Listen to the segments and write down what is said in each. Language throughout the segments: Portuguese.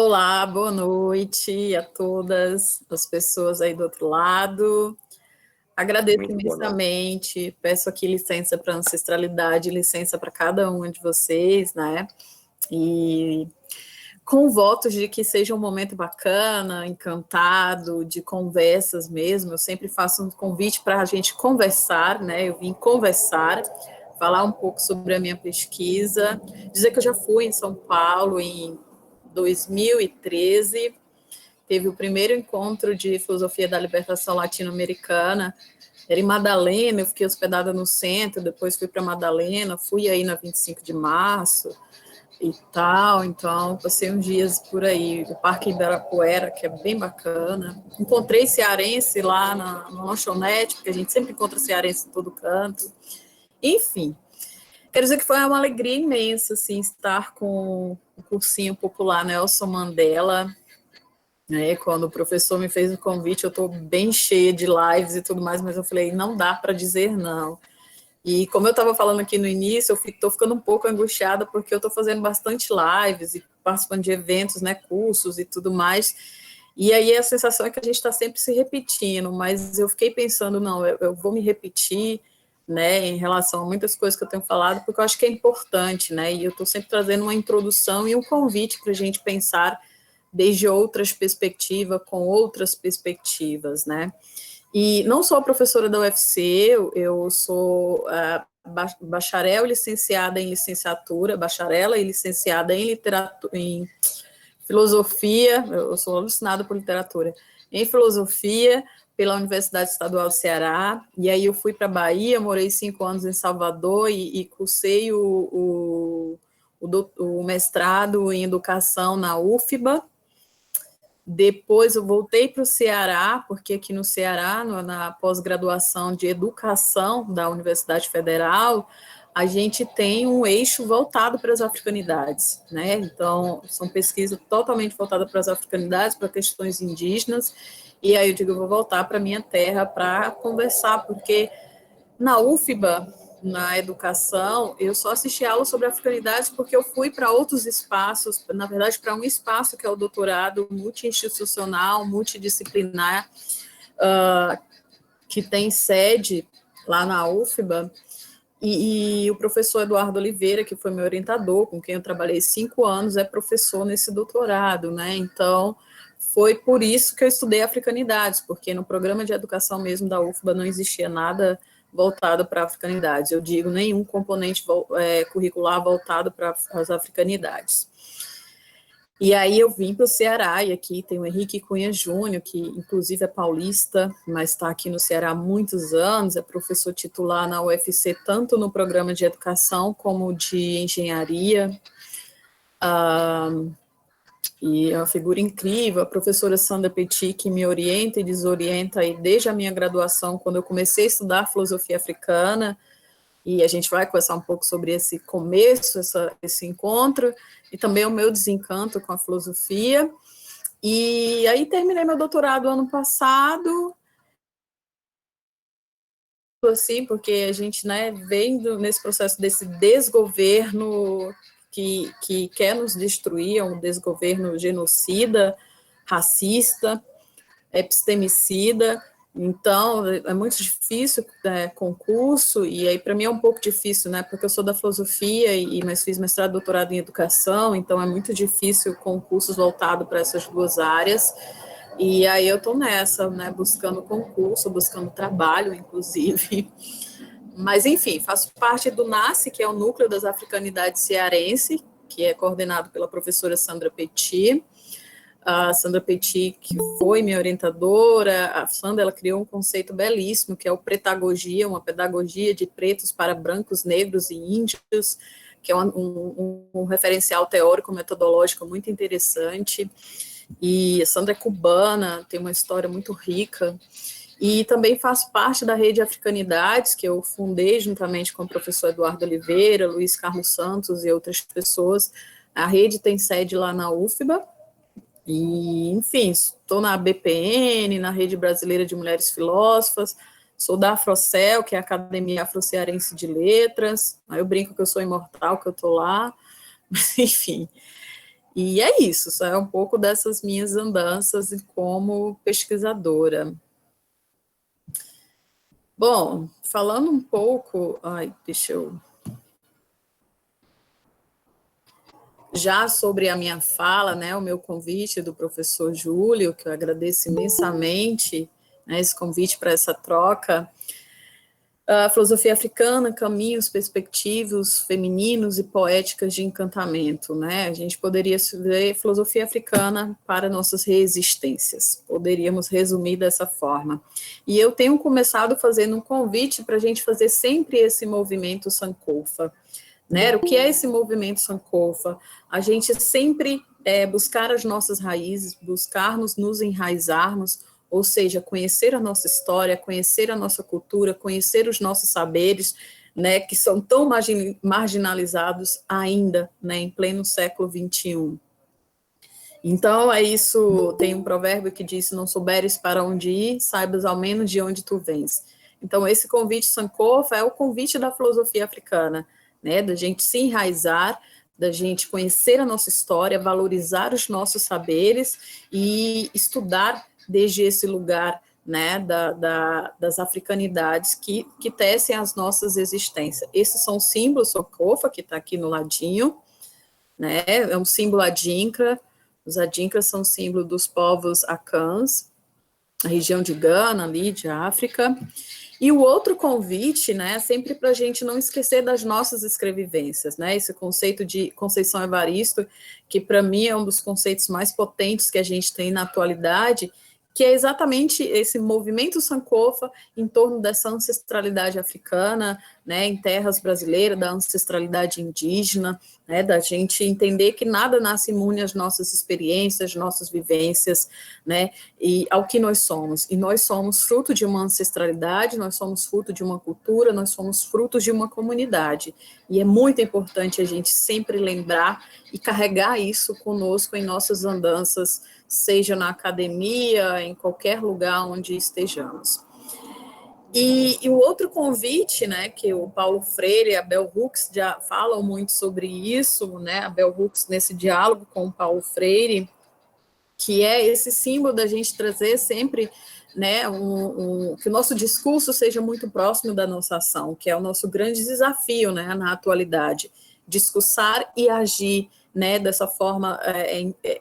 Olá, boa noite a todas as pessoas aí do outro lado. Agradeço Muito boa noite. imensamente, peço aqui licença para ancestralidade, licença para cada um de vocês, né? E com votos de que seja um momento bacana, encantado, de conversas mesmo. Eu sempre faço um convite para a gente conversar, né? Eu vim conversar, falar um pouco sobre a minha pesquisa, dizer que eu já fui em São Paulo em 2013, teve o primeiro encontro de filosofia da libertação latino-americana, era em Madalena, eu fiquei hospedada no centro, depois fui para Madalena, fui aí na 25 de março e tal, então passei uns dias por aí, o Parque Ibirapuera, que é bem bacana, encontrei cearense lá na lanchonete, porque a gente sempre encontra cearense em todo canto, enfim. Quero dizer que foi uma alegria imensa, assim, estar com o cursinho popular Nelson Mandela, né? Quando o professor me fez o convite, eu estou bem cheia de lives e tudo mais, mas eu falei, não dá para dizer não. E como eu estava falando aqui no início, eu estou ficando um pouco angustiada porque eu estou fazendo bastante lives e participando de eventos, né, cursos e tudo mais. E aí a sensação é que a gente está sempre se repetindo, mas eu fiquei pensando, não, eu vou me repetir, né, em relação a muitas coisas que eu tenho falado, porque eu acho que é importante, né, e eu estou sempre trazendo uma introdução e um convite para a gente pensar desde outras perspectivas, com outras perspectivas, né. E não sou professora da UFC, eu sou bacharel e licenciada em licenciatura, bacharela e licenciada em literatura, em filosofia, eu sou alucinada por literatura, em filosofia pela Universidade Estadual do Ceará, e aí eu fui para a Bahia, morei 5 anos em Salvador e cursei o mestrado em educação na UFBA. Depois eu voltei para o Ceará, porque aqui no Ceará, na pós-graduação de educação da Universidade Federal, a gente tem um eixo voltado para as africanidades, né? Então, são pesquisas totalmente voltadas para as africanidades, para questões indígenas, e aí eu digo, eu vou voltar para a minha terra para conversar, porque na UFBA, na educação, eu só assisti aula sobre africanidades porque eu fui para outros espaços, na verdade, para um espaço que é o doutorado multi-institucional, multidisciplinar, que tem sede lá na UFBA, e o professor Eduardo Oliveira, que foi meu orientador, com quem eu trabalhei 5 anos, é professor nesse doutorado, né? Então, foi por isso que eu estudei africanidades, porque no programa de educação mesmo da UFBA não existia nada voltado para africanidades. Eu digo, nenhum componente curricular voltado para as africanidades. E aí eu vim para o Ceará, e aqui tem o Henrique Cunha Júnior, que inclusive é paulista, mas está aqui no Ceará há muitos anos, é professor titular na UFC, tanto no programa de educação como de engenharia, e é uma figura incrível, a professora Sandra Petit, que me orienta e desorienta aí desde a minha graduação, quando eu comecei a estudar filosofia africana, e a gente vai conversar um pouco sobre esse começo, esse encontro, e também o meu desencanto com a filosofia. E aí terminei meu doutorado ano passado, assim, porque a gente, né, vem nesse processo desse desgoverno que quer nos destruir, é um desgoverno genocida, racista, epistemicida. Então, é muito difícil concurso, e aí para mim é um pouco difícil, né, porque eu sou da filosofia, mas fiz mestrado e doutorado em educação, então é muito difícil concursos voltados para essas duas áreas, e aí eu estou nessa, né, buscando concurso, buscando trabalho, inclusive. Mas, enfim, faço parte do NACE, que é o Núcleo das Africanidades Cearense, que é coordenado pela professora Sandra Petit. A Sandra Petit, que foi minha orientadora, a Sandra, ela criou um conceito belíssimo, que é o pretagogia, uma pedagogia de pretos para brancos, negros e índios, que é um referencial teórico, metodológico muito interessante. E a Sandra é cubana, tem uma história muito rica, e também faço parte da Rede Africanidades, que eu fundei juntamente com o professor Eduardo Oliveira, Luiz Carlos Santos e outras pessoas. A rede tem sede lá na UFBA, e, enfim, estou na BPN, na Rede Brasileira de Mulheres Filósofas, sou da Afrocel, que é a Academia Afro-Cearense de Letras, aí eu brinco que eu sou imortal, que eu estou lá, mas, enfim. E é isso, só é um pouco dessas minhas andanças como pesquisadora. Bom, falando um pouco, deixa eu já sobre a minha fala, né, o meu convite do professor Júlio, que eu agradeço imensamente, né, esse convite para essa troca. A filosofia africana, caminhos, perspectivos femininos e poéticas de encantamento, né? A gente poderia ver filosofia africana para nossas resistências, poderíamos resumir dessa forma. E eu tenho começado fazendo um convite para a gente fazer sempre esse movimento Sankofa, né? O que é esse movimento Sankofa? A gente sempre buscar as nossas raízes, buscarmos nos enraizarmos, ou seja, conhecer a nossa história, conhecer a nossa cultura, conhecer os nossos saberes, né, que são tão marginalizados ainda, né, em pleno século XXI. Então, é isso, tem um provérbio que diz, se não souberes para onde ir, saibas ao menos de onde tu vens. Então, esse convite Sankofa é o convite da filosofia africana, né, da gente se enraizar, da gente conhecer a nossa história, valorizar os nossos saberes e estudar desde esse lugar, né, das africanidades que tecem as nossas existências. Esses são os símbolos, Sankofa, que está aqui no ladinho, né, é um símbolo adinkra. Os adinkras são símbolo dos povos Akans, a região de Gana, ali, de África. E o outro convite, né, sempre para a gente não esquecer das nossas escrevivências, né, esse conceito de Conceição Evaristo, que para mim é um dos conceitos mais potentes que a gente tem na atualidade, que é exatamente esse movimento Sankofa em torno dessa ancestralidade africana, né, em terras brasileiras, da ancestralidade indígena, né, da gente entender que nada nasce imune às nossas experiências, nossas vivências, né, e ao que nós somos. E nós somos fruto de uma ancestralidade, nós somos fruto de uma cultura, nós somos frutos de uma comunidade. E é muito importante a gente sempre lembrar e carregar isso conosco em nossas andanças, seja na academia, em qualquer lugar onde estejamos. E o outro convite, né, que o Paulo Freire e a Bell Hooks já falam muito sobre isso, né, a Bell Hooks nesse diálogo com o Paulo Freire, que é esse símbolo da gente trazer sempre, né, que o nosso discurso seja muito próximo da nossa ação, que é o nosso grande desafio, né, na atualidade, discursar e agir, né, dessa forma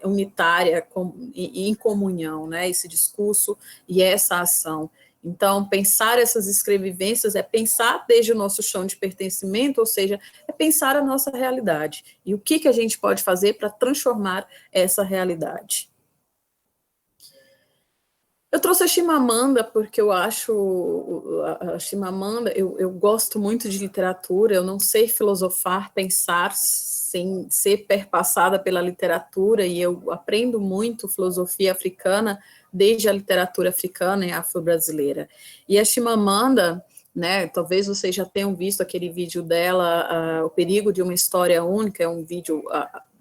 unitária e em comunhão, né, esse discurso e essa ação. Então, pensar essas escrevivências é pensar desde o nosso chão de pertencimento, ou seja, é pensar a nossa realidade. E o que a gente pode fazer para transformar essa realidade. Eu trouxe a Chimamanda porque eu acho a Chimamanda, eu gosto muito de literatura, eu não sei filosofar, pensar sem ser perpassada pela literatura, e eu aprendo muito filosofia africana desde a literatura africana e afro-brasileira. E a Chimamanda, né, talvez vocês já tenham visto aquele vídeo dela, O Perigo de uma História Única, é um vídeo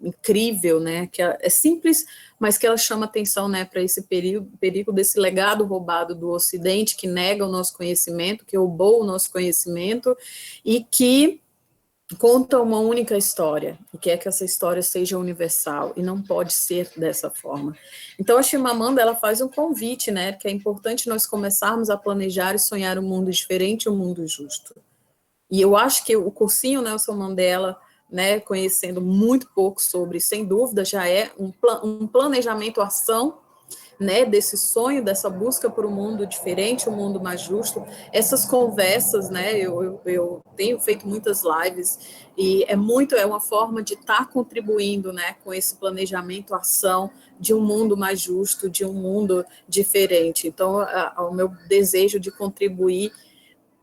incrível, né, que é simples, mas que ela chama atenção, né, para esse perigo desse legado roubado do Ocidente, que nega o nosso conhecimento, que roubou o nosso conhecimento, e que conta uma única história, e quer que essa história seja universal, e não pode ser dessa forma. Então, a Chimamanda, ela faz um convite, né, que é importante nós começarmos a planejar e sonhar um mundo diferente, um mundo justo. E eu acho que o cursinho Nelson Mandela, né, conhecendo muito pouco sobre, sem dúvida, já é um planejamento, ação, né, desse sonho, dessa busca por um mundo diferente, um mundo mais justo. Essas conversas, né, eu tenho feito muitas lives, e é uma forma de estar contribuindo, né, com esse planejamento, ação de um mundo mais justo, de um mundo diferente. Então, o meu desejo de contribuir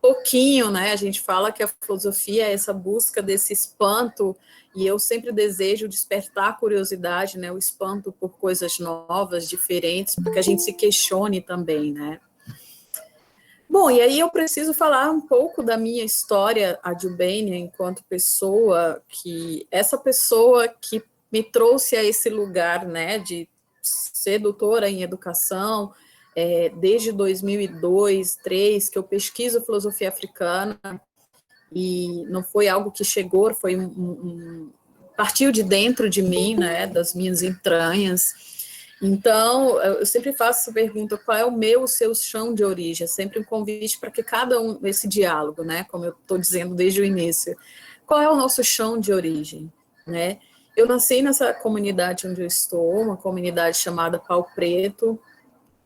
pouquinho, né? A gente fala que a filosofia é essa busca desse espanto, e eu sempre desejo despertar a curiosidade, né? O espanto por coisas novas, diferentes, porque a gente se questione também, né? Bom, e aí eu preciso falar um pouco da minha história, a Jubênia, enquanto pessoa, essa pessoa que me trouxe a esse lugar, né, de ser doutora em educação, desde 2002, 2003, que eu pesquiso filosofia africana, e não foi algo que chegou, foi partiu de dentro de mim, né, das minhas entranhas. Então, eu sempre faço essa pergunta, qual é o seu chão de origem? É sempre um convite para que cada um, esse diálogo, né, como eu estou dizendo desde o início, qual é o nosso chão de origem, né? Eu nasci nessa comunidade onde eu estou, uma comunidade chamada Pau Preto,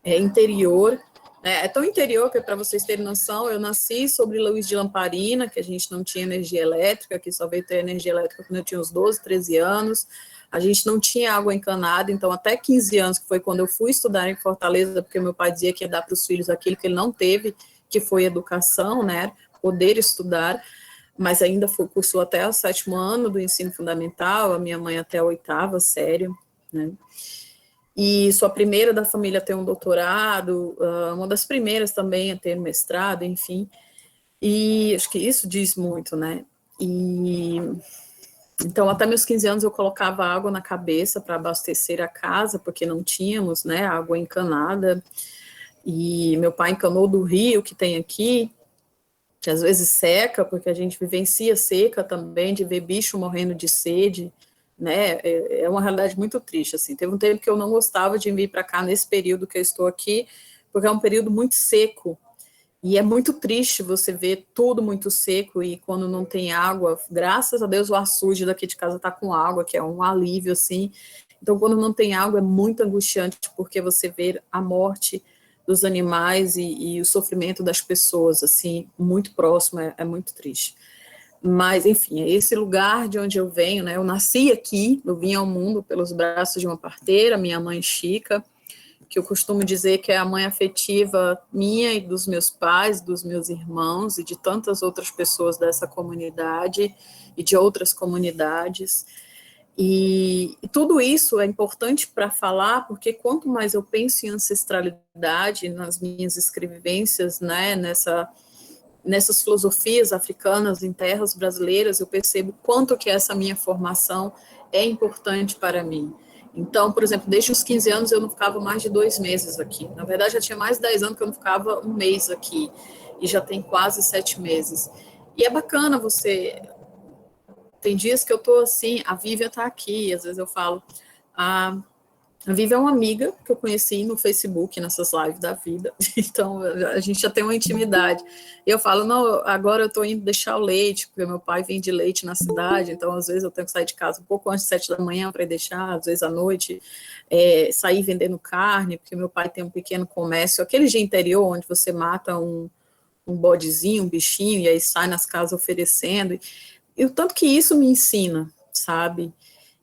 interior, né? É tão interior que, para vocês terem noção, eu nasci sobre luz de lamparina, que a gente não tinha energia elétrica, que só veio ter energia elétrica quando eu tinha uns 12, 13 anos, a gente não tinha água encanada, então até 15 anos, que foi quando eu fui estudar em Fortaleza, porque meu pai dizia que ia dar para os filhos aquilo que ele não teve, que foi educação, né, poder estudar, mas ainda cursou até o 7º ano do ensino fundamental, a minha mãe até a 8ª série, né, e sou a primeira da família a ter um doutorado, uma das primeiras também a ter mestrado, enfim, e acho que isso diz muito, né, e então até meus 15 anos eu colocava água na cabeça para abastecer a casa, porque não tínhamos, né, água encanada, e meu pai encanou do rio que tem aqui, que às vezes seca, porque a gente vivencia seca também, de ver bicho morrendo de sede, né, é uma realidade muito triste, assim, teve um tempo que eu não gostava de vir para cá nesse período que eu estou aqui, porque é um período muito seco, e é muito triste você ver tudo muito seco, e quando não tem água, graças a Deus o açude daqui de casa está com água, que é um alívio, assim, então quando não tem água é muito angustiante, porque você vê a morte dos animais e o sofrimento das pessoas, assim, muito próximo, é muito triste. Mas, enfim, é esse lugar de onde eu venho, né, eu nasci aqui, eu vim ao mundo pelos braços de uma parteira, minha mãe Chica, que eu costumo dizer que é a mãe afetiva minha e dos meus pais, dos meus irmãos e de tantas outras pessoas dessa comunidade e de outras comunidades. E tudo isso é importante para falar, porque quanto mais eu penso em ancestralidade nas minhas escrevivências, né, nessas filosofias africanas em terras brasileiras, eu percebo quanto que essa minha formação é importante para mim. Então, por exemplo, desde os 15 anos eu não ficava mais de 2 meses aqui. Na verdade, já tinha mais de 10 anos que eu não ficava um mês aqui. E já tem quase 7 meses. E é bacana você... Tem dias que eu tô assim, a Vivian tá aqui, às vezes eu falo... A Vivi é uma amiga que eu conheci no Facebook, nessas lives da vida, então a gente já tem uma intimidade. E eu falo, não, agora eu estou indo deixar o leite, porque meu pai vende leite na cidade, então às vezes eu tenho que sair de casa um pouco antes de 7 da manhã para ir deixar, às vezes à noite, sair vendendo carne, porque meu pai tem um pequeno comércio, aquele de interior onde você mata um bodezinho, um bichinho, e aí sai nas casas oferecendo, e o tanto que isso me ensina, sabe?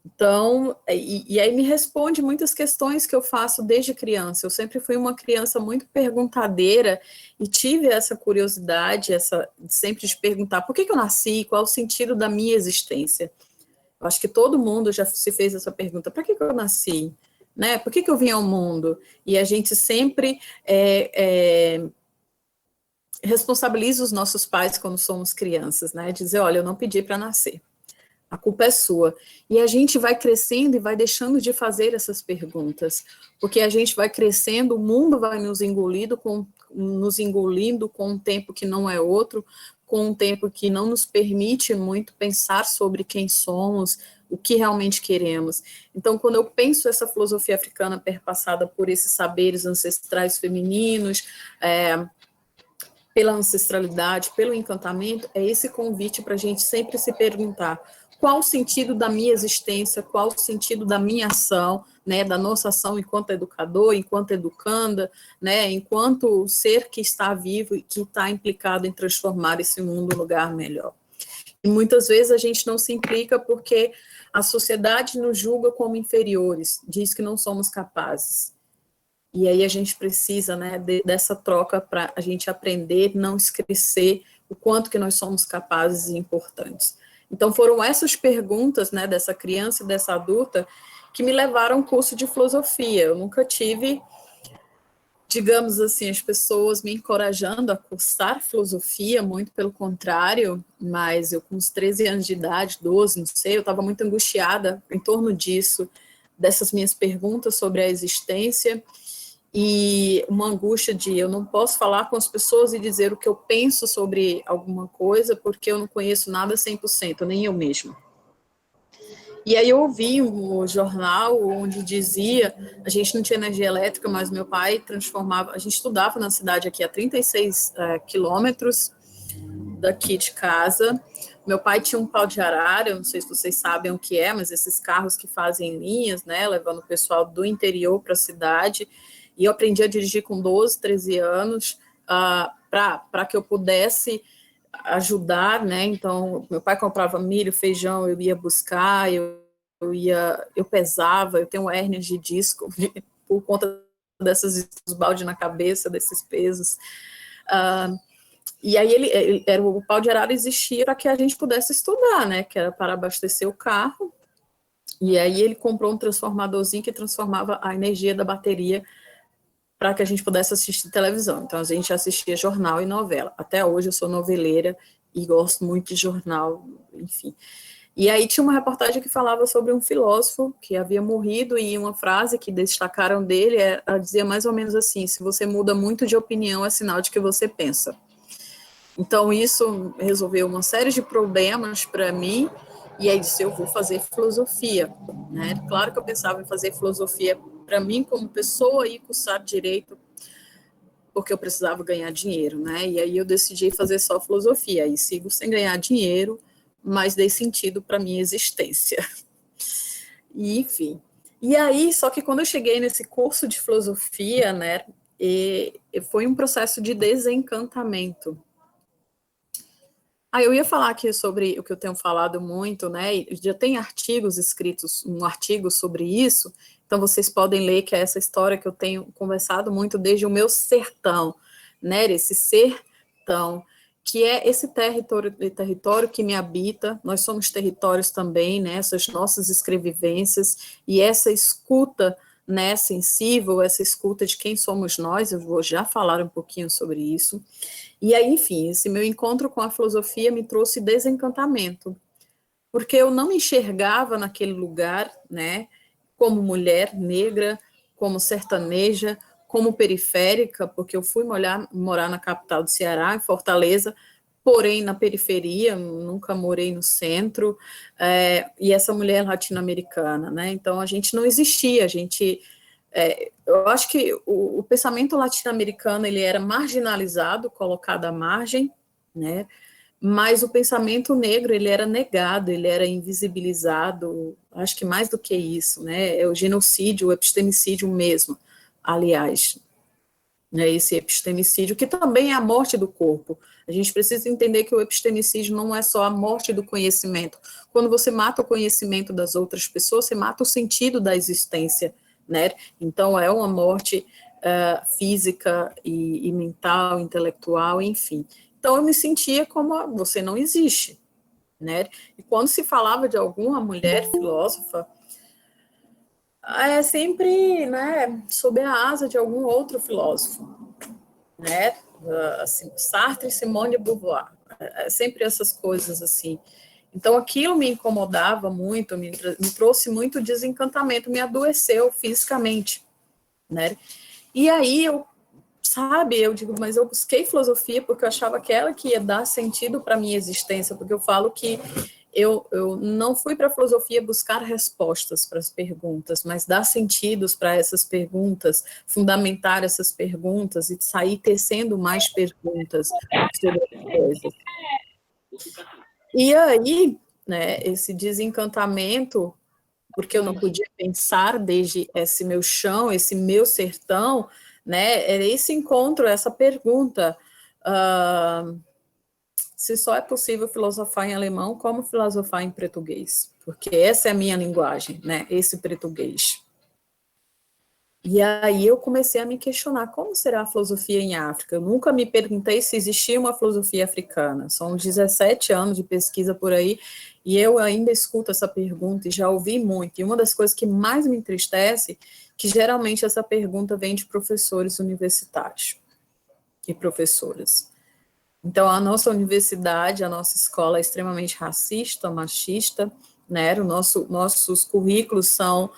Então, e aí me responde muitas questões que eu faço desde criança. Eu sempre fui uma criança muito perguntadeira e tive essa curiosidade, sempre de perguntar por que eu nasci, qual o sentido da minha existência. Eu acho que todo mundo já se fez essa pergunta, para que eu nasci? Né? Por que eu vim ao mundo? E a gente sempre responsabiliza os nossos pais quando somos crianças, né? Dizer, olha, eu não pedi para nascer. A culpa é sua. E a gente vai crescendo e vai deixando de fazer essas perguntas, porque a gente vai crescendo, o mundo vai nos engolindo com um tempo que não é outro, com um tempo que não nos permite muito pensar sobre quem somos, o que realmente queremos. Então, quando eu penso essa filosofia africana perpassada por esses saberes ancestrais femininos, pela ancestralidade, pelo encantamento, é esse convite para a gente sempre se perguntar qual o sentido da minha existência, qual o sentido da minha ação, né, da nossa ação enquanto educador, enquanto educanda, né, enquanto ser que está vivo e que está implicado em transformar esse mundo um lugar melhor. E muitas vezes a gente não se implica porque a sociedade nos julga como inferiores, diz que não somos capazes. E aí a gente precisa, né, dessa troca para a gente aprender, não esquecer o quanto que nós somos capazes e importantes. Então foram essas perguntas, né, dessa criança e dessa adulta que me levaram ao curso de filosofia. Eu nunca tive, digamos assim, as pessoas me encorajando a cursar filosofia, muito pelo contrário, mas eu com uns 13 anos de idade, 12, não sei, eu estava muito angustiada em torno disso, dessas minhas perguntas sobre a existência, e uma angústia de eu não posso falar com as pessoas e dizer o que eu penso sobre alguma coisa, porque eu não conheço nada 100%, nem eu mesma. E aí eu ouvi um jornal onde dizia, a gente não tinha energia elétrica, mas meu pai transformava, a gente estudava na cidade aqui a 36 quilômetros daqui de casa. Meu pai tinha um pau de arara, eu não sei se vocês sabem o que é, mas esses carros que fazem linhas, né, levando o pessoal do interior para a cidade. E eu aprendi a dirigir com 12, 13 anos, para que eu pudesse ajudar, né? Então, meu pai comprava milho, feijão, eu ia buscar, eu pesava, eu tenho hérnias de disco por conta desses balde na cabeça, desses pesos. E aí era o pau de arara existia para que a gente pudesse estudar, né? Que era para abastecer o carro. E aí ele comprou um transformadorzinho que transformava a energia da bateria para que a gente pudesse assistir televisão. Então a gente assistia jornal e novela. Até hoje eu sou noveleira e gosto muito de jornal, enfim. E aí tinha uma reportagem que falava sobre um filósofo que havia morrido e uma frase que destacaram dele dizia mais ou menos assim: se você muda muito de opinião é sinal de que você pensa. Então, isso resolveu uma série de problemas para mim, e aí disse, eu vou fazer filosofia, né? Claro que eu pensava em fazer filosofia para mim como pessoa e cursar direito, porque eu precisava ganhar dinheiro, né? E aí eu decidi fazer só filosofia, e sigo sem ganhar dinheiro, mas dei sentido para minha existência. E, enfim. E aí, só que quando eu cheguei nesse curso de filosofia, né, foi um processo de desencantamento. Eu ia falar aqui sobre o que eu tenho falado muito, né? Já tem artigos escritos, um artigo sobre isso, então vocês podem ler, que é essa história que eu tenho conversado muito desde o meu sertão, né? Esse sertão, que é esse território que me habita, nós somos territórios também, né? Essas nossas escrevivências e essa escuta, né, sensível, essa escuta de quem somos nós, eu vou já falar um pouquinho sobre isso. E aí, enfim, esse meu encontro com a filosofia me trouxe desencantamento, porque eu não me enxergava naquele lugar, né, como mulher negra, como sertaneja, como periférica, porque eu fui morar na capital do Ceará, em Fortaleza, porém na periferia, nunca morei no centro, e essa mulher latino-americana, né, então a gente não existia, a gente... eu acho que o pensamento latino-americano ele era marginalizado, colocado à margem, né? Mas o pensamento negro ele era negado, ele era invisibilizado. Acho que mais do que isso, né? É o genocídio, o epistemicídio mesmo, aliás, né? Esse epistemicídio que também é a morte do corpo. A gente precisa entender que o epistemicídio não é só a morte do conhecimento. Quando você mata o conhecimento das outras pessoas, você mata o sentido da existência, né? Então, é uma morte física e mental, intelectual, enfim. Então, eu me sentia como você não existe, né? E quando se falava de alguma mulher filósofa, é sempre, né, sob a asa de algum outro filósofo, né? Assim, Sartre e Simone de Beauvoir, sempre essas coisas assim. Então, aquilo me incomodava muito, me trouxe muito desencantamento, me adoeceu fisicamente, né? E aí eu digo, mas eu busquei filosofia porque eu achava que ela que ia dar sentido para a minha existência, porque eu falo que eu não fui para a filosofia buscar respostas para as perguntas, mas dar sentidos para essas perguntas, fundamentar essas perguntas e sair tecendo mais perguntas sobre as coisas. E aí, né, esse desencantamento, porque eu não podia pensar desde esse meu chão, esse meu sertão, né, era esse encontro, essa pergunta, se só é possível filosofar em alemão, como filosofar em português? Porque essa é a minha linguagem, né, esse português. E aí eu comecei a me questionar, como será a filosofia em África? Eu nunca me perguntei se existia uma filosofia africana. São 17 anos de pesquisa por aí, e eu ainda escuto essa pergunta, e já ouvi muito. E uma das coisas que mais me entristece, que geralmente essa pergunta vem de professores universitários e professoras. Então, a nossa universidade, a nossa escola é extremamente racista, machista, né? Nossos currículos são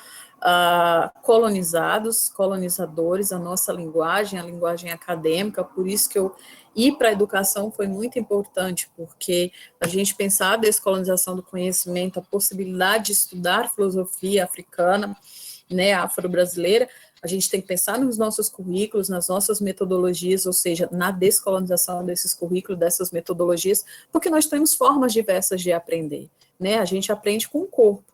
colonizadores, a nossa linguagem, a linguagem acadêmica, por isso que eu ir para a educação foi muito importante, porque a gente pensar a descolonização do conhecimento, a possibilidade de estudar filosofia africana, né, afro-brasileira, a gente tem que pensar nos nossos currículos, nas nossas metodologias, ou seja, na descolonização desses currículos, dessas metodologias, porque nós temos formas diversas de aprender, né, a gente aprende com o corpo,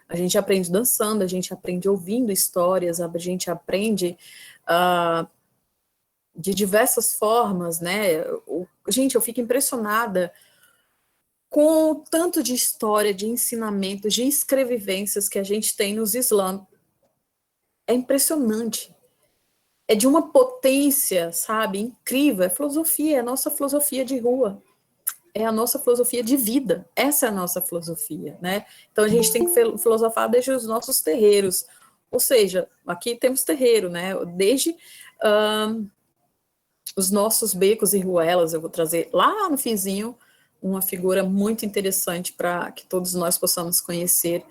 a gente aprende dançando, a gente aprende ouvindo histórias, a gente aprende de diversas formas, né, gente, eu fico impressionada com o tanto de história, de ensinamentos, de escrevivências que a gente tem nos slams. É impressionante. É de uma potência, sabe, incrível. É filosofia, é a nossa filosofia de rua. É a nossa filosofia de vida. Essa é a nossa filosofia, né? Então a gente tem que filosofar desde os nossos terreiros. Ou seja, aqui temos terreiro, né? Desde os nossos becos e ruelas. Eu vou trazer lá no finzinho uma figura muito interessante para que todos nós possamos conhecer,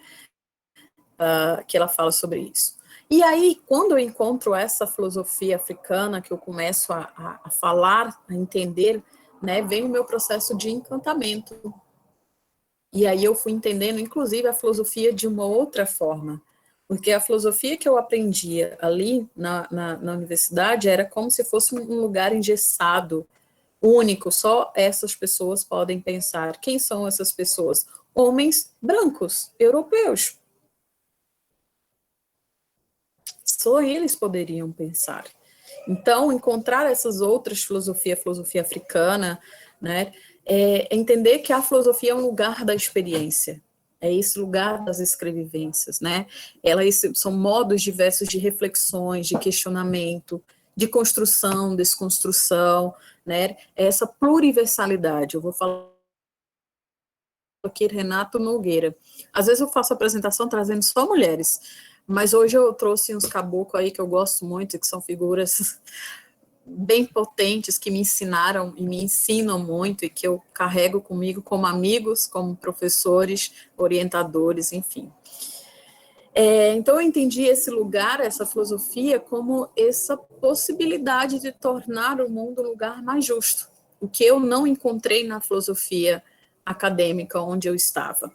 que ela fala sobre isso. E aí, quando eu encontro essa filosofia africana, que eu começo a falar, a entender, né, vem o meu processo de encantamento. E aí eu fui entendendo, inclusive, a filosofia de uma outra forma. Porque a filosofia que eu aprendia ali na universidade era como se fosse um lugar engessado, único, só essas pessoas podem pensar. Quem são essas pessoas? Homens brancos, europeus. Só eles poderiam pensar. Então, encontrar essas outras filosofias, filosofia africana, né, é entender que a filosofia é um lugar da experiência, é esse lugar das escrevivências, né, elas são modos diversos de reflexões, de questionamento, de construção, desconstrução, né, essa pluriversalidade. Eu vou falar aqui Renato Nogueira. Às vezes eu faço apresentação trazendo só mulheres, mas hoje eu trouxe uns caboclos aí que eu gosto muito, que são figuras bem potentes, que me ensinaram e me ensinam muito, e que eu carrego comigo como amigos, como professores, orientadores, enfim. Então eu entendi esse lugar, essa filosofia, como essa possibilidade de tornar o mundo um lugar mais justo, o que eu não encontrei na filosofia acadêmica onde eu estava,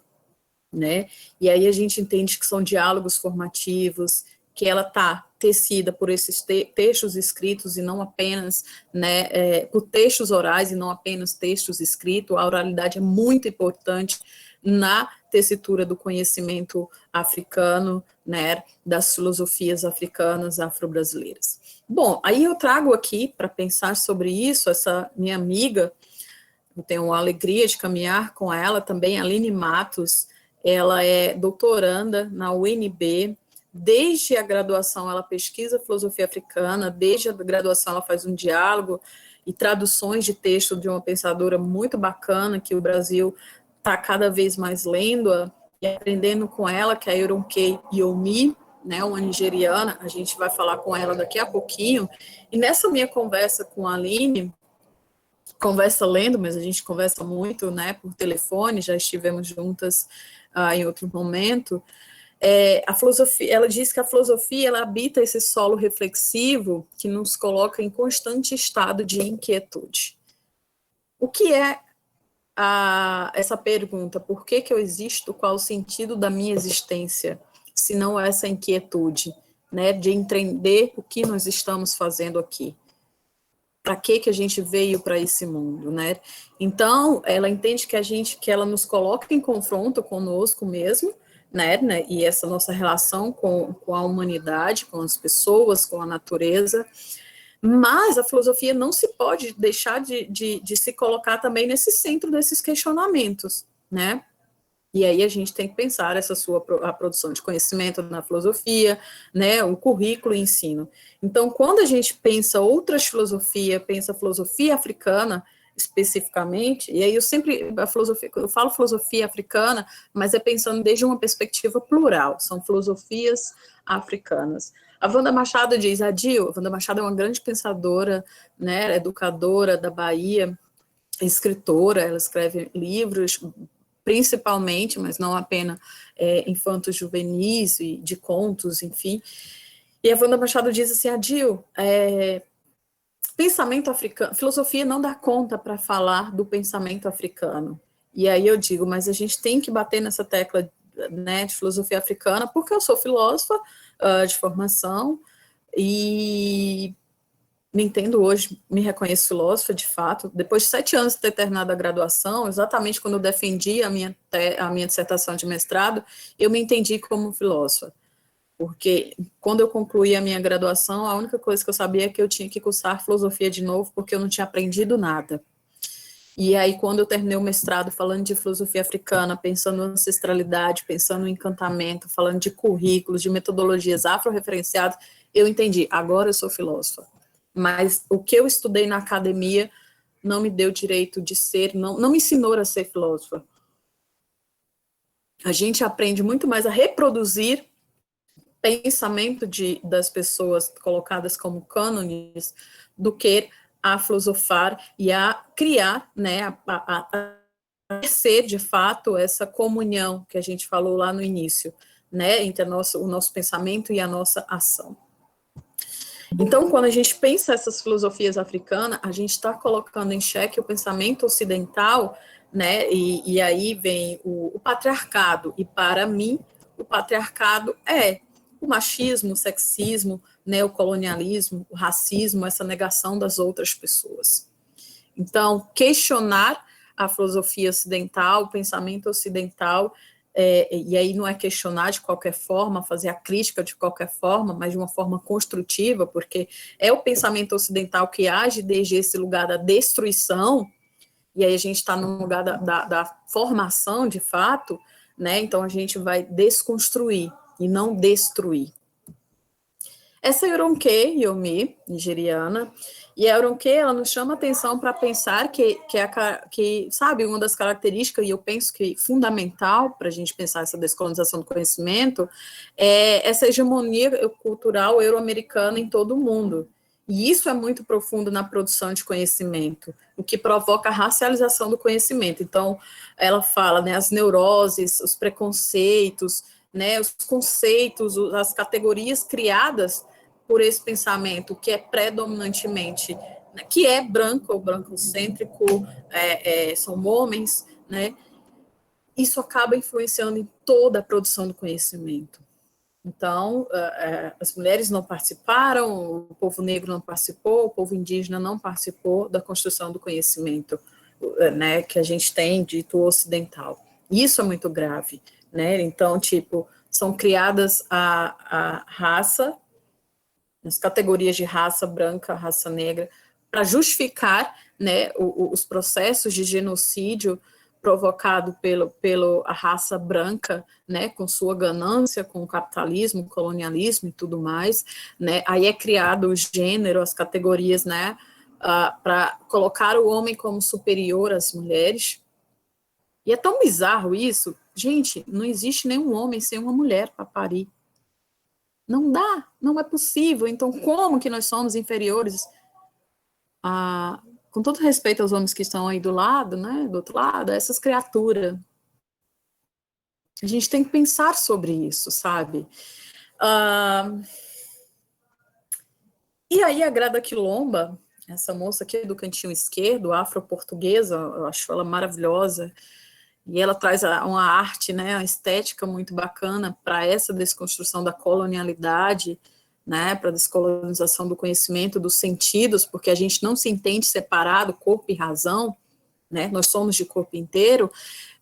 né? E aí a gente entende que são diálogos formativos, que ela está tecida por esses textos escritos e não apenas, né, por textos orais e não apenas textos escritos. A oralidade é muito importante na tessitura do conhecimento africano, né, das filosofias africanas, afro-brasileiras. Bom, aí eu trago aqui para pensar sobre isso essa minha amiga. Eu tenho a alegria de caminhar com ela também, Aline Matos. Ela é doutoranda na UNB. Desde a graduação ela pesquisa filosofia africana, desde a graduação ela faz um diálogo e traduções de texto de uma pensadora muito bacana que o Brasil está cada vez mais lendo e aprendendo com ela, que é a Yorunkei Yomi, né, uma nigeriana. A gente vai falar com ela daqui a pouquinho. E nessa minha conversa com a Aline, conversa lendo, mas a gente conversa muito, né, por telefone, já estivemos juntas em outro momento. A filosofia, ela diz que a filosofia ela habita esse solo reflexivo que nos coloca em constante estado de inquietude. O que é essa pergunta? Por que eu existo? Qual o sentido da minha existência? Se não essa inquietude, né, de entender o que nós estamos fazendo aqui. Para que a gente veio para esse mundo, né? Então, ela entende que ela nos coloca em confronto conosco mesmo, né? E essa nossa relação com a humanidade, com as pessoas, com a natureza. Mas a filosofia não se pode deixar de se colocar também nesse centro desses questionamentos, né? E aí a gente tem que pensar a produção de conhecimento na filosofia, né, o currículo e ensino. Então, quando a gente pensa outras filosofias, pensa a filosofia africana especificamente, e aí eu falo filosofia africana, mas é pensando desde uma perspectiva plural, são filosofias africanas. A Wanda Machado diz, a Wanda Machado é uma grande pensadora, né, educadora da Bahia, escritora, ela escreve livros principalmente, mas não apenas, infantos juvenis e de contos, enfim. E a Wanda Machado diz assim, Adil, pensamento africano, filosofia não dá conta para falar do pensamento africano. E aí eu digo, mas a gente tem que bater nessa tecla, né, de filosofia africana, porque eu sou filósofa de formação e me entendo hoje, me reconheço filósofa, de fato. Depois de 7 anos de ter terminado a graduação, exatamente quando eu defendi a minha dissertação de mestrado, eu me entendi como filósofa. Porque quando eu concluí a minha graduação, a única coisa que eu sabia é que eu tinha que cursar filosofia de novo, porque eu não tinha aprendido nada. E aí, quando eu terminei o mestrado falando de filosofia africana, pensando em ancestralidade, pensando em encantamento, falando de currículos, de metodologias afro-referenciadas, eu entendi, agora eu sou filósofa. Mas o que eu estudei na academia não me deu direito de ser, não me ensinou a ser filósofa. A gente aprende muito mais a reproduzir pensamento das pessoas colocadas como cânones do que a filosofar e a criar, né, a ser de fato essa comunhão que a gente falou lá no início, né, entre o nosso pensamento e a nossa ação. Então, quando a gente pensa essas filosofias africanas, a gente está colocando em xeque o pensamento ocidental, né, e aí vem o patriarcado, e para mim, o patriarcado é o machismo, o sexismo, né, o colonialismo, o racismo, essa negação das outras pessoas. Então, questionar a filosofia ocidental, o pensamento ocidental, e aí não é questionar de qualquer forma, fazer a crítica de qualquer forma, mas de uma forma construtiva, porque é o pensamento ocidental que age desde esse lugar da destruição, e aí a gente está no lugar da formação, de fato, né? Então a gente vai desconstruir e não destruir. Essa é Yoronke Yomi, nigeriana, e a Yoronke, ela nos chama atenção para pensar que, sabe, uma das características, e eu penso que fundamental para a gente pensar essa descolonização do conhecimento, é essa hegemonia cultural euro-americana em todo o mundo. E isso é muito profundo na produção de conhecimento, o que provoca a racialização do conhecimento. Então, ela fala, né, as neuroses, os preconceitos, né, os conceitos, as categorias criadas por esse pensamento que é predominantemente, né, que é branco ou brancocêntrico, são homens, né, isso acaba influenciando em toda a produção do conhecimento. Então, as mulheres não participaram, o povo negro não participou, o povo indígena não participou da construção do conhecimento, né, que a gente tem dito ocidental. Isso é muito grave, né? Então, tipo, são criadas a raça, as categorias de raça branca, raça negra, para justificar, né, os processos de genocídio provocado pela raça branca, né, com sua ganância, com o capitalismo, o colonialismo e tudo mais, né, aí é criado o gênero, as categorias, né, para colocar o homem como superior às mulheres, e é tão bizarro isso, gente, não existe nenhum homem sem uma mulher para parir, não dá, não é possível, então como que nós somos inferiores com todo respeito aos homens que estão aí do lado, né, do outro lado, essas criaturas. A gente tem que pensar sobre isso, sabe? E aí a Grada Quilomba, essa moça aqui do cantinho esquerdo, afro-portuguesa, eu acho ela maravilhosa, e ela traz uma arte, né, uma estética muito bacana para essa desconstrução da colonialidade, né, para a descolonização do conhecimento, dos sentidos, porque a gente não se entende separado, corpo e razão, né, nós somos de corpo inteiro,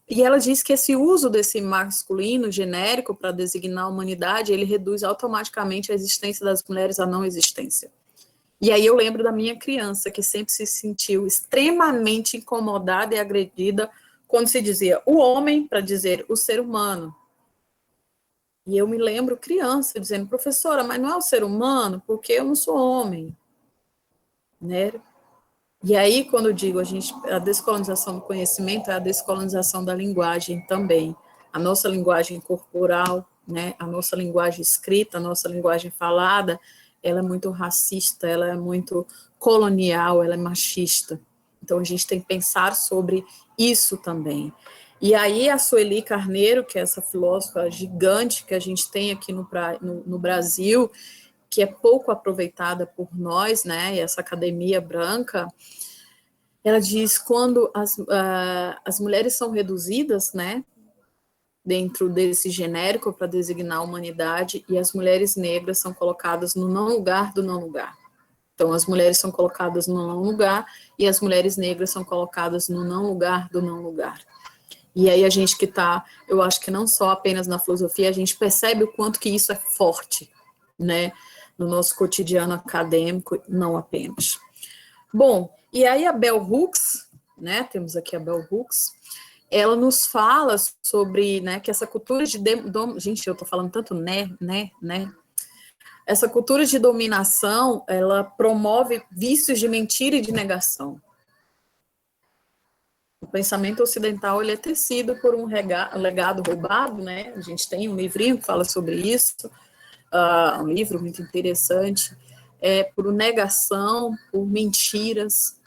e ela diz que esse uso desse masculino genérico para designar a humanidade, ele reduz automaticamente a existência das mulheres à não existência. E aí eu lembro da minha criança, que sempre se sentiu extremamente incomodada e agredida quando se dizia o homem para dizer o ser humano. E eu me lembro criança dizendo, professora, mas não é o ser humano, porque eu não sou homem, né? E aí, quando eu digo a descolonização do conhecimento é a descolonização da linguagem também. A nossa linguagem corporal, né, a nossa linguagem escrita, a nossa linguagem falada, ela é muito racista, ela é muito colonial, ela é machista. Então, a gente tem que pensar sobre isso também. E aí a Sueli Carneiro, que é essa filósofa gigante que a gente tem aqui no Brasil, que é pouco aproveitada por nós, né, e essa academia branca, ela diz quando as mulheres são reduzidas, né, dentro desse genérico para designar a humanidade, e as mulheres negras são colocadas no não lugar do não lugar. Então, as mulheres são colocadas no não lugar, e as mulheres negras são colocadas no não lugar do não lugar. E aí a gente que está, eu acho que não só apenas na filosofia, a gente percebe o quanto que isso é forte, né, no nosso cotidiano acadêmico, não apenas. Bom, e aí a Bell Hooks, né, temos aqui a Bell Hooks, ela nos fala sobre, né, que essa cultura de... Gente, eu tô falando tanto né, essa cultura de dominação, ela promove vícios de mentira e de negação. O pensamento ocidental, ele é tecido por um legado roubado, né, a gente tem um livrinho que fala sobre isso, um livro muito interessante, por negação, por mentiras.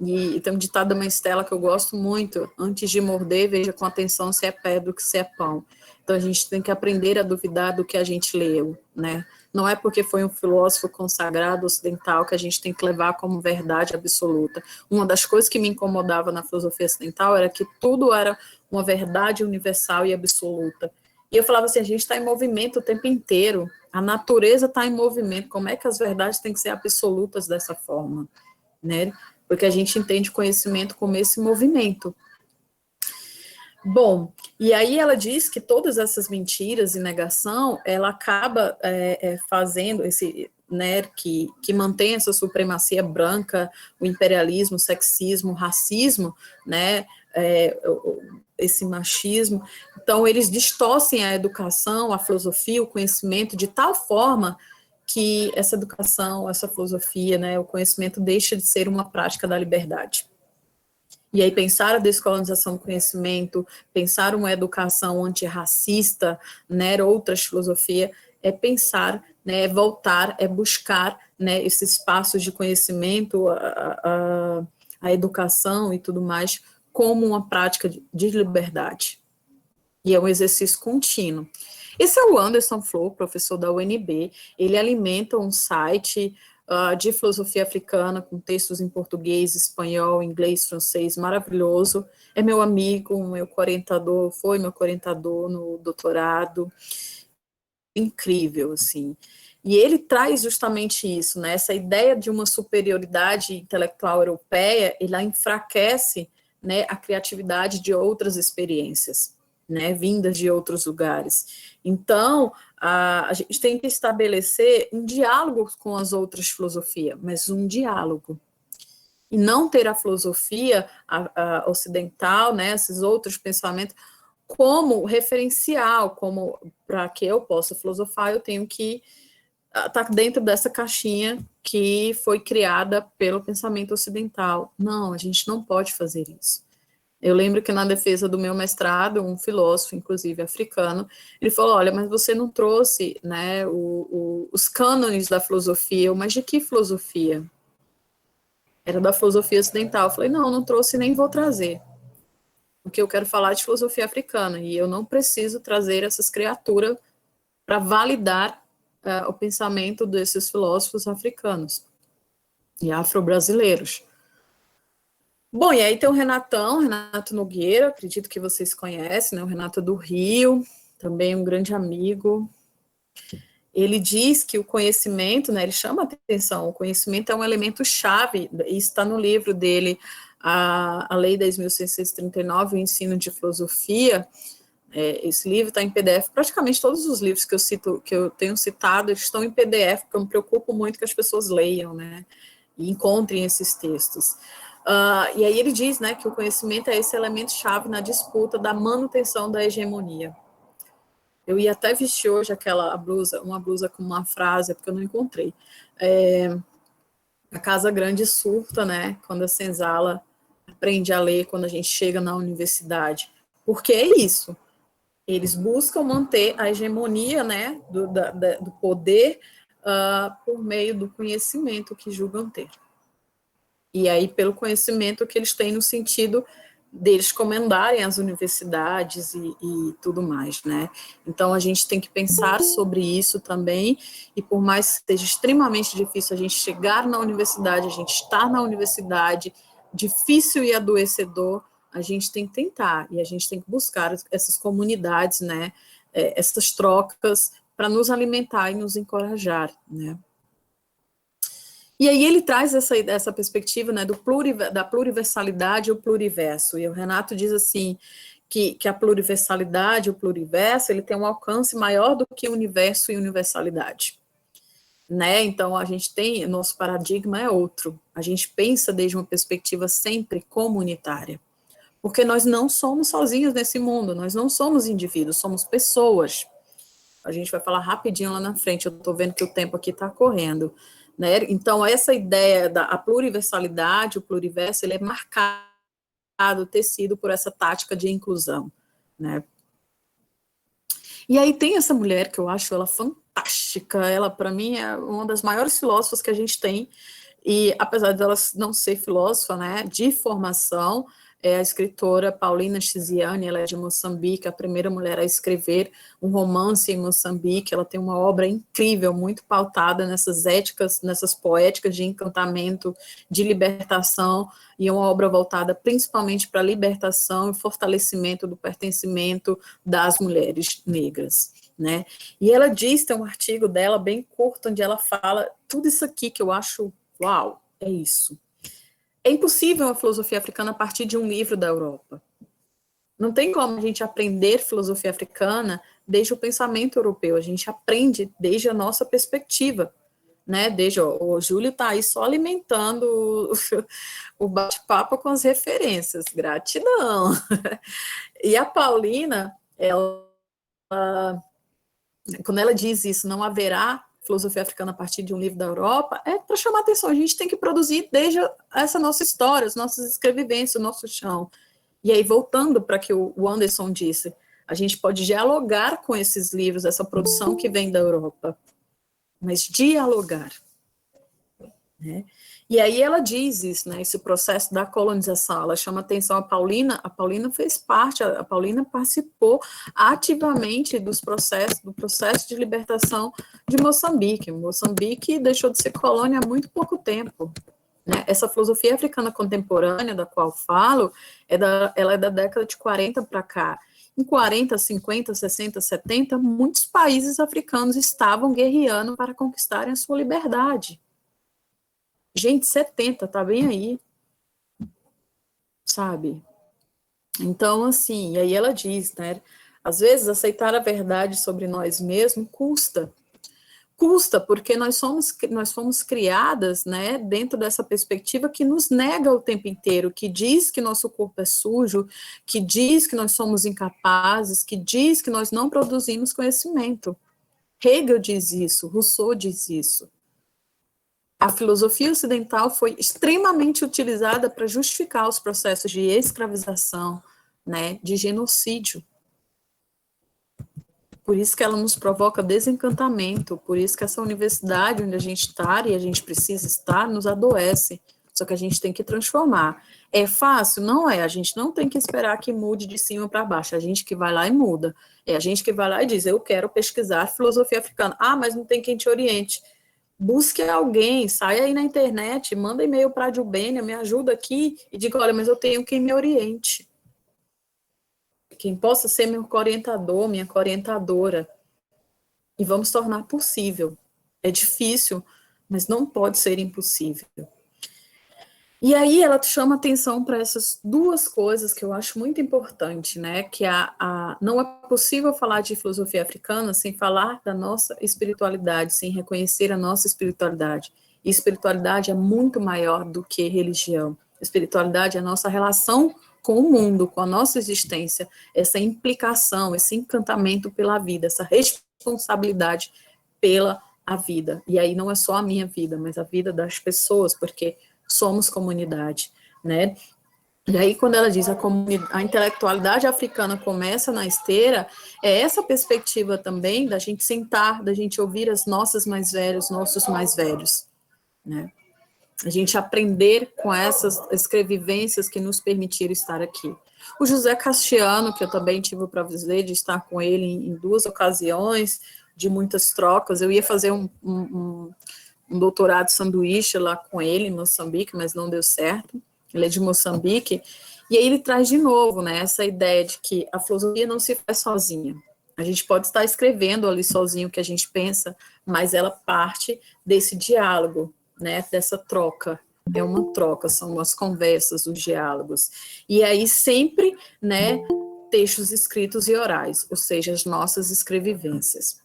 E tem um ditado da mãe Estela que eu gosto muito: antes de morder, veja com atenção se é pedra ou se é pão. Então a gente tem que aprender a duvidar do que a gente leu, né? Não é porque foi um filósofo consagrado ocidental que a gente tem que levar como verdade absoluta. Uma das coisas que me incomodava na filosofia ocidental era que tudo era uma verdade universal e absoluta. E eu falava assim, a gente está em movimento o tempo inteiro, a natureza está em movimento, como é que as verdades têm que ser absolutas dessa forma, né? Porque a gente entende conhecimento como esse movimento. Bom, e aí ela diz que todas essas mentiras e negação, ela acaba fazendo esse, né, que mantém essa supremacia branca, o imperialismo, o sexismo, o racismo, né, esse machismo. Então, eles distorcem a educação, a filosofia, o conhecimento de tal forma que essa educação, essa filosofia, né, o conhecimento deixa de ser uma prática da liberdade. E aí pensar a descolonização do conhecimento, pensar uma educação antirracista, né, outras filosofias, é pensar, né, é voltar, é buscar, né, esses espaços de conhecimento, a educação e tudo mais, como uma prática de liberdade. E é um exercício contínuo. Esse é o Anderson Flor, professor da UNB, ele alimenta um site de filosofia africana, com textos em português, espanhol, inglês, francês, maravilhoso, é meu amigo, meu orientador, foi meu orientador no doutorado, incrível, assim. E ele traz justamente isso, né, essa ideia de uma superioridade intelectual europeia, ele enfraquece, né, a criatividade de outras experiências, né, vindas de outros lugares. Então, a gente tem que estabelecer um diálogo com as outras filosofias, mas um diálogo. E não ter a filosofia ocidental, né, esses outros pensamentos, como referencial, como para que eu possa filosofar, eu tenho que estar dentro dessa caixinha que foi criada pelo pensamento ocidental. Não, a gente não pode fazer isso. Eu lembro que na defesa do meu mestrado, um filósofo, inclusive africano, ele falou, olha, mas você não trouxe, né, os cânones da filosofia. Mas de que filosofia? Era da filosofia ocidental. Eu falei, não trouxe nem vou trazer. Porque eu quero falar de filosofia africana, e eu não preciso trazer essas criaturas para validar o pensamento desses filósofos africanos e afro-brasileiros. Bom, e aí tem o Renato Nogueira, acredito que vocês conhecem, né, o Renato do Rio, também um grande amigo. Ele diz que o conhecimento, né, ele chama a atenção, o conhecimento é um elemento chave, isso está no livro dele, a Lei 10.639, o Ensino de Filosofia. Esse livro está em PDF, praticamente todos os livros que eu tenho citado, estão em PDF, porque eu me preocupo muito que as pessoas leiam, né, e encontrem esses textos. E aí ele diz, né, que o conhecimento é esse elemento-chave na disputa da manutenção da hegemonia. Eu ia até vestir hoje uma blusa com uma frase, porque eu não encontrei. A casa grande surta, né, quando a senzala aprende a ler, quando a gente chega na universidade. Porque é isso. Eles buscam manter a hegemonia, né, do poder por meio do conhecimento que julgam ter. E aí, pelo conhecimento que eles têm no sentido deles comendarem as universidades e tudo mais, né? Então, a gente tem que pensar sobre isso também, e por mais que seja extremamente difícil a gente chegar na universidade, a gente estar na universidade, difícil e adoecedor, a gente tem que tentar, e a gente tem que buscar essas comunidades, né? Essas trocas, para nos alimentar e nos encorajar, né? E aí ele traz essa perspectiva, né, da pluriversalidade e o pluriverso. E o Renato diz assim, que a pluriversalidade, o pluriverso, ele tem um alcance maior do que universo e universalidade. Né? Então, a gente tem, nosso paradigma é outro. A gente pensa desde uma perspectiva sempre comunitária. Porque nós não somos sozinhos nesse mundo, nós não somos indivíduos, somos pessoas. A gente vai falar rapidinho lá na frente, eu estou vendo que o tempo aqui está correndo. Né? Então, essa ideia da pluriversalidade, o pluriverso, ele é marcado, tecido por essa tática de inclusão. Né? E aí tem essa mulher que eu acho ela fantástica, ela, para mim, é uma das maiores filósofas que a gente tem, e apesar dela não ser filósofa, né, de formação, é a escritora Paulina Chiziane, ela é de Moçambique, a primeira mulher a escrever um romance em Moçambique, ela tem uma obra incrível, muito pautada nessas éticas, nessas poéticas de encantamento, de libertação, e é uma obra voltada principalmente para a libertação e fortalecimento do pertencimento das mulheres negras, né? E ela diz, tem um artigo dela bem curto, onde ela fala tudo isso aqui que eu acho, uau, é isso. É impossível a filosofia africana a partir de um livro da Europa. Não tem como a gente aprender filosofia africana desde o pensamento europeu, a gente aprende desde a nossa perspectiva, né? Desde o Júlio está aí só alimentando o bate-papo com as referências, gratidão. E a Paulina, quando ela diz isso, não haverá filosofia africana a partir de um livro da Europa, é para chamar atenção, a gente tem que produzir desde essa nossa história, as nossas escrevivências, o nosso chão. E aí, voltando para que o Anderson disse, a gente pode dialogar com esses livros, essa produção que vem da Europa, mas dialogar. Né? E aí ela diz isso, né, esse processo da colonização, ela chama atenção a Paulina fez parte, a Paulina participou ativamente do processo de libertação de Moçambique. Moçambique deixou de ser colônia há muito pouco tempo. Né? Essa filosofia africana contemporânea, da qual falo, ela é da década de 40 para cá. Em 40, 50, 60, 70, muitos países africanos estavam guerreando para conquistarem a sua liberdade. Gente, 70, tá bem aí, sabe? Então, assim, e aí ela diz, né, às vezes aceitar a verdade sobre nós mesmos custa porque nós fomos criadas, né, dentro dessa perspectiva que nos nega o tempo inteiro, que diz que nosso corpo é sujo, que diz que nós somos incapazes, que diz que nós não produzimos conhecimento. Hegel diz isso, Rousseau diz isso. A filosofia ocidental foi extremamente utilizada para justificar os processos de escravização, né, de genocídio. Por isso que ela nos provoca desencantamento, por isso que essa universidade onde a gente está e a gente precisa estar nos adoece. Só que a gente tem que transformar. É fácil? Não é. A gente não tem que esperar que mude de cima para baixo. É a gente que vai lá e muda. É a gente que vai lá e diz, eu quero pesquisar filosofia africana. Ah, mas não tem quem te oriente. Busque alguém, saia aí na internet, manda e-mail para a Jubênia, me ajuda aqui e diga, olha, mas eu tenho quem me oriente. Quem possa ser meu orientador, minha orientadora. E vamos tornar possível. É difícil, mas não pode ser impossível. E aí ela chama atenção para essas duas coisas que eu acho muito importante, né? Que não é possível falar de filosofia africana sem falar da nossa espiritualidade, sem reconhecer a nossa espiritualidade. E espiritualidade é muito maior do que religião. Espiritualidade é a nossa relação com o mundo, com a nossa existência, essa implicação, esse encantamento pela vida, essa responsabilidade pela a vida. E aí não é só a minha vida, mas a vida das pessoas, porque somos comunidade, né? E aí, quando ela diz a intelectualidade africana começa na esteira, é essa perspectiva também da gente sentar, da gente ouvir as nossas mais velhas, nossos mais velhos, né? a gente aprender com essas escrevivências que nos permitiram estar aqui. O José Castiano, que eu também tive o prazer de estar com ele em 2 ocasiões, de muitas trocas, eu ia fazer um doutorado sanduíche lá com ele em Moçambique, mas não deu certo, ele é de Moçambique, e aí ele traz de novo, né, essa ideia de que a filosofia não se faz sozinha. A gente pode estar escrevendo ali sozinho o que a gente pensa, mas ela parte desse diálogo, né, dessa troca. É uma troca, são as conversas, os diálogos. E aí sempre, né, textos escritos e orais, ou seja, as nossas escrevivências.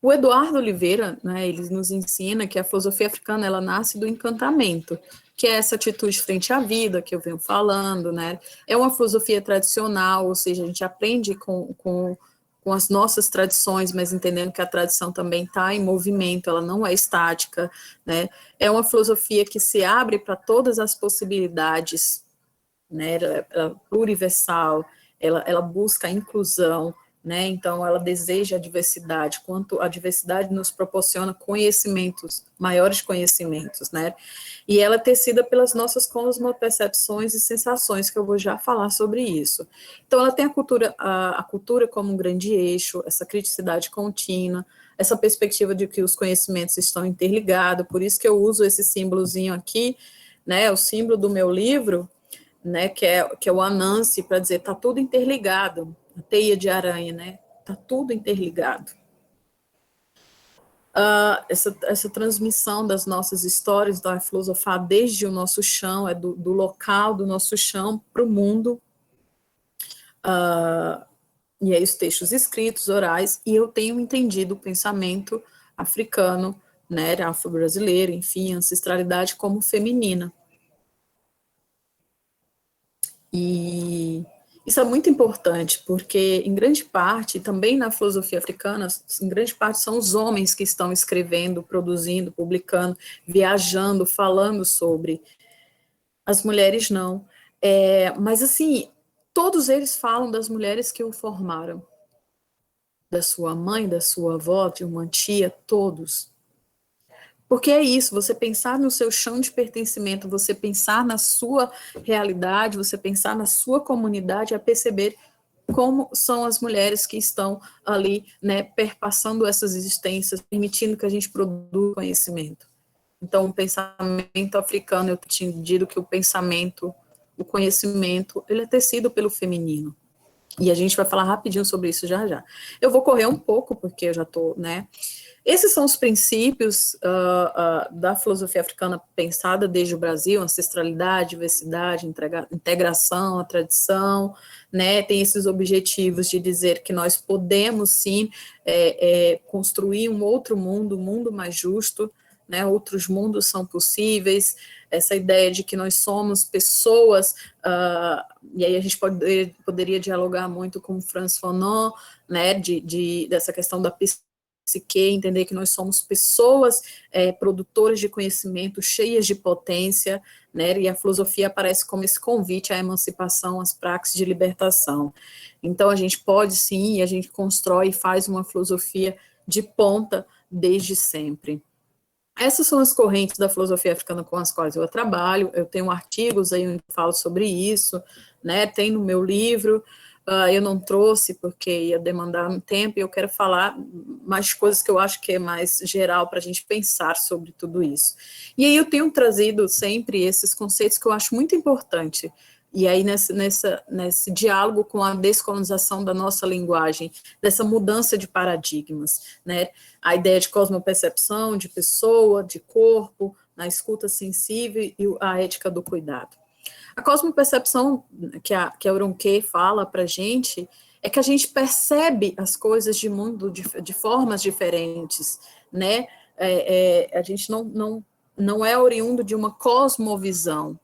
O Eduardo Oliveira, né, ele nos ensina que a filosofia africana, ela nasce do encantamento, que é essa atitude frente à vida que eu venho falando, né? É uma filosofia tradicional, ou seja, a gente aprende com as nossas tradições, mas entendendo que a tradição também está em movimento, ela não é estática, né? É uma filosofia que se abre para todas as possibilidades, né? Ela é pluriversal, ela busca a inclusão, né? Então, ela deseja a diversidade, quanto a diversidade nos proporciona conhecimentos, maiores conhecimentos, né? E ela é tecida pelas nossas cosmopercepções e sensações, que eu vou já falar sobre isso. Então, ela tem a cultura como um grande eixo, essa criticidade contínua, essa perspectiva de que os conhecimentos estão interligados, por isso que eu uso esse símbolozinho aqui, né? O símbolo do meu livro, né, que é o Anansi, para dizer está tudo interligado, a teia de aranha, né, está tudo interligado. Essa transmissão das nossas histórias, da filosofar desde o nosso chão, é do local do nosso chão para o mundo, e aí os textos escritos, orais, e eu tenho entendido o pensamento africano, né, afro-brasileiro, enfim, ancestralidade como feminina. E isso é muito importante, porque em grande parte, também na filosofia africana, em grande parte são os homens que estão escrevendo, produzindo, publicando, viajando, falando sobre. As mulheres não. Mas assim, todos eles falam das mulheres que o formaram. Da sua mãe, da sua avó, de uma tia, todos. Porque é isso, você pensar no seu chão de pertencimento, você pensar na sua realidade, você pensar na sua comunidade, é perceber como são as mulheres que estão ali, né, perpassando essas existências, permitindo que a gente produza conhecimento. Então, o pensamento africano, eu tinha entendido que o conhecimento, ele é tecido pelo feminino. E a gente vai falar rapidinho sobre isso já já. Eu vou correr um pouco, porque eu já estou, né? Esses são os princípios da filosofia africana pensada desde o Brasil: ancestralidade, diversidade, integração, a tradição, né? Tem esses objetivos de dizer que nós podemos, sim, construir um outro mundo, um mundo mais justo, né? Outros mundos são possíveis, essa ideia de que nós somos pessoas, e aí a gente poderia dialogar muito com Frantz Fanon, né? Dessa questão da psique, entender que nós somos pessoas produtoras de conhecimento, cheias de potência, né, e a filosofia aparece como esse convite à emancipação, às praxes de libertação. Então, a gente pode sim, e a gente constrói e faz uma filosofia de ponta desde sempre. Essas são as correntes da filosofia africana com as quais eu trabalho, eu tenho artigos aí onde eu falo sobre isso, né, tem no meu livro. Eu não trouxe porque ia demandar um tempo, e eu quero falar mais coisas que eu acho que é mais geral para a gente pensar sobre tudo isso. E aí eu tenho trazido sempre esses conceitos que eu acho muito importante, e aí nesse diálogo com a descolonização da nossa linguagem, dessa mudança de paradigmas, né? A ideia de cosmopercepção, de pessoa, de corpo, na escuta sensível e a ética do cuidado. A cosmopercepção que a Euronquê fala para a gente é que a gente percebe as coisas de mundo de formas diferentes, né? A gente não é oriundo de uma cosmovisão,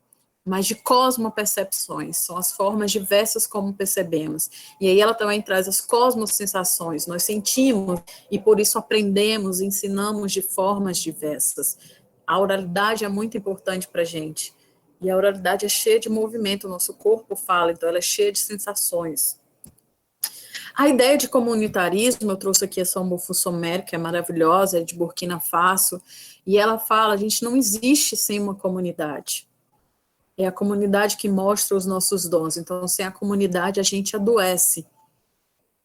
mas de cosmopercepções, são as formas diversas como percebemos. E aí ela também traz as cosmosensações, nós sentimos e por isso aprendemos, ensinamos de formas diversas. A oralidade é muito importante para a gente. E a oralidade é cheia de movimento, o nosso corpo fala, então ela é cheia de sensações. A ideia de comunitarismo, eu trouxe aqui a Samboufou Somer, que é maravilhosa, é de Burkina Faso, e ela fala, a gente não existe sem uma comunidade. É a comunidade que mostra os nossos dons. Então, sem a comunidade, a gente adoece,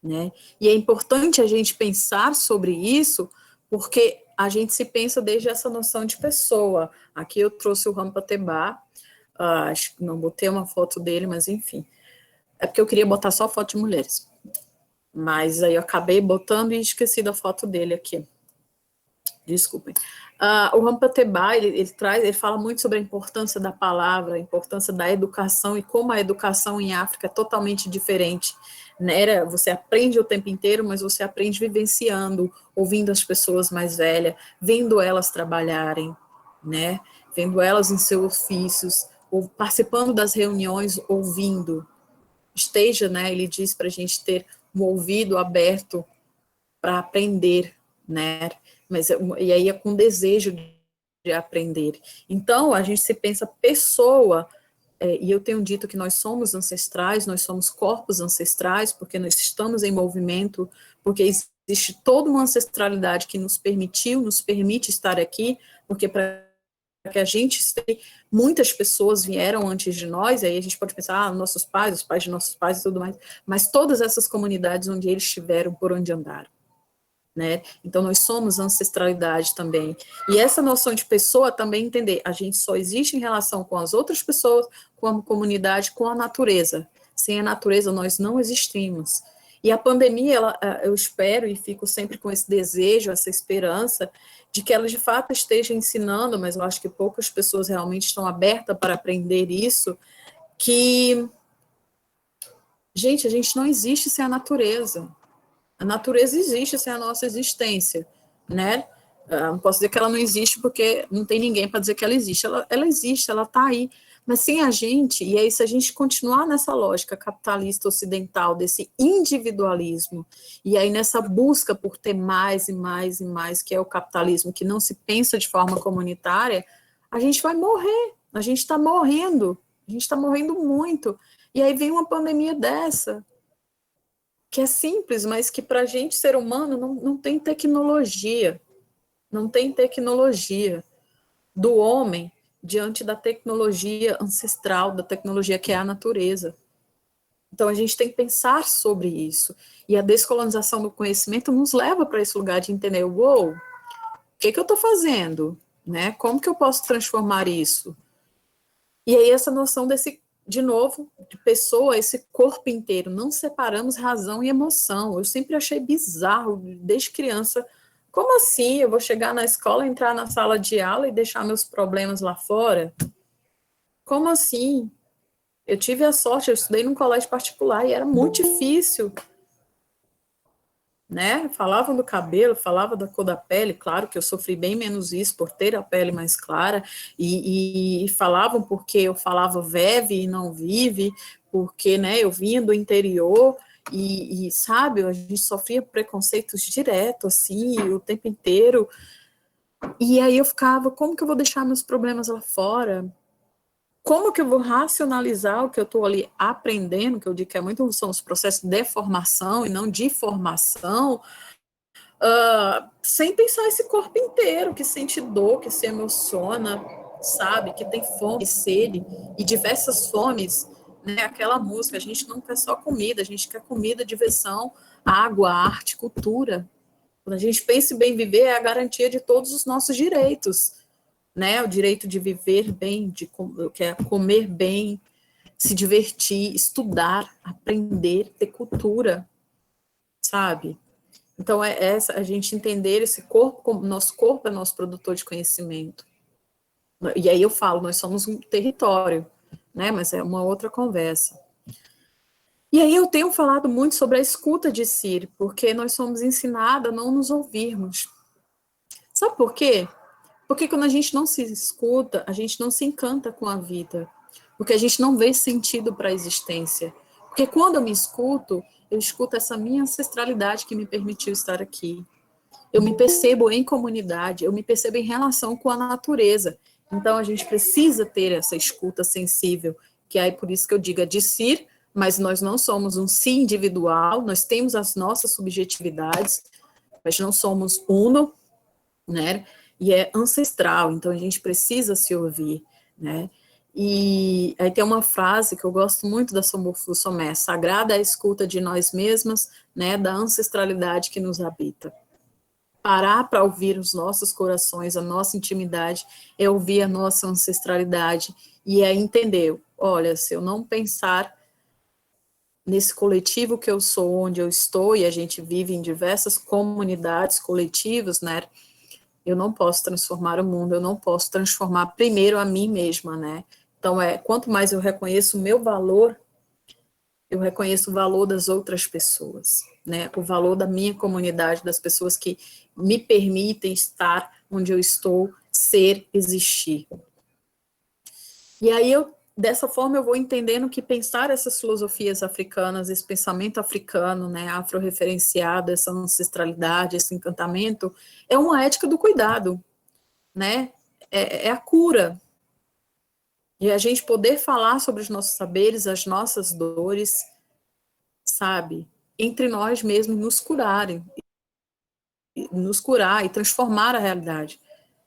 né? E é importante a gente pensar sobre isso, porque a gente se pensa desde essa noção de pessoa. Aqui eu trouxe o Rampa Tebá, acho que não botei uma foto dele, mas enfim. É porque eu queria botar só foto de mulheres. Mas aí eu acabei botando e esqueci da foto dele aqui. Desculpem. O Rampa Tebá, ele fala muito sobre a importância da palavra, a importância da educação e como a educação em África é totalmente diferente. Né? Você aprende o tempo inteiro, mas você aprende vivenciando, ouvindo as pessoas mais velhas, vendo elas trabalharem, né? Vendo elas em seus ofícios, ou participando das reuniões, ouvindo. Esteja, né? Ele diz para a gente ter um ouvido aberto para aprender, né? Mas, e aí é com desejo de aprender. Então, a gente se pensa pessoa, e eu tenho dito que nós somos ancestrais, nós somos corpos ancestrais, porque nós estamos em movimento, porque existe toda uma ancestralidade que nos permite estar aqui, porque para que a gente muitas pessoas vieram antes de nós, aí a gente pode pensar, nossos pais, os pais de nossos pais e tudo mais, mas todas essas comunidades onde eles estiveram, por onde andaram. Né? Então, nós somos ancestralidade também. E essa noção de pessoa também entender, a gente só existe em relação com as outras pessoas, com a comunidade, com a natureza. Sem a natureza, nós não existimos. E a pandemia, eu espero e fico sempre com esse desejo, essa esperança, de que ela de fato esteja ensinando, mas eu acho que poucas pessoas realmente estão abertas para aprender isso, que, gente, a gente não existe sem a natureza. A natureza existe sem a nossa existência, né? Não posso dizer que ela não existe porque não tem ninguém para dizer que ela existe. Ela existe, ela está aí. Mas sem a gente, e aí se a gente continuar nessa lógica capitalista ocidental, desse individualismo, e aí nessa busca por ter mais e mais e mais, que é o capitalismo, que não se pensa de forma comunitária, a gente vai morrer. A gente está morrendo muito. E aí vem uma pandemia dessa, que é simples, mas que para a gente, ser humano, não tem tecnologia. Não tem tecnologia do homem diante da tecnologia ancestral, da tecnologia que é a natureza. Então, a gente tem que pensar sobre isso. E a descolonização do conhecimento nos leva para esse lugar de entender, uou, o que eu estou fazendo? Né? Como que eu posso transformar isso? E aí essa noção desse, de novo, de pessoa, esse corpo inteiro, não separamos razão e emoção. Eu sempre achei bizarro, desde criança, como assim eu vou chegar na escola, entrar na sala de aula e deixar meus problemas lá fora? Como assim? Eu tive a sorte, eu estudei num colégio particular e era muito difícil, né? Falavam do cabelo, falava da cor da pele, claro que eu sofri bem menos isso por ter a pele mais clara, e falavam porque eu falava veve e não vive, porque, né, eu vinha do interior, e sabe, a gente sofria preconceitos direto, assim, o tempo inteiro, e aí eu ficava, como que eu vou deixar meus problemas lá fora? Como que eu vou racionalizar o que eu estou ali aprendendo, que eu digo que é muito, são os processos de formação e não de formação, sem pensar esse corpo inteiro, que sente dor, que se emociona, sabe, que tem fome, sede, e diversas fomes, né, aquela música, a gente não quer só comida, a gente quer comida, diversão, água, arte, cultura. Quando a gente pensa em bem viver, é a garantia de todos os nossos direitos, né, o direito de viver bem, que é comer bem, se divertir, estudar, aprender, ter cultura, sabe? Então, a gente entender esse corpo, como nosso corpo é nosso produtor de conhecimento. E aí eu falo, nós somos um território, né? Mas é uma outra conversa. E aí eu tenho falado muito sobre a escuta de si, porque nós somos ensinados a não nos ouvirmos. Sabe por quê? Porque quando a gente não se escuta, a gente não se encanta com a vida. Porque a gente não vê sentido para a existência. Porque quando eu escuto essa minha ancestralidade que me permitiu estar aqui. Eu me percebo em comunidade, eu me percebo em relação com a natureza. Então, a gente precisa ter essa escuta sensível, que é por isso que eu digo, é de si, mas nós não somos um si individual, nós temos as nossas subjetividades, mas não somos uno, né? E é ancestral, então a gente precisa se ouvir, né? E aí tem uma frase que eu gosto muito da Somofo Somé: sagrada é a escuta de nós mesmas, né, da ancestralidade que nos habita. Parar para ouvir os nossos corações, a nossa intimidade, é ouvir a nossa ancestralidade, e é entender, olha, se eu não pensar nesse coletivo que eu sou, onde eu estou, e a gente vive em diversas comunidades coletivas, né, eu não posso transformar o mundo, eu não posso transformar primeiro a mim mesma, né? Então, quanto mais eu reconheço o meu valor, eu reconheço o valor das outras pessoas, né? O valor da minha comunidade, das pessoas que me permitem estar onde eu estou, ser, existir. E aí, dessa forma, eu vou entendendo que pensar essas filosofias africanas, esse pensamento africano, né, afro-referenciado, essa ancestralidade, esse encantamento, é uma ética do cuidado, né? É a cura. E a gente poder falar sobre os nossos saberes, as nossas dores, sabe? Entre nós mesmos, nos curar e transformar a realidade.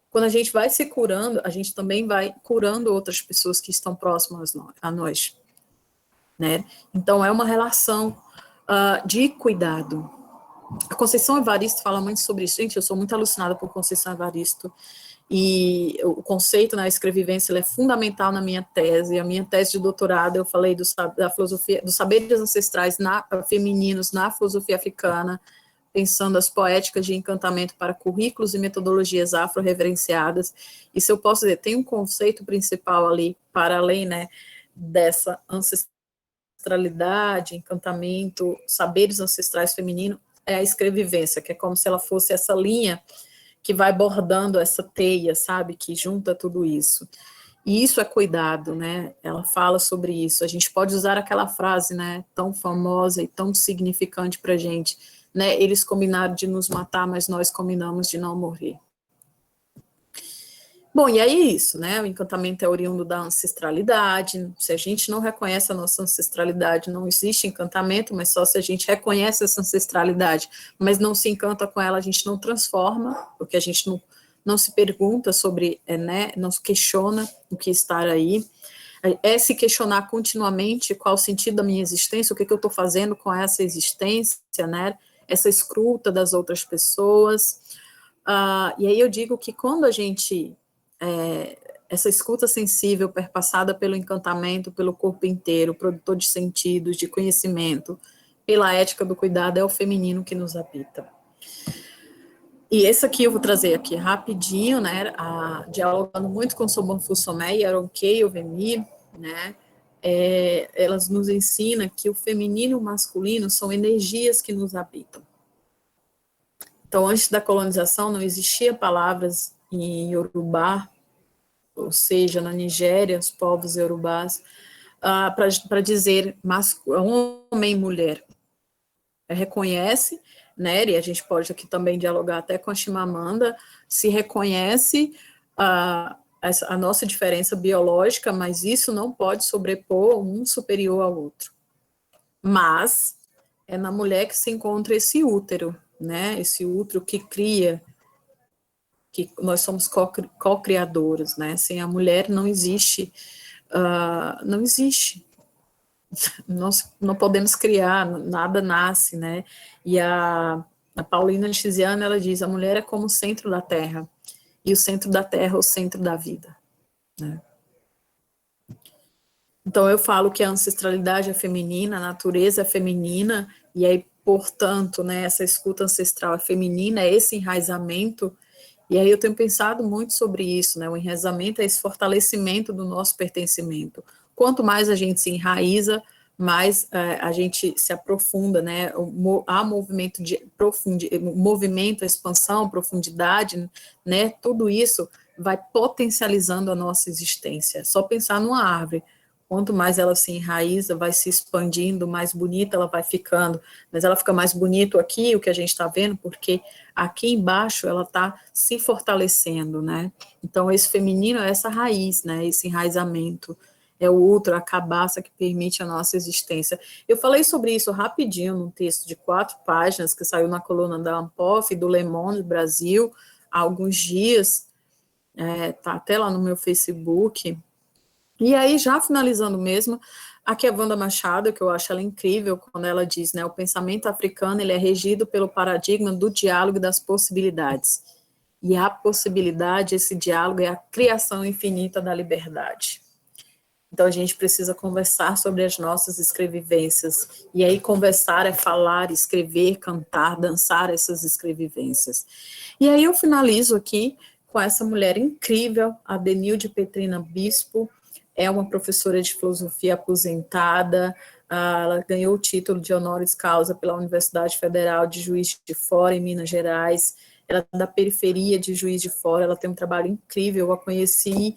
Quando a gente vai se curando, a gente também vai curando outras pessoas que estão próximas a nós, né? Então, é uma relação de cuidado. A Conceição Evaristo fala muito sobre isso. Gente, eu sou muito alucinada por Conceição Evaristo, e o conceito na escrevivência é fundamental na minha tese. A minha tese de doutorado, eu falei da filosofia, dos saberes ancestrais femininos na filosofia africana, pensando as poéticas de encantamento para currículos e metodologias afro-reverenciadas. E se eu posso dizer, tem um conceito principal ali, para além, né, dessa ancestralidade, encantamento, saberes ancestrais femininos, é a escrevivência, que é como se ela fosse essa linha que vai bordando essa teia, sabe, que junta tudo isso. E isso é cuidado, né? Ela fala sobre isso. A gente pode usar aquela frase, né, tão famosa e tão significante para a gente, né? Eles combinaram de nos matar, mas nós combinamos de não morrer. Bom, e aí isso, né? O encantamento é oriundo da ancestralidade. Se a gente não reconhece a nossa ancestralidade, não existe encantamento, mas só se a gente reconhece essa ancestralidade, mas não se encanta com ela, a gente não transforma, porque a gente não se pergunta sobre, né? Não se questiona o que estar aí. É se questionar continuamente qual o sentido da minha existência, o que eu estou fazendo com essa existência, né? Essa escuta das outras pessoas. E aí eu digo que quando a gente essa escuta sensível, perpassada pelo encantamento, pelo corpo inteiro, produtor de sentidos, de conhecimento, pela ética do cuidado, é o feminino que nos habita. E esse aqui eu vou trazer aqui rapidinho, né, dialogando muito com Sobonfu Somé e Aronquei Ovemi, né, elas nos ensinam que o feminino e o masculino são energias que nos habitam. Então, antes da colonização, não existia palavras em Yorubá, ou seja, na Nigéria, os povos iorubás, para dizer homem e mulher. Reconhece, né, e a gente pode aqui também dialogar até com a Chimamanda, se reconhece a nossa diferença biológica, mas isso não pode sobrepor um superior ao outro. Mas é na mulher que se encontra esse útero, né, esse útero que cria, que nós somos co-criadores, né? Sem a mulher não existe, não existe. Nós não podemos criar, nada nasce, né? E a Paulina Chiziane, ela diz, a mulher é como o centro da Terra, e o centro da Terra é o centro da vida, né? Então eu falo que a ancestralidade é feminina, a natureza é feminina, e aí, portanto, né, essa escuta ancestral é feminina, é esse enraizamento. E aí eu tenho pensado muito sobre isso, né? O enraizamento é esse fortalecimento do nosso pertencimento. Quanto mais a gente se enraiza, mais a gente se aprofunda, né? Há movimento movimento, a expansão, profundidade, né? Tudo isso vai potencializando a nossa existência. Só pensar numa árvore. Quanto mais ela se enraiza, vai se expandindo, mais bonita ela vai ficando. Mas ela fica mais bonito aqui, o que a gente está vendo, porque aqui embaixo ela está se fortalecendo, né? Então, esse feminino é essa raiz, né? Esse enraizamento. é o outro, a cabaça que permite a nossa existência. Eu falei sobre isso rapidinho num texto de 4 páginas que saiu na coluna da Ampof, do Le Monde Brasil, há alguns dias, tá até lá no meu Facebook. E aí, já finalizando mesmo, aqui é a Wanda Machado, que eu acho ela incrível, quando ela diz, né, o pensamento africano ele é regido pelo paradigma do diálogo e das possibilidades. E a possibilidade, esse diálogo, é a criação infinita da liberdade. Então, a gente precisa conversar sobre as nossas escrevivências. E aí, conversar é falar, escrever, cantar, dançar essas escrevivências. E aí, eu finalizo aqui com essa mulher incrível, a Denilde Petrina Bispo. É uma professora de filosofia aposentada. Ela ganhou o título de honoris causa pela Universidade Federal de Juiz de Fora, em Minas Gerais. Ela é da periferia de Juiz de Fora. Ela tem um trabalho incrível. Eu a conheci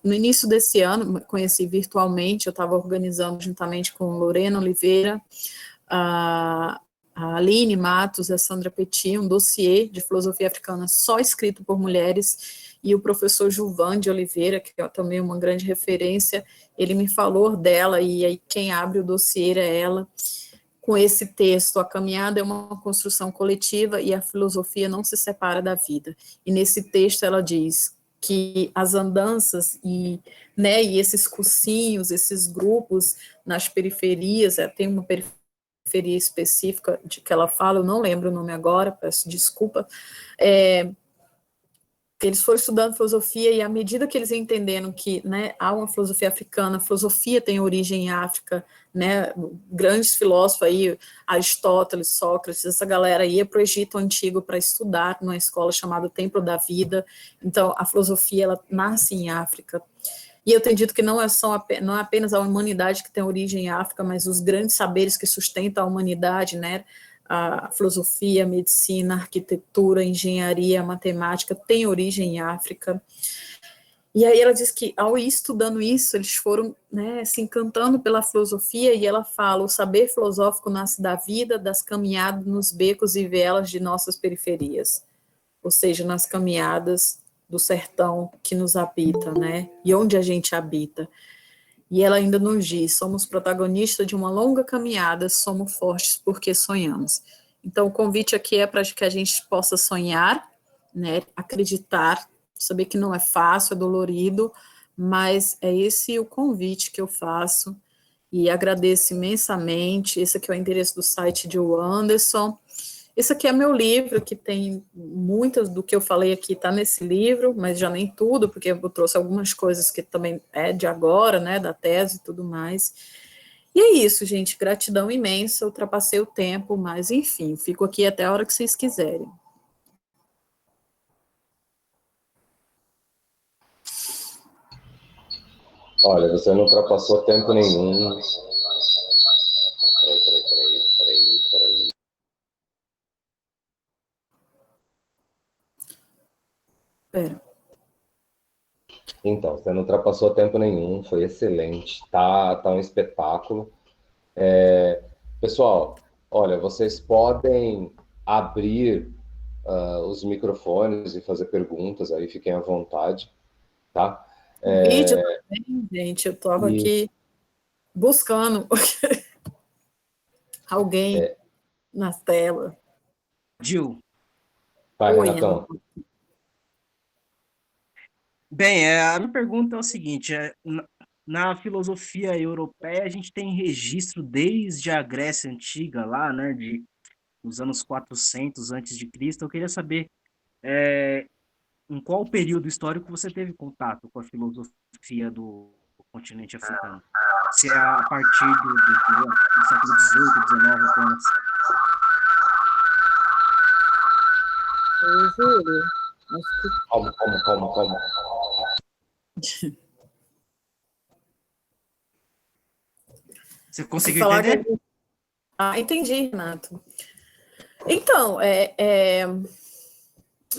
no início desse ano, conheci virtualmente. Eu estava organizando juntamente com Lorena Oliveira, a Aline Matos, a Sandra Petit, um dossiê de filosofia africana só escrito por mulheres, e o professor Gilvan de Oliveira, que é também uma grande referência, ele me falou dela, e aí quem abre o dossiê é ela, com esse texto: a caminhada é uma construção coletiva e a filosofia não se separa da vida. E nesse texto ela diz que as andanças e esses cursinhos, esses grupos nas periferias, tem uma periferia específica de que ela fala, eu não lembro o nome agora, peço desculpa, eles foram estudando filosofia, e à medida que eles entenderam que, há uma filosofia africana, a filosofia tem origem em África, grandes filósofos aí, Aristóteles, Sócrates, essa galera ia para o Egito Antigo para estudar numa escola chamada Templo da Vida. Então, a filosofia, ela nasce em África. E eu tenho dito que não é apenas a humanidade que tem origem em África, mas os grandes saberes que sustentam a humanidade, a filosofia, a medicina, a arquitetura, a engenharia, a matemática, tem origem em África. E aí ela diz que, ao ir estudando isso, eles foram se encantando pela filosofia, e ela fala: o saber filosófico nasce da vida, das caminhadas nos becos e vielas de nossas periferias, ou seja, nas caminhadas do sertão que nos habita, e onde a gente habita. E ela ainda nos diz: somos protagonistas de uma longa caminhada, somos fortes porque sonhamos. Então, o convite aqui é para que a gente possa sonhar, acreditar, saber que não é fácil, é dolorido, mas é esse o convite que eu faço, e agradeço imensamente. Esse aqui é o endereço do site de Anderson. Esse aqui é meu livro, que tem muitas do que eu falei aqui, está nesse livro, mas já nem tudo, porque eu trouxe algumas coisas que também é de agora, da tese e tudo mais. E é isso, gente, gratidão imensa, eu ultrapassei o tempo, mas enfim, fico aqui até a hora que vocês quiserem. Olha, você não ultrapassou tempo nenhum. Peraí. Pera. Então, você não ultrapassou tempo nenhum, foi excelente, tá um espetáculo. Pessoal, olha, vocês podem abrir os microfones e fazer perguntas aí, fiquem à vontade, tá? O vídeo também, gente, eu estava aqui buscando alguém na tela. Gil. Vai, Oi, Renatão. Bem, a minha pergunta é o seguinte: na filosofia europeia, a gente tem registro desde a Grécia Antiga, lá, dos anos 400 antes de Cristo. Eu queria saber em qual período histórico você teve contato com a filosofia do continente africano? Se é a partir do século XVIII, XIX apenas? Júlio, Calma. Você conseguiu entender? Entendi, Renato. Então,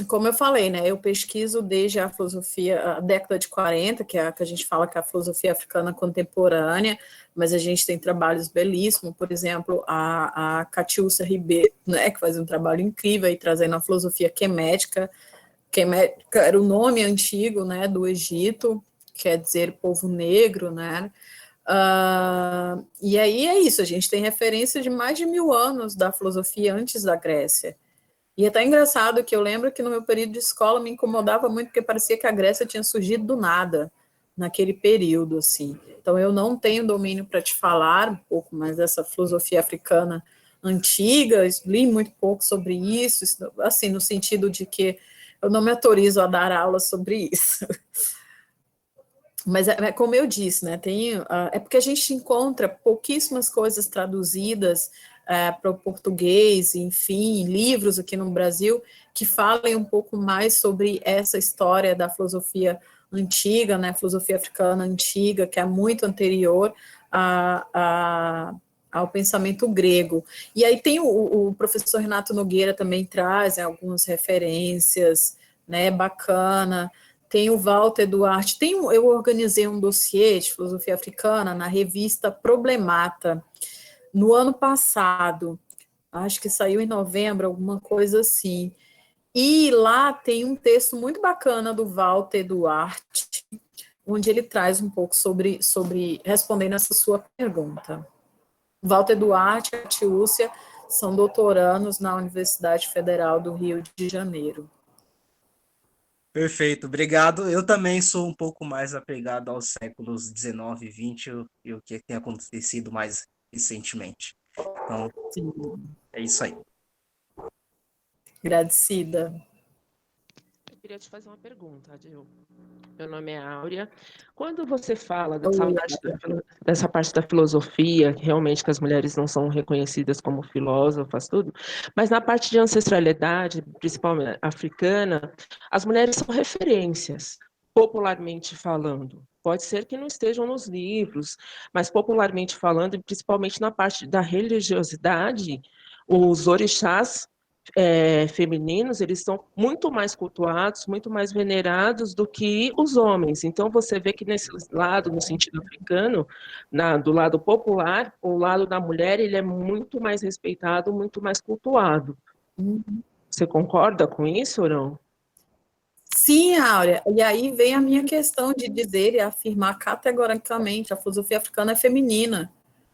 como eu falei, eu pesquiso desde a filosofia, a década de 40, que é a que a gente fala que é a filosofia africana contemporânea, mas a gente tem trabalhos belíssimos, por exemplo, a Catiúcia Ribeiro, que faz um trabalho incrível aí, trazendo a filosofia quemética era o nome antigo, do Egito, que quer dizer povo negro, né? E aí é isso, a gente tem referência de mais de 1000 anos da filosofia antes da Grécia. E é até engraçado que eu lembro que no meu período de escola me incomodava muito, porque parecia que a Grécia tinha surgido do nada, naquele período, assim. Então, eu não tenho domínio para te falar um pouco mais dessa filosofia africana antiga, li muito pouco sobre isso, assim, no sentido de que eu não me autorizo a dar aula sobre isso. Mas é como eu disse, né? É porque a gente encontra pouquíssimas coisas traduzidas para o português, enfim, livros aqui no Brasil que falem um pouco mais sobre essa história da filosofia antiga, né? Filosofia africana antiga, que é muito anterior ao pensamento grego. E aí tem o professor Renato Nogueira também traz algumas referências, né? Bacana. Tem o Walter Duarte, eu organizei um dossiê de filosofia africana na revista Problemata, no ano passado, acho que saiu em novembro, alguma coisa assim, e lá tem um texto muito bacana do Walter Duarte, onde ele traz um pouco sobre respondendo essa sua pergunta. Walter Duarte e a Tiúcia são doutorandos na Universidade Federal do Rio de Janeiro. Perfeito, obrigado. Eu também sou um pouco mais apegado aos séculos 19 e 20 e o que tem acontecido mais recentemente. Então, sim, é isso aí. Agradecida. Eu queria te fazer uma pergunta, Adil. Meu nome é Áurea. Quando você fala dessa parte da filosofia, que realmente que as mulheres não são reconhecidas como filósofas, tudo, mas na parte de ancestralidade, principalmente africana, as mulheres são referências, popularmente falando. Pode ser que não estejam nos livros, mas popularmente falando, e principalmente na parte da religiosidade, os orixás femininos, eles são muito mais cultuados, muito mais venerados do que os homens. Então, você vê que nesse lado, no sentido africano, do lado popular, o lado da mulher, ele é muito mais respeitado, muito mais cultuado. Você concorda com isso ou não? Sim, Áurea, e aí vem a minha questão de dizer e afirmar categoricamente a filosofia africana é feminina.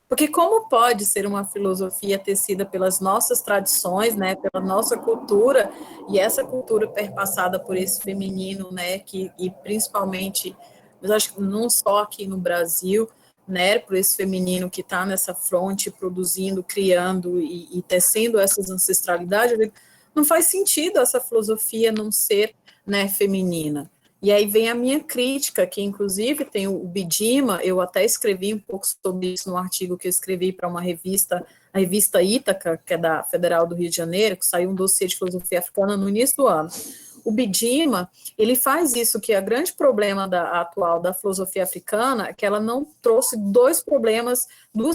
Porque como pode ser uma filosofia tecida pelas nossas tradições, né, pela nossa cultura, e essa cultura perpassada por esse feminino, né, e principalmente, mas acho que não só aqui no Brasil, né, por esse feminino que está nessa fronte, produzindo, criando e tecendo essas ancestralidades, não faz sentido essa filosofia não ser, né, feminina. E aí vem a minha crítica, que inclusive tem o Bidima, eu até escrevi um pouco sobre isso no artigo que eu escrevi para uma revista, a revista Ítaca, que é da Federal do Rio de Janeiro, que saiu um dossiê de filosofia africana no início do ano. O Bidima, ele faz isso, que é o grande problema atual da filosofia africana, é que ela não trouxe duas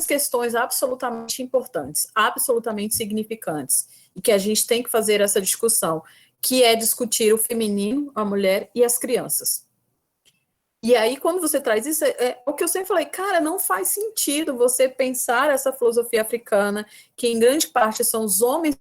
questões absolutamente importantes, absolutamente significantes, e que a gente tem que fazer essa discussão, que é discutir o feminino, a mulher e as crianças. E aí, quando você traz isso, é o que eu sempre falei, cara, não faz sentido você pensar essa filosofia africana, que em grande parte são os homens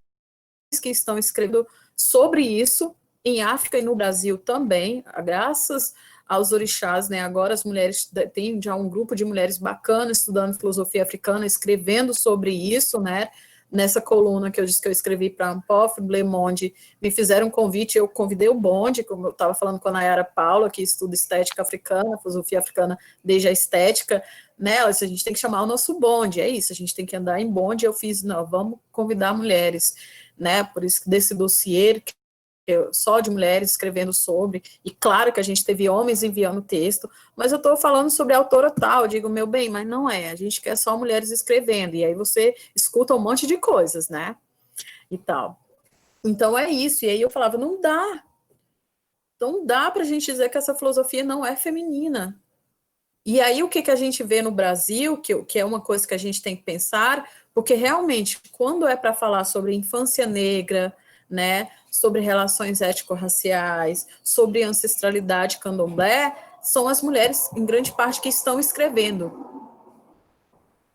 que estão escrevendo sobre isso, em África e no Brasil também, graças aos orixás, né? Agora as mulheres, tem já um grupo de mulheres bacanas estudando filosofia africana, escrevendo sobre isso, né? Nessa coluna que eu disse que eu escrevi para a Ampof, Le Monde, me fizeram um convite, eu convidei o bonde, como eu estava falando com a Nayara Paula, que estuda estética africana, filosofia africana desde a estética, né, a gente tem que chamar o nosso bonde, é isso, a gente tem que andar em bonde, eu fiz, não, vamos convidar mulheres, né, por isso desse dossiê, só de mulheres escrevendo sobre, e claro que a gente teve homens enviando texto, mas eu estou falando sobre a autora tal, eu digo, meu bem, mas não é, a gente quer só mulheres escrevendo, e aí você escuta um monte de coisas, né, e tal. Então é isso, e aí eu falava, não dá para a gente dizer que essa filosofia não é feminina. E aí o que a gente vê no Brasil, que é uma coisa que a gente tem que pensar, porque realmente, quando é para falar sobre infância negra, né, sobre relações étnico-raciais, sobre ancestralidade candomblé, são as mulheres, em grande parte, que estão escrevendo.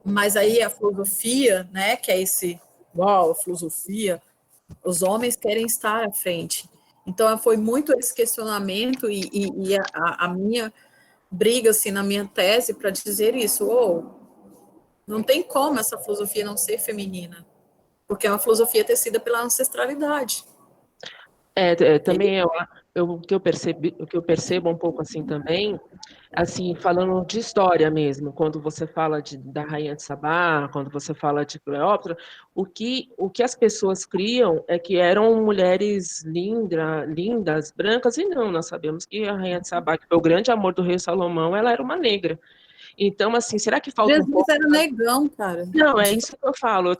Mas aí a filosofia, né, que é a filosofia, os homens querem estar à frente. Então, foi muito esse questionamento e a minha briga assim na minha tese para dizer isso, não tem como essa filosofia não ser feminina, porque é uma filosofia tecida pela ancestralidade. Também o que eu percebo um pouco assim também, assim, falando de história mesmo, quando você fala da Rainha de Sabá, quando você fala de Cleópatra, o que as pessoas criam é que eram mulheres lindas, brancas, e não, nós sabemos que a Rainha de Sabá, que foi o grande amor do rei Salomão, ela era uma negra. Então, assim, será que falta um Jesus pouco... era negão, cara. Não, é isso que eu falo.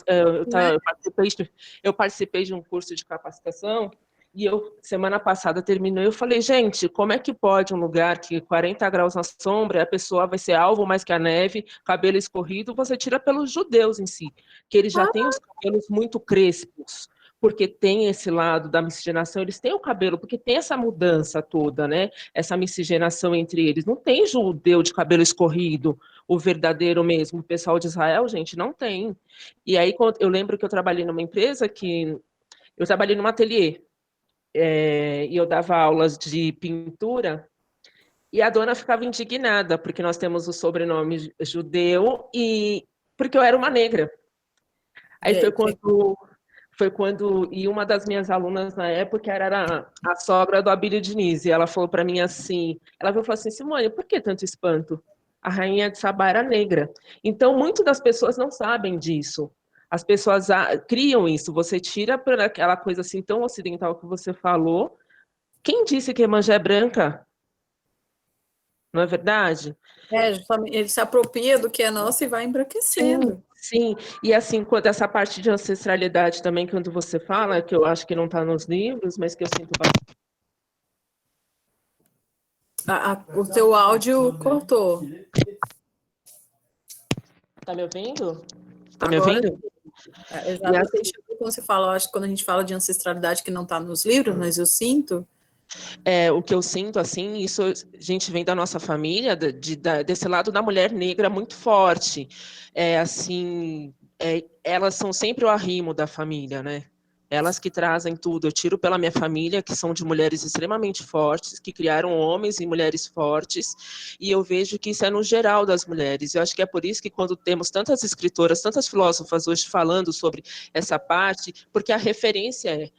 Eu participei de um curso de capacitação e semana passada, terminou, eu falei, gente, como é que pode um lugar que 40 graus na sombra, a pessoa vai ser alvo mais que a neve, cabelo escorrido, você tira pelos judeus em si, que eles já têm os cabelos muito crespos, porque tem esse lado da miscigenação, eles têm o cabelo, porque tem essa mudança toda, né? Essa miscigenação entre eles. Não tem judeu de cabelo escorrido, o verdadeiro mesmo. O pessoal de Israel, gente, não tem. E aí, eu lembro que eu trabalhei numa empresa eu trabalhei num ateliê, e eu dava aulas de pintura, e a dona ficava indignada, porque nós temos o sobrenome judeu, e porque eu era uma negra. Aí e uma das minhas alunas na época era a sogra do Abílio Diniz, e ela falou para mim assim, ela falou assim, Simone, por que tanto espanto? A rainha de Sabá era negra. Então, muitas das pessoas não sabem disso. As pessoas criam isso, você tira por aquela coisa assim tão ocidental que você falou. Quem disse que Iemanjá é branca? Não é verdade? Justamente, ele se apropria do que é nosso e vai embranquecendo. Sim. E assim, quando essa parte de ancestralidade também, quando você fala, que eu acho que não está nos livros, mas que eu sinto bastante. O teu áudio cortou. Tá me ouvindo? Tá me Agora, ouvindo? exatamente como você fala, acho que quando a gente fala de ancestralidade que não está nos livros, mas eu sinto. O que eu sinto, assim, isso a gente vem da nossa família, desse lado da mulher negra muito forte. Elas são sempre o arrimo da família, né? Elas que trazem tudo. Eu tiro pela minha família, que são de mulheres extremamente fortes, que criaram homens e mulheres fortes, e eu vejo que isso é no geral das mulheres. Eu acho que é por isso que quando temos tantas escritoras, tantas filósofas hoje falando sobre essa parte, porque a referência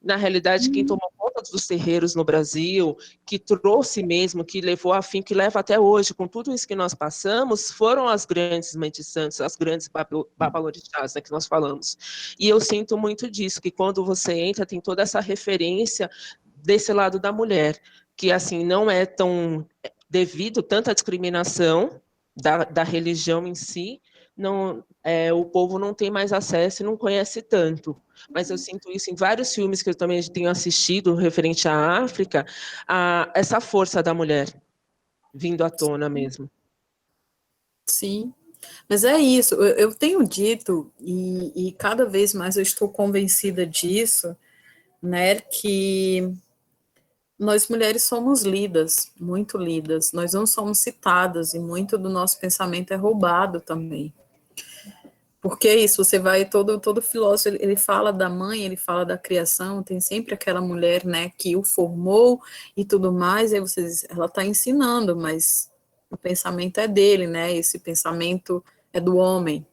na realidade, quem tomou conta dos terreiros no Brasil, que trouxe mesmo, que levou a fim, que leva até hoje, com tudo isso que nós passamos, foram as grandes mentes santas, as grandes babalorixás, né, que nós falamos. E eu sinto muito disso, que quando você entra, tem toda essa referência desse lado da mulher, que assim, não é tão devido tanta discriminação da religião em si, não, o povo não tem mais acesso e não conhece tanto. Mas eu sinto isso em vários filmes que eu também tenho assistido referente à África, essa força da mulher vindo à tona mesmo. Sim, mas é isso, eu tenho dito, e cada vez mais eu estou convencida disso, né, que nós mulheres somos lidas, muito lidas, nós não somos citadas, e muito do nosso pensamento é roubado também. Porque é isso, você vai, todo filósofo, ele fala da mãe, ele fala da criação, tem sempre aquela mulher, né, que o formou e tudo mais, e aí você diz, ela está ensinando, mas o pensamento é dele, né, esse pensamento é do homem.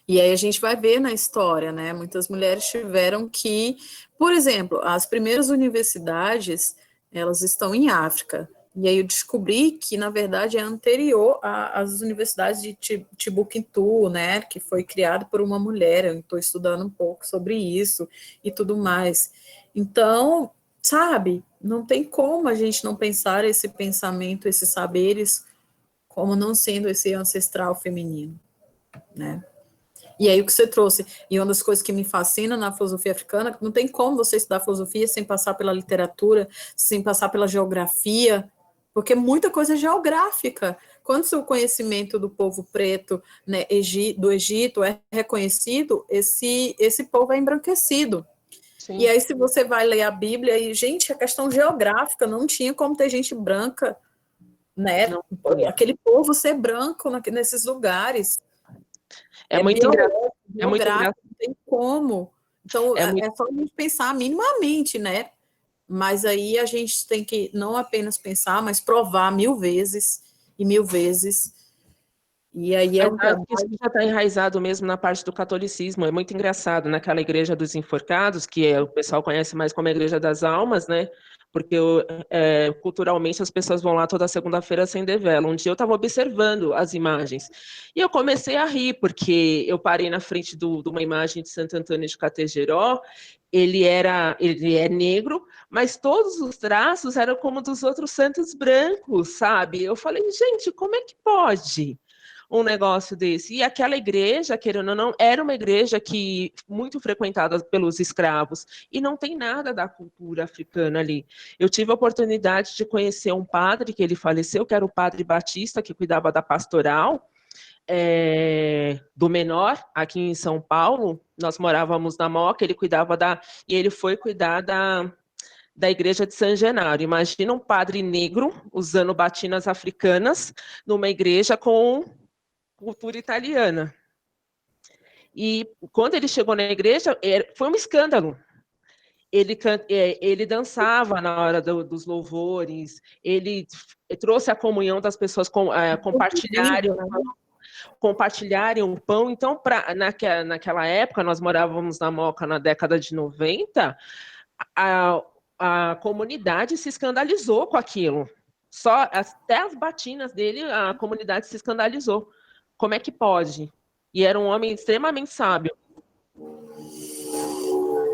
E aí a gente vai ver na história, né, muitas mulheres tiveram que, por exemplo, as primeiras universidades, elas estão em África, e aí eu descobri que, na verdade, é anterior às universidades de Timbuktu, né, que foi criado por uma mulher, eu estou estudando um pouco sobre isso e tudo mais. Então, sabe, não tem como a gente não pensar esse pensamento, esses saberes, como não sendo esse ancestral feminino, né. E aí o que você trouxe, e uma das coisas que me fascina na filosofia africana, não tem como você estudar filosofia sem passar pela literatura, sem passar pela geografia, porque muita coisa é geográfica. Quando o seu conhecimento do povo preto, né, do Egito é reconhecido, esse povo é embranquecido. Sim. E aí se você vai ler a Bíblia, e gente, a questão geográfica, não tinha como ter gente branca, né, aquele povo ser branco nesses lugares. É muito engraçado. Não tem como. Então, é só a gente pensar minimamente, né? mas aí a gente tem que não apenas pensar, mas provar 1000 vezes e 1000 vezes. E aí é um trabalho... Isso já está enraizado mesmo na parte do catolicismo. É muito engraçado, naquela igreja dos enforcados, que o pessoal conhece mais como a Igreja das Almas, né? Porque culturalmente as pessoas vão lá toda segunda-feira acender vela. Um dia eu estava observando as imagens e eu comecei a rir, porque eu parei na frente de uma imagem de Santo Antônio de Categeró. Ele é negro, mas todos os traços eram como dos outros santos brancos, sabe? Eu falei, gente, como é que pode um negócio desse? E aquela igreja, querendo ou não, era uma igreja que muito frequentada pelos escravos, e não tem nada da cultura africana ali. Eu tive a oportunidade de conhecer um padre, que ele faleceu, que era o padre Batista, que cuidava da pastoral, do menor, aqui em São Paulo. Nós morávamos na Moca, ele cuidava e ele foi cuidar da igreja de San Genaro. Imagina um padre negro usando batinas africanas numa igreja com cultura italiana. E quando ele chegou na igreja, foi um escândalo. Ele dançava na hora dos louvores, ele trouxe a comunhão das pessoas compartilharem o pão. Então, naquela época, nós morávamos na Moca na década de 90, a comunidade se escandalizou com aquilo. Até as batinas dele, a comunidade se escandalizou. Como é que pode? E era um homem extremamente sábio.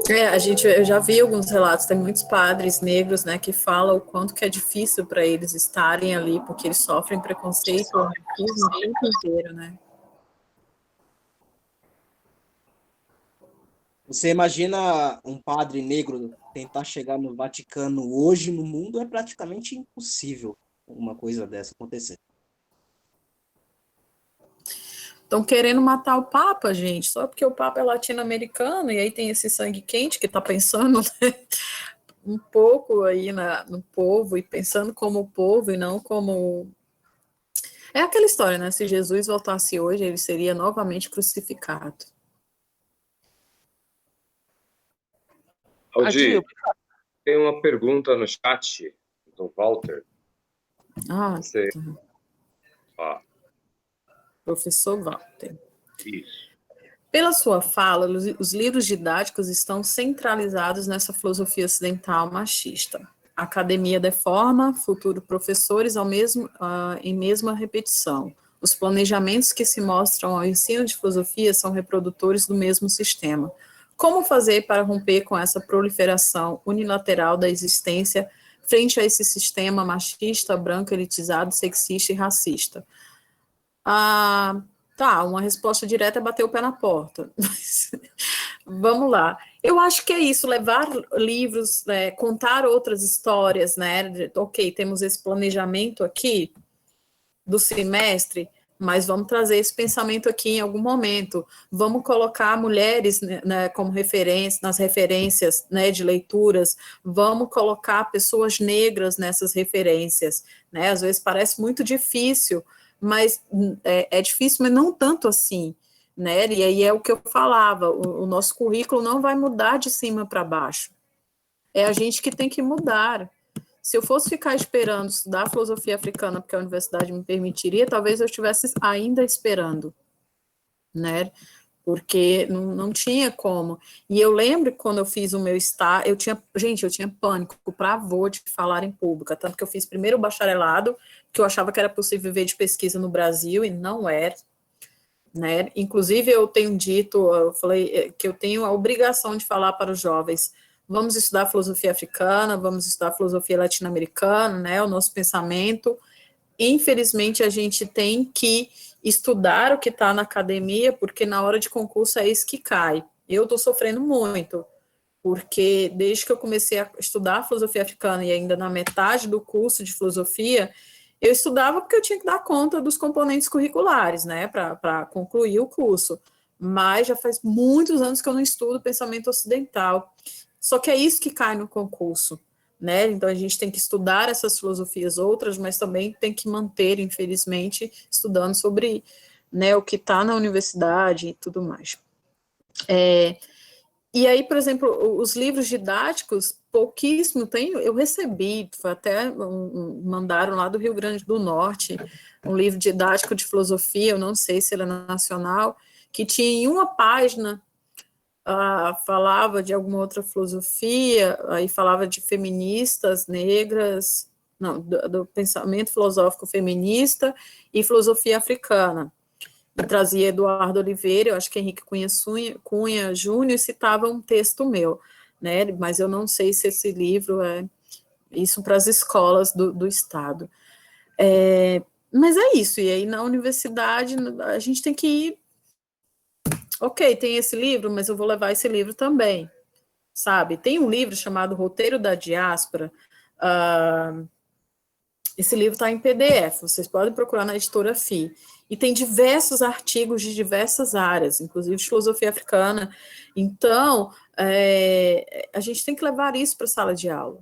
Eu já vi alguns relatos, tem muitos padres negros, né, que falam o quanto que é difícil para eles estarem ali, porque eles sofrem preconceito o tempo inteiro, né? Você imagina um padre negro tentar chegar no Vaticano hoje, no mundo, é praticamente impossível uma coisa dessa acontecer. Estão querendo matar o Papa, gente, só porque o Papa é latino-americano, e aí tem esse sangue quente que está pensando, né, um pouco aí no povo, e pensando como o povo e não como... É aquela história, né? Se Jesus voltasse hoje, ele seria novamente crucificado. Aldir, tem uma pergunta no chat do Walter. Você... Professor Walter. Isso. Pela sua fala, os livros didáticos estão centralizados nessa filosofia ocidental machista. A academia deforma, futuro professores em mesma repetição. Os planejamentos que se mostram ao ensino de filosofia são reprodutores do mesmo sistema. Como fazer para romper com essa proliferação unilateral da existência frente a esse sistema machista, branco, elitizado, sexista e racista? Uma resposta direta é bater o pé na porta. Vamos lá. Eu acho que é isso, levar livros, contar outras histórias, né? Ok, temos esse planejamento aqui do semestre, mas vamos trazer esse pensamento aqui em algum momento. Vamos colocar mulheres, né, como referência, nas referências, né, de leituras. Vamos colocar pessoas negras nessas referências, né? Às vezes parece muito difícil, mas é difícil, mas não tanto assim, né? E aí é o que eu falava, o nosso currículo não vai mudar de cima para baixo. É a gente que tem que mudar. Se eu fosse ficar esperando estudar filosofia africana porque a universidade me permitiria, talvez eu estivesse ainda esperando, né? Porque não tinha como. E eu lembro que quando eu fiz o meu estágio, eu tinha pânico, pavor de falar em público, tanto que eu fiz primeiro o bacharelado, que eu achava que era possível viver de pesquisa no Brasil, e não era, né? Inclusive, eu falei que eu tenho a obrigação de falar para os jovens: vamos estudar filosofia africana, vamos estudar filosofia latino-americana, né? O nosso pensamento. Infelizmente, a gente tem que estudar o que está na academia, porque na hora de concurso é isso que cai. Eu estou sofrendo muito, porque desde que eu comecei a estudar filosofia africana, e ainda na metade do curso de filosofia, eu estudava porque eu tinha que dar conta dos componentes curriculares, né, para concluir o curso. Mas já faz muitos anos que eu não estudo pensamento ocidental. Só que é isso que cai no concurso, né? Então a gente tem que estudar essas filosofias outras, mas também tem que manter, infelizmente, estudando sobre, né, o que está na universidade e tudo mais. E aí, por exemplo, os livros didáticos, pouquíssimo tem, eu recebi, foi até mandaram lá do Rio Grande do Norte, um livro didático de filosofia, eu não sei se ele é nacional, que tinha em uma página, falava de alguma outra filosofia, aí falava de feministas negras, não, do pensamento filosófico feminista e filosofia africana. E trazia Eduardo Oliveira, eu acho que Henrique Cunha Júnior citava um texto meu, né? Mas eu não sei se esse livro é isso para as escolas do Estado. Mas é isso, e aí na universidade a gente tem que ir, ok, tem esse livro, mas eu vou levar esse livro também, sabe? Tem um livro chamado Roteiro da Diáspora, esse livro está em PDF, vocês podem procurar na editora FI. E tem diversos artigos de diversas áreas, inclusive de filosofia africana. Então, a gente tem que levar isso para a sala de aula,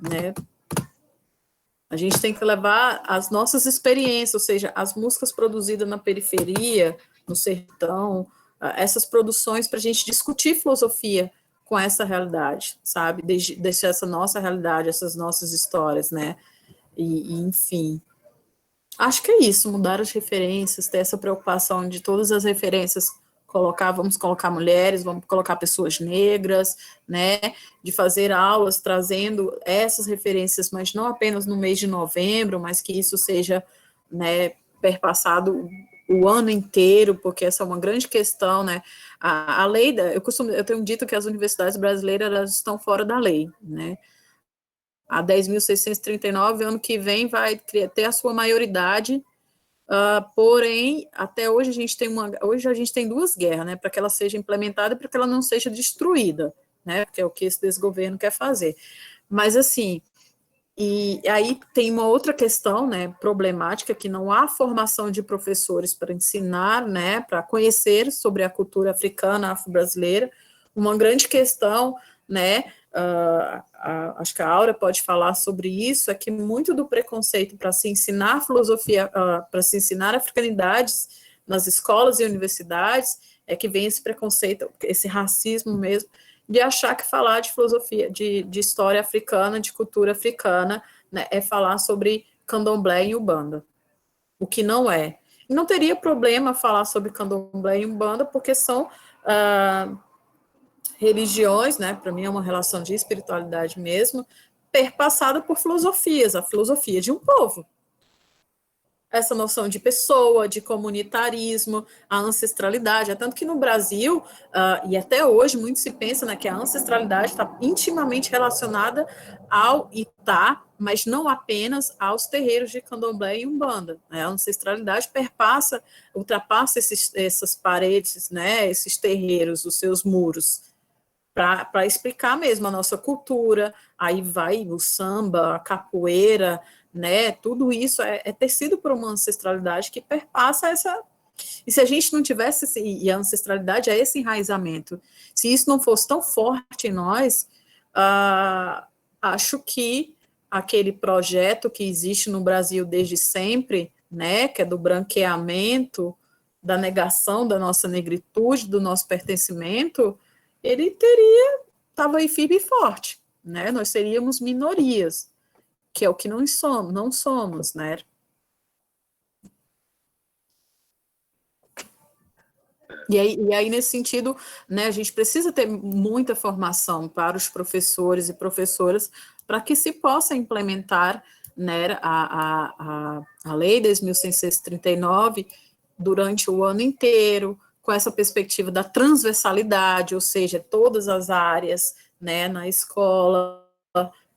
né? A gente tem que levar as nossas experiências, ou seja, as músicas produzidas na periferia, no sertão, essas produções para a gente discutir filosofia com essa realidade, sabe? Deixar essa nossa realidade, essas nossas histórias, né? E, enfim, acho que é isso, mudar as referências, ter essa preocupação de todas as referências vamos colocar mulheres, vamos colocar pessoas negras, né, de fazer aulas trazendo essas referências, mas não apenas no mês de novembro, mas que isso seja, né, perpassado o ano inteiro, porque essa é uma grande questão, né, a lei, eu tenho dito que as universidades brasileiras, elas estão fora da lei, né, a 10.639, ano que vem vai ter a sua maioridade, porém, até hoje a gente tem duas guerras, né, para que ela seja implementada e para que ela não seja destruída, né, que é o que esse desgoverno quer fazer. Mas, assim, e aí tem uma outra questão, né, problemática, que não há formação de professores para ensinar, né, para conhecer sobre a cultura africana, afro-brasileira, uma grande questão, né, acho que a Aura pode falar sobre isso, é que muito do preconceito para se ensinar filosofia, para se ensinar africanidades nas escolas e universidades, é que vem esse preconceito, esse racismo mesmo, de achar que falar de filosofia, de história africana, de cultura africana, né, é falar sobre candomblé e umbanda, o que não é. E não teria problema falar sobre candomblé e umbanda, porque são religiões, né, para mim é uma relação de espiritualidade mesmo, perpassada por filosofias, a filosofia de um povo. Essa noção de pessoa, de comunitarismo, a ancestralidade, é tanto que no Brasil, e até hoje, muito se pensa, né, que a ancestralidade está intimamente relacionada ao Itá, mas não apenas aos terreiros de candomblé e umbanda, né? A ancestralidade ultrapassa essas paredes, né, esses terreiros, os seus muros, para explicar mesmo a nossa cultura, aí vai o samba, a capoeira, né, tudo isso é tecido por uma ancestralidade que perpassa essa... E se a gente não tivesse, e a ancestralidade é esse enraizamento, se isso não fosse tão forte em nós, acho que aquele projeto que existe no Brasil desde sempre, né, que é do branqueamento, da negação da nossa negritude, do nosso pertencimento, ele estava aí firme e forte, né? Nós seríamos minorias, que é o que não somos, né? E aí, nesse sentido, né, a gente precisa ter muita formação para os professores e professoras para que se possa implementar, né, a Lei 10.639 durante o ano inteiro, com essa perspectiva da transversalidade, ou seja, todas as áreas, né, na escola,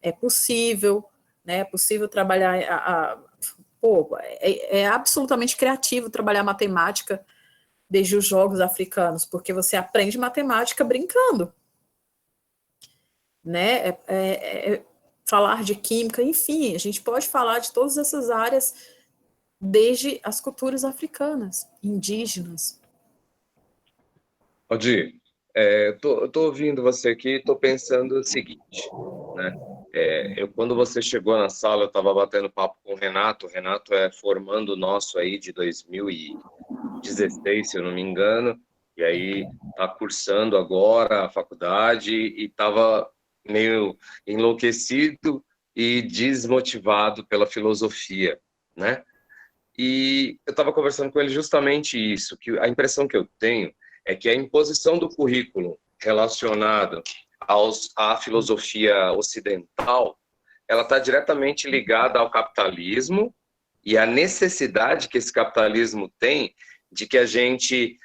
é possível, né, é possível trabalhar, é absolutamente criativo trabalhar matemática desde os jogos africanos, porque você aprende matemática brincando, né, falar de química, enfim, a gente pode falar de todas essas áreas desde as culturas africanas, indígenas. Odir, eu tô ouvindo você aqui e estou pensando o seguinte, né? Quando você chegou na sala, eu estava batendo papo com o Renato é formando nosso aí de 2016, se eu não me engano, E aí está cursando agora a faculdade e estava meio enlouquecido e desmotivado pela filosofia, né? E eu estava conversando com ele justamente isso, que a impressão que eu tenho é que a imposição do currículo relacionado à filosofia ocidental, ela está diretamente ligada ao capitalismo e à necessidade que esse capitalismo tem de que a gente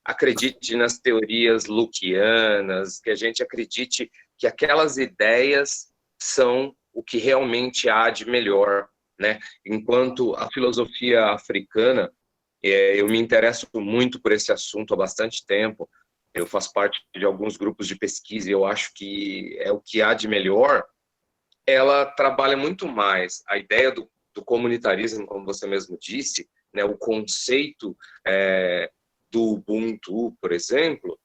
acredite nas teorias Lucianas, que a gente acredite que aquelas ideias são o que realmente há de melhor, né? Enquanto a filosofia africana, eu me interesso muito por esse assunto há bastante tempo, eu faço parte de alguns grupos de pesquisa e eu acho que é o que há de melhor. Ela trabalha muito mais a ideia do comunitarismo, como você mesmo disse, né, o conceito do Ubuntu, por exemplo,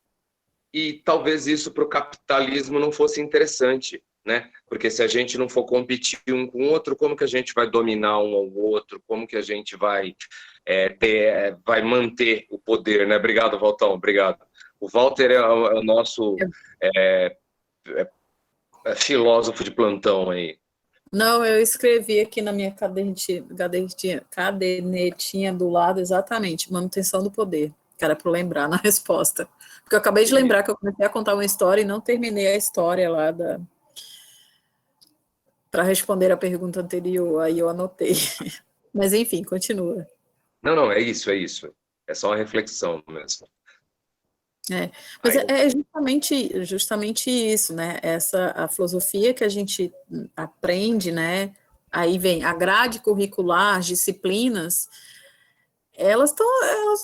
e talvez isso para o capitalismo não fosse interessante, né? Porque se a gente não for competir um com o outro, como que a gente vai dominar um ao outro? Como que a gente vai vai manter o poder, né? Obrigado, Valtão, obrigado. O Walter é o nosso filósofo de plantão aí. Não, eu escrevi aqui na minha cadernetinha do lado exatamente, manutenção do poder, que era para lembrar na resposta. Porque eu acabei de lembrar que eu comecei a contar uma história e não terminei a história lá para responder a pergunta anterior, aí eu anotei. Mas enfim, continua. Não, é isso. É só uma reflexão mesmo. Mas é justamente isso, né? A filosofia que a gente aprende, né? Aí vem a grade curricular, as disciplinas, elas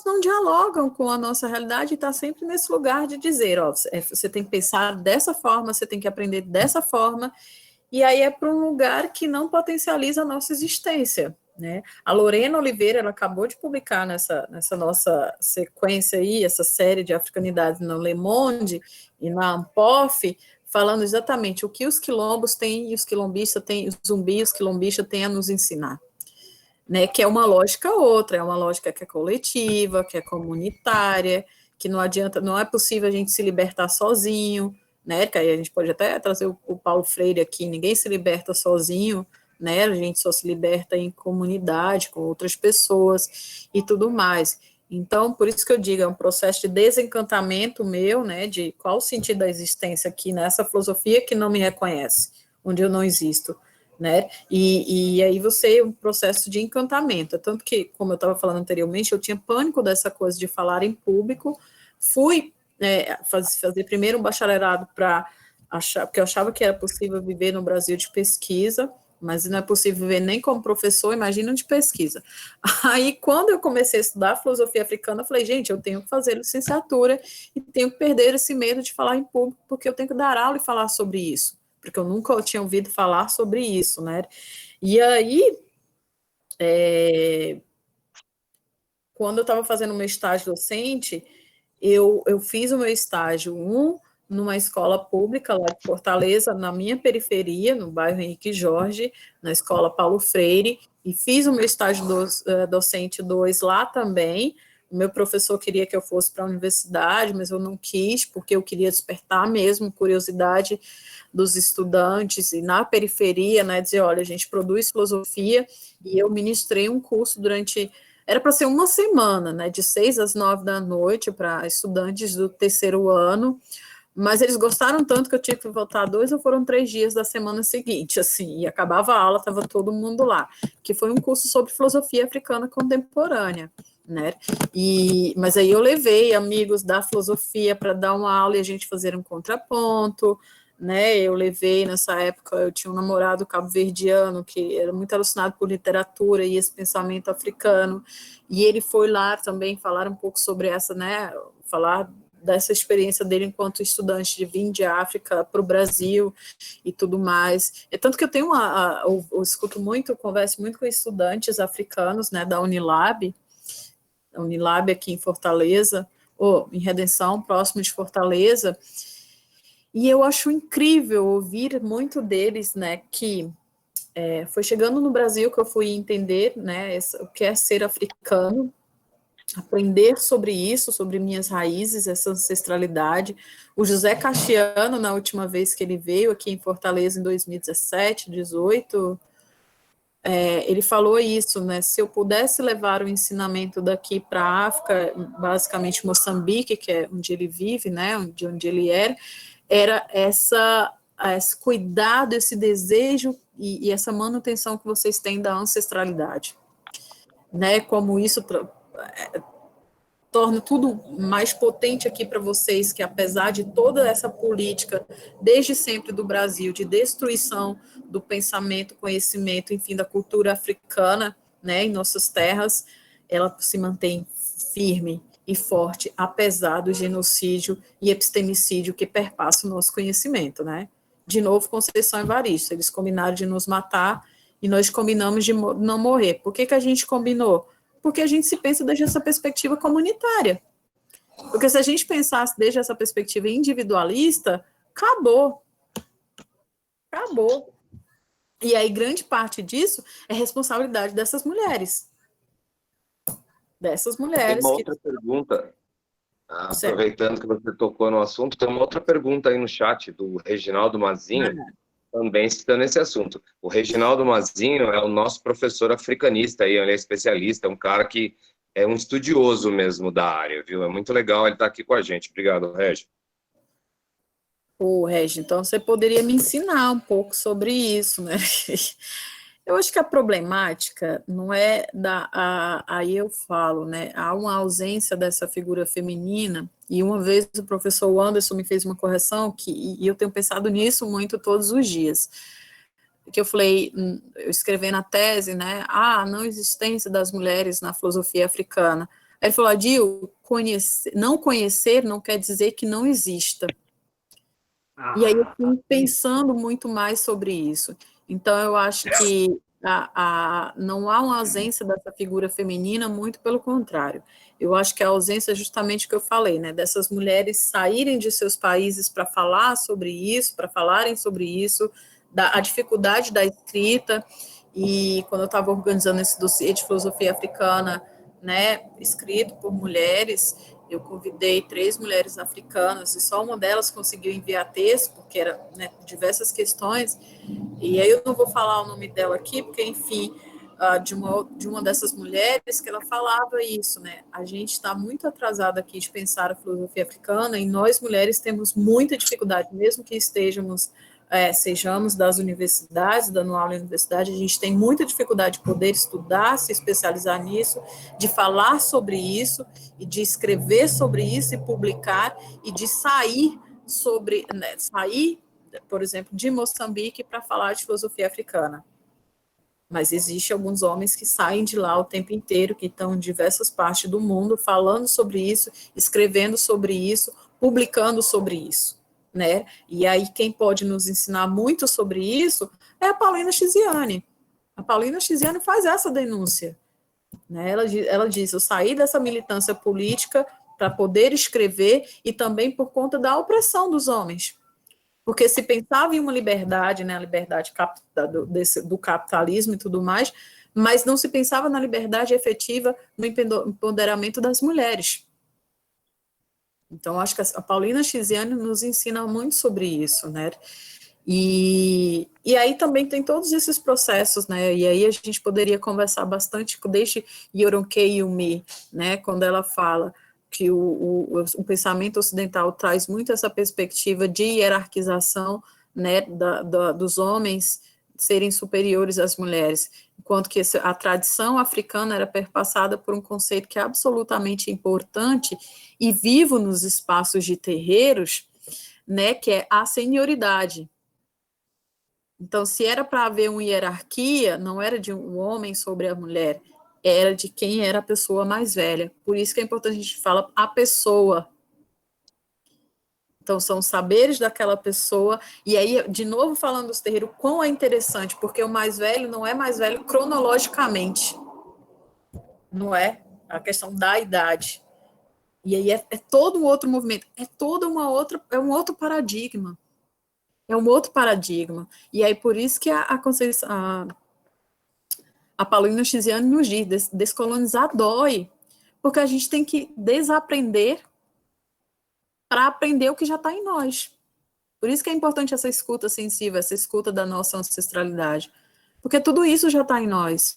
não dialogam com a nossa realidade e está sempre nesse lugar de dizer, ó, você tem que pensar dessa forma, você tem que aprender dessa forma, e aí é para um lugar que não potencializa a nossa existência, né? A Lorena Oliveira, ela acabou de publicar nessa nossa sequência aí, essa série de africanidades no Le Monde e na Ampof, falando exatamente o que os quilombos têm e os quilombistas têm, os zumbis, os quilombistas têm a nos ensinar. Né, que é uma lógica outra, é uma lógica que é coletiva, que é comunitária, que não adianta, não é possível a gente se libertar sozinho, né, que aí a gente pode até trazer o Paulo Freire aqui, ninguém se liberta sozinho, né, a gente só se liberta em comunidade, com outras pessoas e tudo mais. Então, por isso que eu digo, é um processo de desencantamento meu, né, de qual o sentido da existência aqui nessa filosofia que não me reconhece, onde eu não existo. Né? E aí um processo de encantamento, tanto que, como eu estava falando anteriormente, eu tinha pânico dessa coisa de falar em público, fui fazer primeiro um bacharelado porque eu achava que era possível viver no Brasil de pesquisa, mas não é possível viver nem como professor, imagina de pesquisa. Aí, quando eu comecei a estudar filosofia africana, eu falei, gente, eu tenho que fazer licenciatura e tenho que perder esse medo de falar em público, porque eu tenho que dar aula e falar sobre isso, porque eu nunca tinha ouvido falar sobre isso, né? E aí, quando eu estava fazendo o meu estágio docente, eu fiz o meu estágio numa escola pública lá de Fortaleza, na minha periferia, no bairro Henrique Jorge, na escola Paulo Freire, e fiz o meu estágio docente 2 lá também. O meu professor queria que eu fosse para a universidade, mas eu não quis, porque eu queria despertar mesmo curiosidade dos estudantes, e na periferia, né, dizer, olha, a gente produz filosofia, e eu ministrei um curso era para ser uma semana, né, de 6 às 9 da noite, para estudantes do terceiro ano, mas eles gostaram tanto que eu tive que voltar 2 ou foram 3 dias da semana seguinte, assim, e acabava a aula, estava todo mundo lá, que foi um curso sobre filosofia africana contemporânea, né, mas aí eu levei amigos da filosofia para dar uma aula e a gente fazer um contraponto, né, eu levei, nessa época, eu tinha um namorado cabo-verdiano que era muito alucinado por literatura e esse pensamento africano, e ele foi lá também falar um pouco sobre essa, né, falar dessa experiência dele enquanto estudante de vir de África para o Brasil e tudo mais. É tanto que eu tenho eu escuto muito, converso muito com estudantes africanos, né, da Unilab aqui em Fortaleza, ou em Redenção, próximo de Fortaleza, e eu acho incrível ouvir muito deles, né, que foi chegando no Brasil que eu fui entender, né, o que é ser africano, aprender sobre isso, sobre minhas raízes, essa ancestralidade. O José Castiano, na última vez que ele veio aqui em Fortaleza, em 2017, 18, ele falou isso, né? Se eu pudesse levar o ensinamento daqui para a África, basicamente Moçambique, que é onde ele vive, né? De onde ele era esse cuidado, esse desejo e essa manutenção que vocês têm da ancestralidade, né? Como isso torna tudo mais potente aqui para vocês, que apesar de toda essa política, desde sempre do Brasil, de destruição do pensamento, conhecimento, enfim, da cultura africana, né, em nossas terras, ela se mantém firme e forte, apesar do genocídio e epistemicídio que perpassa o nosso conhecimento, né. De novo, Conceição Evaristo, eles combinaram de nos matar e nós combinamos de não morrer. Por que a gente combinou? Porque a gente se pensa desde essa perspectiva comunitária. Porque se a gente pensasse desde essa perspectiva individualista, acabou. Acabou. E aí, grande parte disso é responsabilidade dessas mulheres. Dessas mulheres. Tem uma outra pergunta. Aproveitando que você tocou no assunto, tem uma outra pergunta aí no chat do Reginaldo Mazinho, também citando esse assunto. O Reginaldo Mazinho é o nosso professor africanista, aí, ele é especialista, é um cara que é um estudioso mesmo da área, viu? É muito legal ele estar aqui com a gente. Obrigado, Regi. Regi, então você poderia me ensinar um pouco sobre isso, né? Eu acho que a problemática não é aí eu falo, né? Há uma ausência dessa figura feminina, e uma vez o professor Anderson me fez uma correção, e eu tenho pensado nisso muito todos os dias, que eu falei, eu escrevendo a tese, né? A não existência das mulheres na filosofia africana. Aí ele falou, Adil, não conhecer não quer dizer que não exista. E aí eu fui pensando muito mais sobre isso. Então, eu acho que não há uma ausência dessa figura feminina, muito pelo contrário. Eu acho que a ausência é justamente o que eu falei, né? Dessas mulheres saírem de seus países para falar sobre isso, para falarem sobre isso, a dificuldade da escrita. E quando eu estava organizando esse dossiê de filosofia africana, né, escrito por mulheres, eu convidei 3 mulheres africanas, e só uma delas conseguiu enviar texto, porque era, né, diversas questões, e aí eu não vou falar o nome dela aqui, porque, enfim, de uma dessas mulheres, que ela falava isso, né, a gente está muito atrasado aqui de pensar a filosofia africana, e nós, mulheres, temos muita dificuldade, mesmo que sejamos das universidades, dando aula em universidade, a gente tem muita dificuldade de poder estudar, se especializar nisso, de falar sobre isso, e de escrever sobre isso, e publicar, e de sair por exemplo, de Moçambique para falar de filosofia africana. Mas existem alguns homens que saem de lá o tempo inteiro, que estão em diversas partes do mundo, falando sobre isso, escrevendo sobre isso, publicando sobre isso. Né? E aí quem pode nos ensinar muito sobre isso é a Paulina Chiziane. A Paulina Chiziane faz essa denúncia. Né? Ela diz, eu saí dessa militância política para poder escrever e também por conta da opressão dos homens. Porque se pensava em uma liberdade, né, a liberdade do capitalismo e tudo mais, mas não se pensava na liberdade efetiva, no empoderamento das mulheres. Então, acho que a Paulina Chiziane nos ensina muito sobre isso, né? E aí também tem todos esses processos, né? E aí a gente poderia conversar bastante desde Yoronkei Yumi, né? Quando ela fala que o pensamento ocidental traz muito essa perspectiva de hierarquização, né? Dos homens serem superiores às mulheres, enquanto que a tradição africana era perpassada por um conceito que é absolutamente importante e vivo nos espaços de terreiros, né, que é a senioridade. Então, se era para haver uma hierarquia, não era de um homem sobre a mulher, era de quem era a pessoa mais velha. Por isso que é importante a gente falar a pessoa. Então, são os saberes daquela pessoa, e aí, de novo, falando dos terreiros, quão é interessante, porque o mais velho não é mais velho cronologicamente, não é a questão da idade. E aí é todo um outro movimento, é um outro paradigma. É um outro paradigma. E aí, por isso que a Paulina Chiziane nos diz, descolonizar dói, porque a gente tem que desaprender para aprender o que já está em nós. Por isso que é importante essa escuta sensível, essa escuta da nossa ancestralidade, porque tudo isso já está em nós,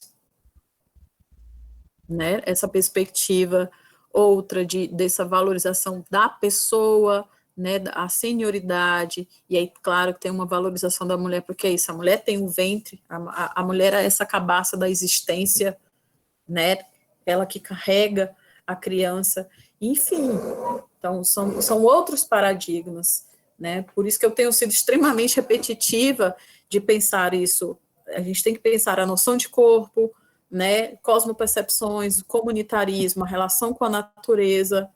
né? Essa perspectiva outra dessa valorização da pessoa, né, a senioridade, e aí, claro, que tem uma valorização da mulher, porque é isso, a mulher tem o ventre, a mulher é essa cabaça da existência, né, ela que carrega a criança, enfim, então são outros paradigmas, né, por isso que eu tenho sido extremamente repetitiva de pensar isso, a gente tem que pensar a noção de corpo, né, cosmopercepções, comunitarismo, a relação com a natureza,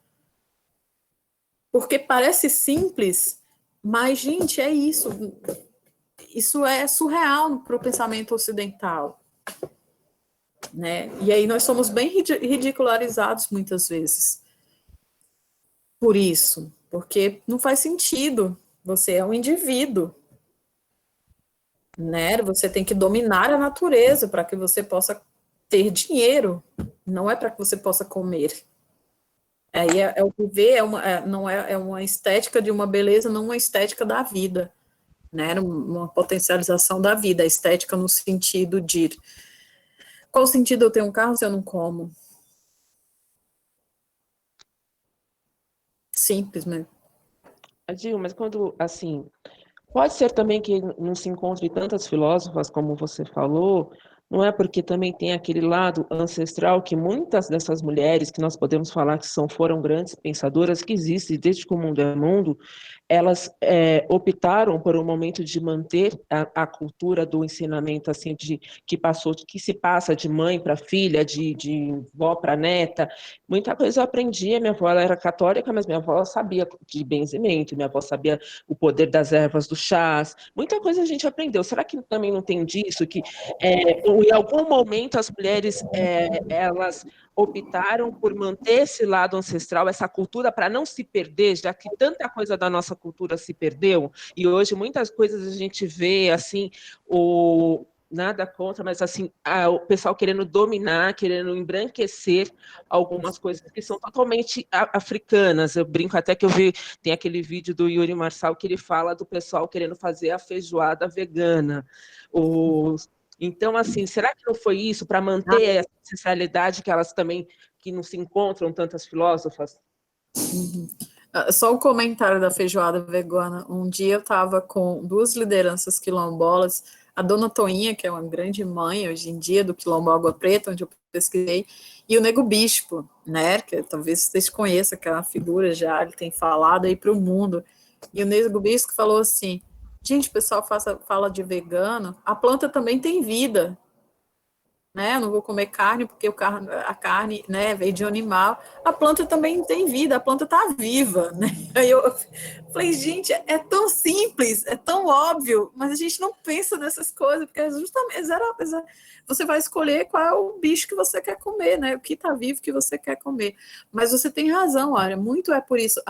porque parece simples, mas, gente, é isso. Isso é surreal para o pensamento ocidental, né? E aí nós somos bem ridicularizados muitas vezes por isso, porque não faz sentido. Você é um indivíduo, né? Você tem que dominar a natureza para que você possa ter dinheiro, não é para que você possa comer. Aí o viver é uma estética de uma beleza, não uma estética da vida, né? Uma potencialização da vida, a estética no sentido de qual sentido eu tenho um carro se eu não como? Simples, né? Adil, mas quando, assim, pode ser também que não se encontre tantas filósofas como você falou, não é porque também tem aquele lado ancestral que muitas dessas mulheres que nós podemos falar que foram grandes pensadoras, que existem desde que o mundo é mundo, elas optaram por um momento de manter a cultura do ensinamento assim que se passa de mãe para filha, de vó para neta. Muita coisa eu aprendi. A minha avó ela era católica, mas minha avó sabia de benzimento, minha avó sabia o poder das ervas do chás. Muita coisa a gente aprendeu. Será que também não tem disso que em algum momento as mulheres elas optaram por manter esse lado ancestral, essa cultura, para não se perder, já que tanta coisa da nossa cultura se perdeu, e hoje muitas coisas a gente vê, assim, nada contra, mas assim, o pessoal querendo dominar, querendo embranquecer algumas coisas que são totalmente africanas. Eu brinco até que tem aquele vídeo do Yuri Marçal que ele fala do pessoal querendo fazer a feijoada vegana. Então, assim, será que não foi isso para manter essa ancestralidade que elas também, que não se encontram tantas filósofas? Uhum. Só um comentário da feijoada vegana. Um dia eu estava com duas lideranças quilombolas, a dona Toinha, que é uma grande mãe hoje em dia do Quilombo Água Preta, onde eu pesquisei, e o Nego Bispo, né, que talvez vocês conheçam, que é uma figura já, ele tem falado aí para o mundo. E o Nego Bispo falou assim: gente, o pessoal fala de vegano, a planta também tem vida, né? Eu não vou comer carne porque a carne, né, veio de um animal. A planta também tem vida, a planta está viva, né? Aí eu falei, gente, é tão simples, é tão óbvio, mas a gente não pensa nessas coisas, porque justamente você vai escolher qual é o bicho que você quer comer, né? O que está vivo que você quer comer. Mas você tem razão, Área, muito é por isso.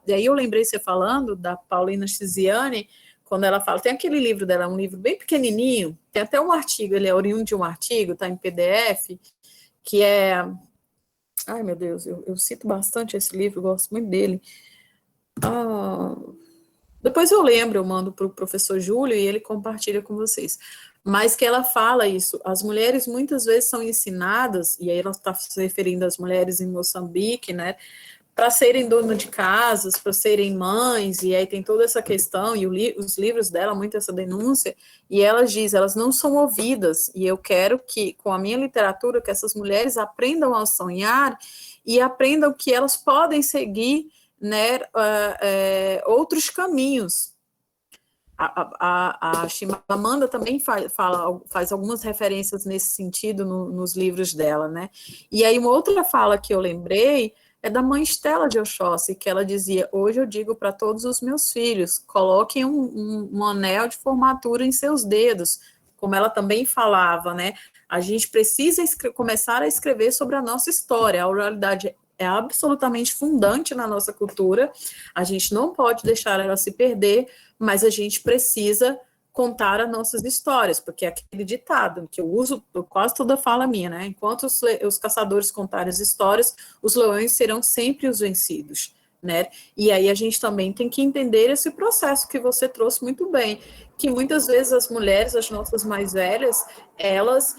E aí eu lembrei você falando da Paulina Chiziane, quando ela fala, tem aquele livro dela, um livro bem pequenininho, tem até um artigo, ele é oriundo de um artigo, está em PDF, que é, ai meu Deus, eu cito bastante esse livro, gosto muito dele. Depois eu lembro, eu mando para o professor Júlio e ele compartilha com vocês. Mas que ela fala isso, as mulheres muitas vezes são ensinadas, e aí ela está se referindo às mulheres em Moçambique, né, para serem donas de casas, para serem mães, e aí tem toda essa questão, e os livros dela, muito essa denúncia, e ela diz, elas não são ouvidas, e eu quero que, com a minha literatura, que essas mulheres aprendam a sonhar, e aprendam que elas podem seguir, né, outros caminhos. A Chimamanda também faz algumas referências nesse sentido nos livros dela, né, e aí uma outra fala que eu lembrei, é da mãe Estela de Oxóssi, que ela dizia, hoje eu digo para todos os meus filhos, coloquem um anel de formatura em seus dedos, como ela também falava, né, a gente precisa começar a escrever sobre a nossa história, a oralidade é absolutamente fundante na nossa cultura, a gente não pode deixar ela se perder, mas a gente precisa contar as nossas histórias, porque é aquele ditado que eu uso, quase toda fala minha, né? Enquanto os caçadores contarem as histórias, os leões serão sempre os vencidos, né? E aí a gente também tem que entender esse processo que você trouxe muito bem, que muitas vezes as mulheres, as nossas mais velhas, elas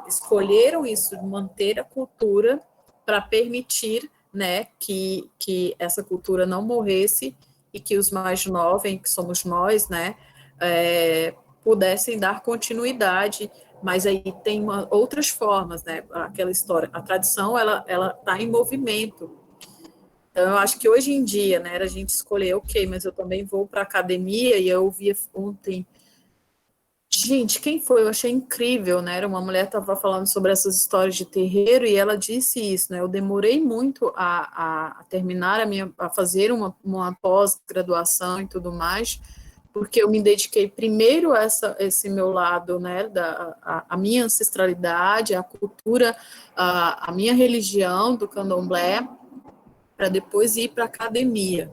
escolheram isso, manter a cultura para permitir, né, que essa cultura não morresse e que os mais jovens, que somos nós, né, pudessem dar continuidade, mas aí tem outras formas, né, aquela história, a tradição, ela está em movimento. Então, eu acho que hoje em dia, né, a gente escolher, ok, mas eu também vou para a academia, e eu ouvi ontem, gente, quem foi? Eu achei incrível, né, era uma mulher que estava falando sobre essas histórias de terreiro, e ela disse isso, né, eu demorei muito a terminar a fazer uma pós-graduação e tudo mais, porque eu me dediquei primeiro a esse meu lado, né, a minha ancestralidade, a cultura, a minha religião do candomblé, para depois ir para a academia,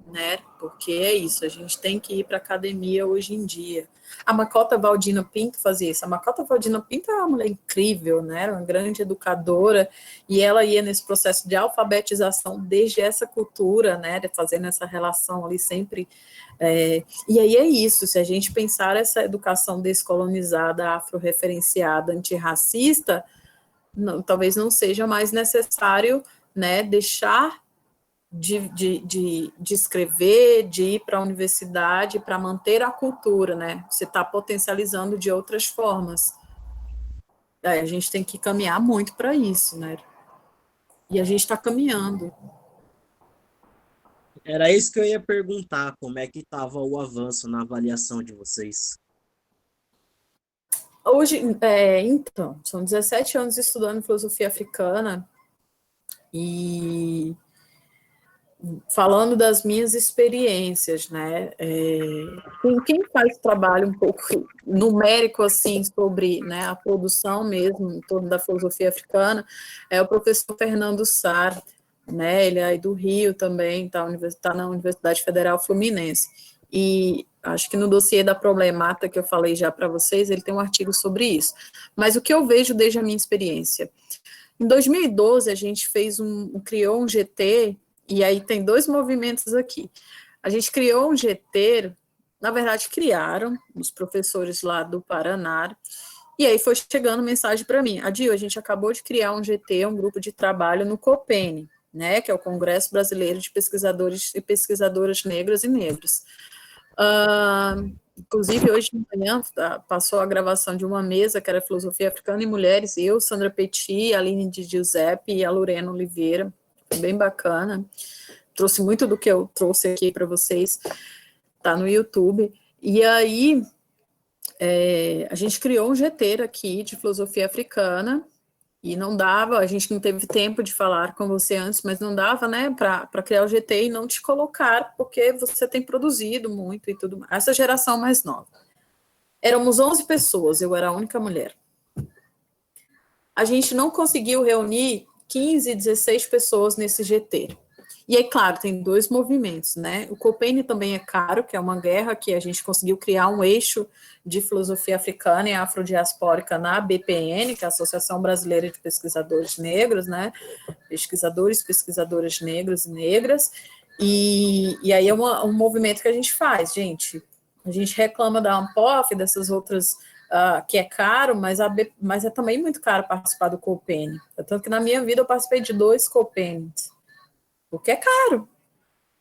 né, porque é isso, a gente tem que ir para a academia hoje em dia. A Macota Valdina Pinto fazia isso. A Macota Valdina Pinto é uma mulher incrível, né, uma grande educadora, e ela ia nesse processo de alfabetização desde essa cultura, né, fazendo essa relação ali sempre. E aí é isso, se a gente pensar essa educação descolonizada, afro-referenciada, antirracista, talvez não seja mais necessário, né, deixar de escrever, de ir para a universidade para manter a cultura, né? Você está potencializando de outras formas. A gente tem que caminhar muito para isso, né? E a gente está caminhando. Era isso que eu ia perguntar, como é que estava o avanço na avaliação de vocês? Hoje, então, são 17 anos estudando filosofia africana e falando das minhas experiências, né, quem faz trabalho um pouco numérico, assim, sobre, né, a produção mesmo, em torno da filosofia africana, é o professor Fernando Sar, né, ele é aí do Rio também, tá na Universidade Federal Fluminense, e acho que no dossiê da Problemata, que eu falei já para vocês, ele tem um artigo sobre isso, mas o que eu vejo desde a minha experiência, em 2012 a gente criou um GT. E aí tem dois movimentos aqui. A gente criou um GT, na verdade criaram os professores lá do Paraná, e aí foi chegando mensagem para mim, Adil, a gente acabou de criar um GT, um grupo de trabalho no COPENE, né, que é o Congresso Brasileiro de Pesquisadores e Pesquisadoras Negras e Negros. Inclusive, hoje de manhã, passou a gravação de uma mesa, que era Filosofia Africana e Mulheres, eu, Sandra Petit, a Aline de Giuseppe e a Lorena Oliveira, bem bacana, trouxe muito do que eu trouxe aqui para vocês, tá no YouTube, e aí a gente criou um GT aqui de filosofia africana, e não dava, a gente não teve tempo de falar com você antes, mas não dava, né, para criar o GT e não te colocar, porque você tem produzido muito e tudo mais, essa geração mais nova. Éramos 11 pessoas, eu era a única mulher. A gente não conseguiu reunir 15, 16 pessoas nesse GT. E aí, claro, tem dois movimentos, né? O COPENE também é caro, que é uma guerra que a gente conseguiu criar um eixo de filosofia africana e afrodiaspórica na BPN, que é a Associação Brasileira de Pesquisadores Negros, né? Pesquisadoras negros e negras. E aí é um movimento que a gente faz, gente. A gente reclama da ANPOF, dessas outras... que é caro, mas é também muito caro participar do COPENE. Tanto que na minha vida eu participei de 2 COPENEs, porque é caro.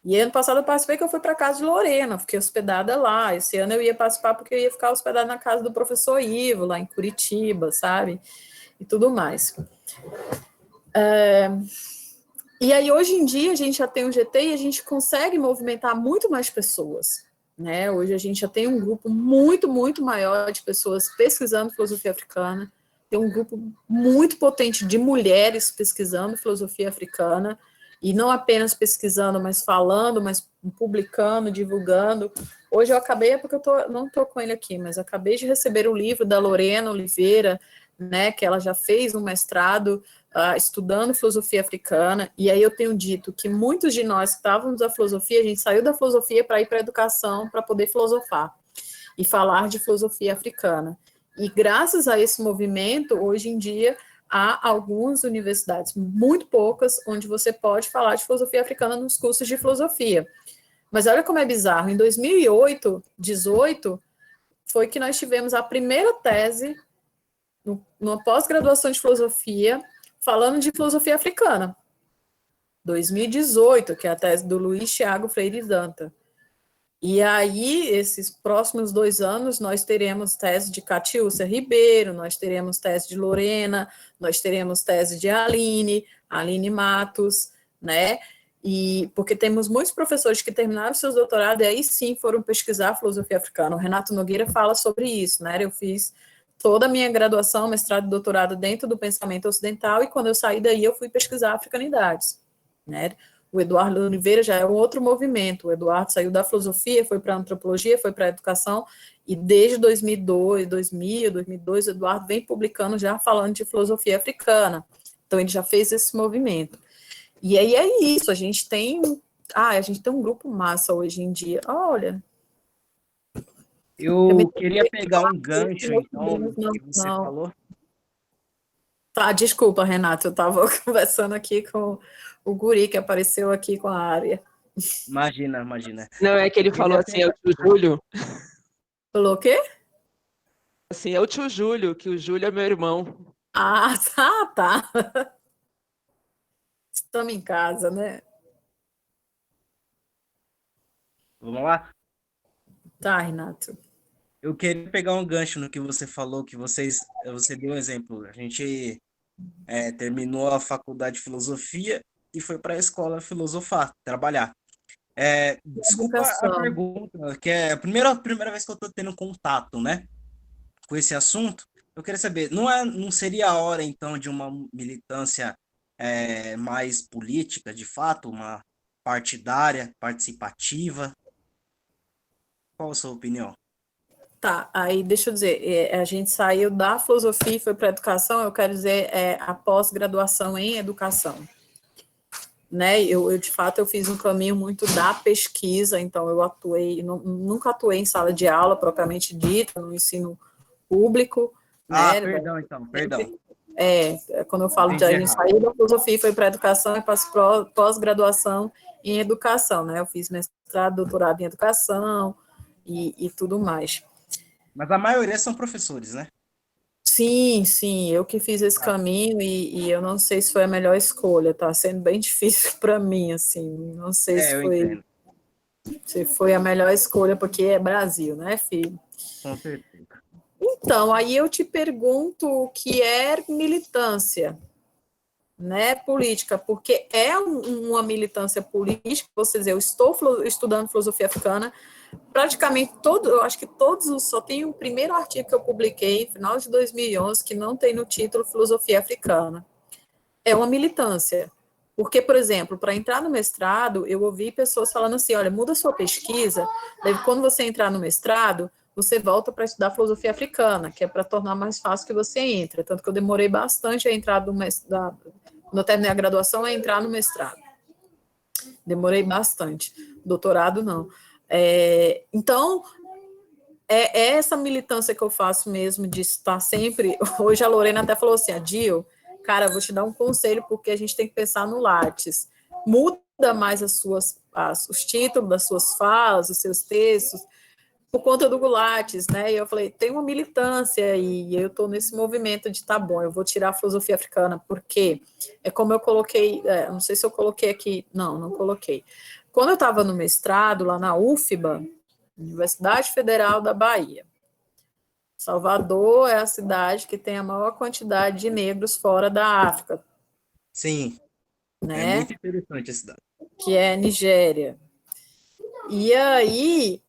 E ano passado eu participei que eu fui para a casa de Lorena, fiquei hospedada lá. Esse ano eu ia participar porque eu ia ficar hospedada na casa do professor Ivo, lá em Curitiba, sabe? E tudo mais. E aí, hoje em dia, a gente já tem um GT e a gente consegue movimentar muito mais pessoas. Né? Hoje a gente já tem um grupo muito, muito maior de pessoas pesquisando filosofia africana, tem um grupo muito potente de mulheres pesquisando filosofia africana, e não apenas pesquisando, mas falando, mas publicando, divulgando. Hoje eu acabei, porque não estou com ele aqui, mas acabei de receber o livro da Lorena Oliveira, né, que ela já fez um mestrado estudando filosofia africana, e aí eu tenho dito que muitos de nós que estávamos na filosofia, a gente saiu da filosofia para ir para a educação, para poder filosofar. e falar de filosofia africana. E graças a esse movimento, hoje em dia, há algumas universidades, muito poucas, onde você pode falar de filosofia africana nos cursos de filosofia. Mas olha como é bizarro, em 2008, 18, foi que nós tivemos a primeira tese numa pós-graduação de filosofia, falando de filosofia africana. 2018, que é a tese do Luiz Thiago Freire Danta. E aí, esses próximos 2 anos, nós teremos tese de Catiúcia Ribeiro, nós teremos tese de Lorena, nós teremos tese de Aline Matos, né? E porque temos muitos professores que terminaram seus doutorados e aí sim foram pesquisar filosofia africana. O Renato Nogueira fala sobre isso, né? Eu fiz toda a minha graduação, mestrado e doutorado dentro do pensamento ocidental e quando eu saí daí eu fui pesquisar africanidades, né? O Eduardo Oliveira já é um outro movimento. O Eduardo saiu da filosofia, foi para a antropologia, foi para a educação, e desde 2002, o Eduardo vem publicando já falando de filosofia africana. Então, ele já fez esse movimento. E aí é isso, a gente tem um grupo massa hoje em dia. Olha. Eu queria pegar um gancho, então, do que você não. falou. Tá, desculpa, Renato, eu estava conversando aqui com o guri que apareceu aqui com a área. Imagina. Não, é que ele falou assim, é o tio Júlio. Falou o quê? Assim, é o tio Júlio, que o Júlio é meu irmão. Ah, tá. Estamos em casa, né? Vamos lá? Tá, Renato. Eu queria pegar um gancho no que você falou, que você deu um exemplo. A gente terminou a faculdade de filosofia e foi para a escola filosofar, trabalhar. Desculpa a Educação. pergunta, que é a primeira vez que eu estou tendo contato, né, com esse assunto. Eu queria saber, não seria a hora, então, de uma militância mais política, de fato, uma partidária, participativa? Qual a sua opinião? Tá, aí deixa eu dizer, a gente saiu da filosofia e foi para a educação, eu quero dizer a pós-graduação em educação. Né, eu de fato eu fiz um caminho muito da pesquisa, então eu nunca atuei em sala de aula propriamente dita, no ensino público, né? Perdão, então, perdão. Quando eu falo de a gente saiu da filosofia e foi para a educação e para pós-graduação em educação, né? Eu fiz mestrado, doutorado em educação e tudo mais. Mas a maioria são professores, né? Sim, eu que fiz esse caminho e eu não sei se foi a melhor escolha, tá sendo bem difícil para mim, assim, não sei se foi a melhor escolha, porque é Brasil, né, filho? Com certeza. Então, aí eu te pergunto o que é militância, né, política, porque é uma militância política, ou seja, eu estou estudando filosofia africana, praticamente eu acho que só tem o primeiro artigo que eu publiquei, final de 2011, que não tem no título Filosofia Africana. É uma militância. Porque, por exemplo, para entrar no mestrado, eu ouvi pessoas falando assim, olha, muda sua pesquisa, daí quando você entrar no mestrado, você volta para estudar filosofia africana, que é para tornar mais fácil que você entre. Tanto que eu demorei bastante a entrar quando eu terminei a graduação, a entrar no mestrado. Demorei bastante. Doutorado, não. Então, é essa militância que eu faço mesmo de estar sempre... Hoje a Lorena até falou assim, Adil, cara, vou te dar um conselho, porque a gente tem que pensar no Lattes. Muda mais os títulos das suas falas, os seus textos, por conta do Lattes, né? E eu falei, tem uma militância e eu estou nesse movimento de, tá bom, eu vou tirar a filosofia africana, porque é como eu coloquei, não sei se eu coloquei aqui, não coloquei. Quando eu estava no mestrado, lá na UFBA, Universidade Federal da Bahia, Salvador é a cidade que tem a maior quantidade de negros fora da África. Sim, né? É muito interessante a cidade. Que é Nigéria. E aí,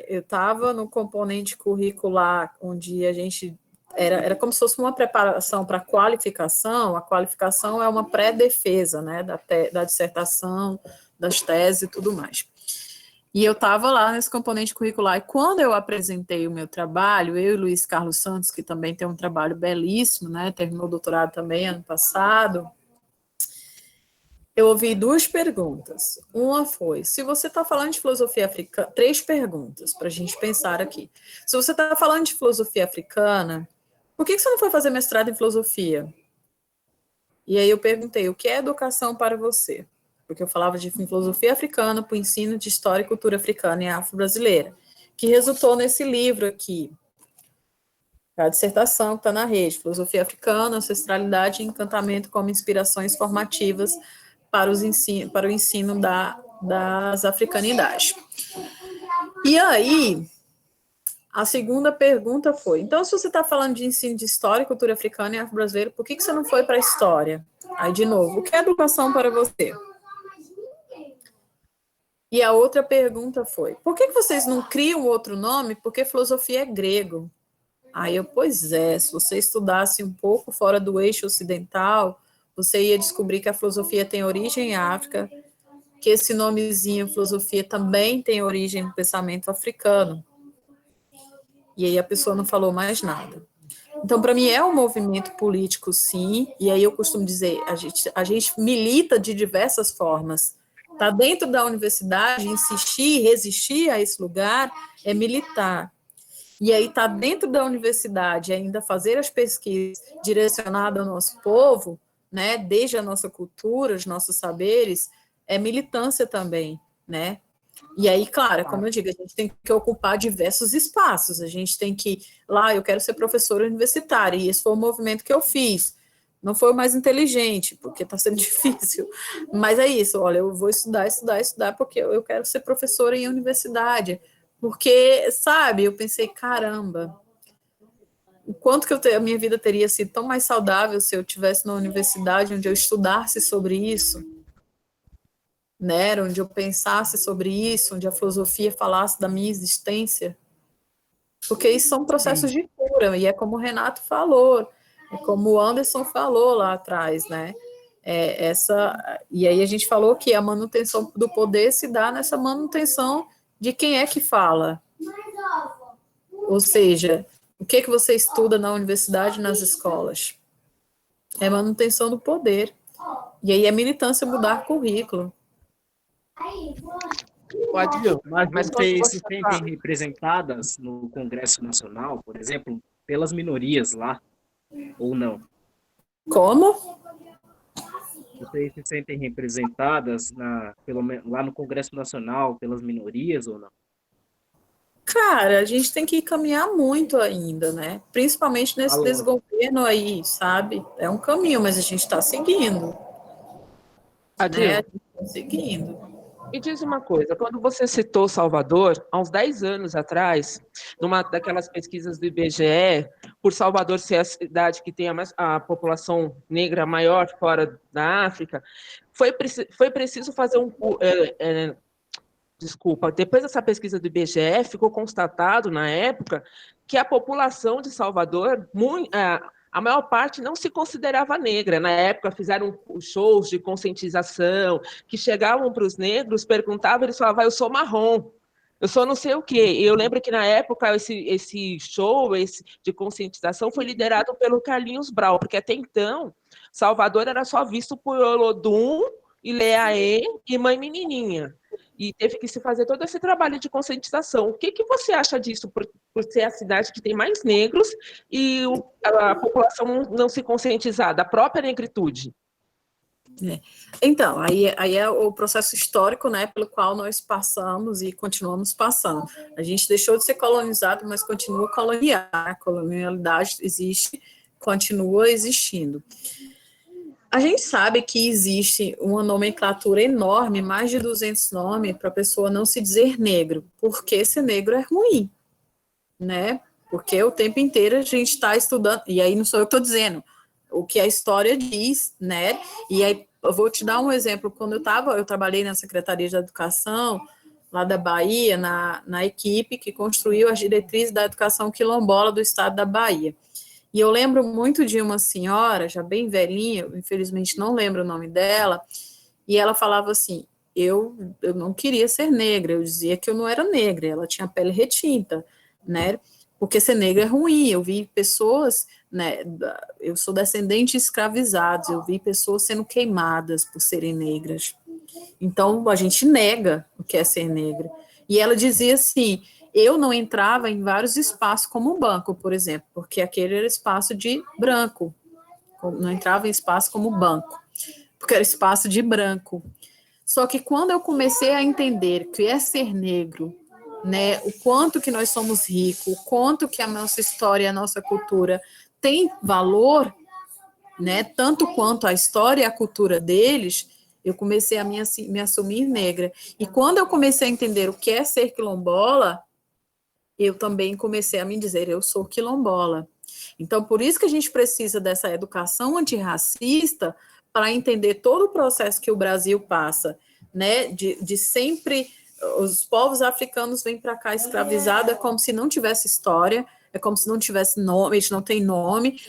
eu estava no componente curricular, onde a gente... Era como se fosse uma preparação para a qualificação. A qualificação é uma pré-defesa, né, da dissertação, das teses e tudo mais. E eu estava lá nesse componente curricular, e quando eu apresentei o meu trabalho, eu e Luiz Carlos Santos, que também tem um trabalho belíssimo, né, terminou o doutorado também ano passado, Eu ouvi duas perguntas. Uma foi, se você está falando de filosofia africana, 3 perguntas para a gente pensar aqui. Se você está falando de filosofia africana, por que você não foi fazer mestrado em filosofia? E aí eu perguntei, o que é educação para você? Porque eu falava de filosofia africana para o ensino de história e cultura africana e afro-brasileira, que resultou nesse livro aqui, a dissertação que está na rede, Filosofia Africana, Ancestralidade e Encantamento como Inspirações Formativas para o ensino das africanidades. E aí, a segunda pergunta foi, então, se você está falando de ensino de história, cultura africana e afro-brasileira, por que você não foi para a história? Aí, de novo, o que é educação para você? E a outra pergunta foi, por que vocês não criam outro nome? Porque filosofia é grego. Aí eu, pois é, se você estudasse um pouco fora do eixo ocidental, você ia descobrir que a filosofia tem origem em África, que esse nomezinho, filosofia, também tem origem no pensamento africano. E aí a pessoa não falou mais nada. Então, para mim, é um movimento político, sim, e aí eu costumo dizer, a gente milita de diversas formas. Está dentro da universidade, insistir, resistir a esse lugar, é militar. E aí está dentro da universidade, ainda fazer as pesquisas direcionadas ao nosso povo, né, desde a nossa cultura, os nossos saberes, é militância também, né? E aí, claro, como eu digo, a gente tem que ocupar diversos espaços, a gente tem que, lá, eu quero ser professora universitária, e esse foi o movimento que eu fiz. Não foi o mais inteligente, porque está sendo difícil, mas é isso, olha, eu vou estudar, porque eu quero ser professora em universidade, porque, sabe, eu pensei, caramba, o quanto que a minha vida teria sido tão mais saudável se eu tivesse na universidade onde eu estudasse sobre isso, né, onde eu pensasse sobre isso, onde a filosofia falasse da minha existência, porque isso são processos de cura, e é como o Renato falou, é como o Anderson falou lá atrás, né, e aí a gente falou que a manutenção do poder se dá nessa manutenção de quem é que fala, ou seja, o que você estuda na universidade e nas escolas? É manutenção do poder, e aí é militância mudar currículo. Mas quando vocês você se sentem fala, representadas no Congresso Nacional, por exemplo, pelas minorias lá, ou não? Como? Vocês se sentem representadas lá no Congresso Nacional pelas minorias ou não? Cara, a gente tem que caminhar muito ainda, né? Principalmente nesse desgoverno aí, sabe? É um caminho, mas a gente está seguindo, né? A Adil, gente está seguindo. me diz uma coisa, quando você citou Salvador, há uns 10 anos atrás, numa daquelas pesquisas do IBGE, por Salvador ser a cidade que tem a população negra maior fora da África, foi preciso fazer desculpa, depois dessa pesquisa do IBGE, ficou constatado, na época, que a população de Salvador, a maior parte não se considerava negra. Na época, fizeram shows de conscientização, que chegavam para os negros, perguntavam, eles falavam, eu sou marrom, eu sou não sei o quê. E eu lembro que, na época, esse show de conscientização foi liderado pelo Carlinhos Brau, porque até então, Salvador era só visto por Olodum, Ileaê e Mãe Menininha. E teve que se fazer todo esse trabalho de conscientização. O que você acha disso, por ser a cidade que tem mais negros e a população não se conscientizar da própria negritude? Então, aí é o processo histórico, né, pelo qual nós passamos e continuamos passando. A gente deixou de ser colonizado, mas continua colonial. A colonialidade existe, continua existindo. A gente sabe que existe uma nomenclatura enorme, mais de 200 nomes, para a pessoa não se dizer negro, porque ser negro é ruim, né? Porque o tempo inteiro a gente está estudando, e aí não sou eu que estou dizendo, o que a história diz, né? E aí eu vou te dar um exemplo. Quando eu trabalhei na Secretaria de Educação, lá da Bahia, na equipe que construiu as diretrizes da educação quilombola do estado da Bahia. E eu lembro muito de uma senhora, já bem velhinha, infelizmente não lembro o nome dela, e ela falava assim, eu não queria ser negra, eu dizia que eu não era negra, ela tinha pele retinta, né, porque ser negra é ruim, eu vi pessoas né, eu sou descendente de escravizados, eu vi pessoas sendo queimadas por serem negras. Então, a gente nega o que é ser negra. E ela dizia assim, eu não entrava em vários espaços como um banco, por exemplo, porque aquele era espaço de branco, não entrava em espaço como banco, porque era espaço de branco. Só que quando eu comecei a entender que é ser negro, né, o quanto que nós somos ricos, o quanto que a nossa história, a nossa cultura tem valor, né, tanto quanto a história e a cultura deles, eu comecei a me assumir negra. E quando eu comecei a entender o que é ser quilombola, eu também comecei a me dizer, eu sou quilombola. Então, por isso que a gente precisa dessa educação antirracista para entender todo o processo que o Brasil passa, né, de sempre, os povos africanos vêm para cá escravizados, é como se não tivesse história, é como se não tivesse nome, eles não têm nome,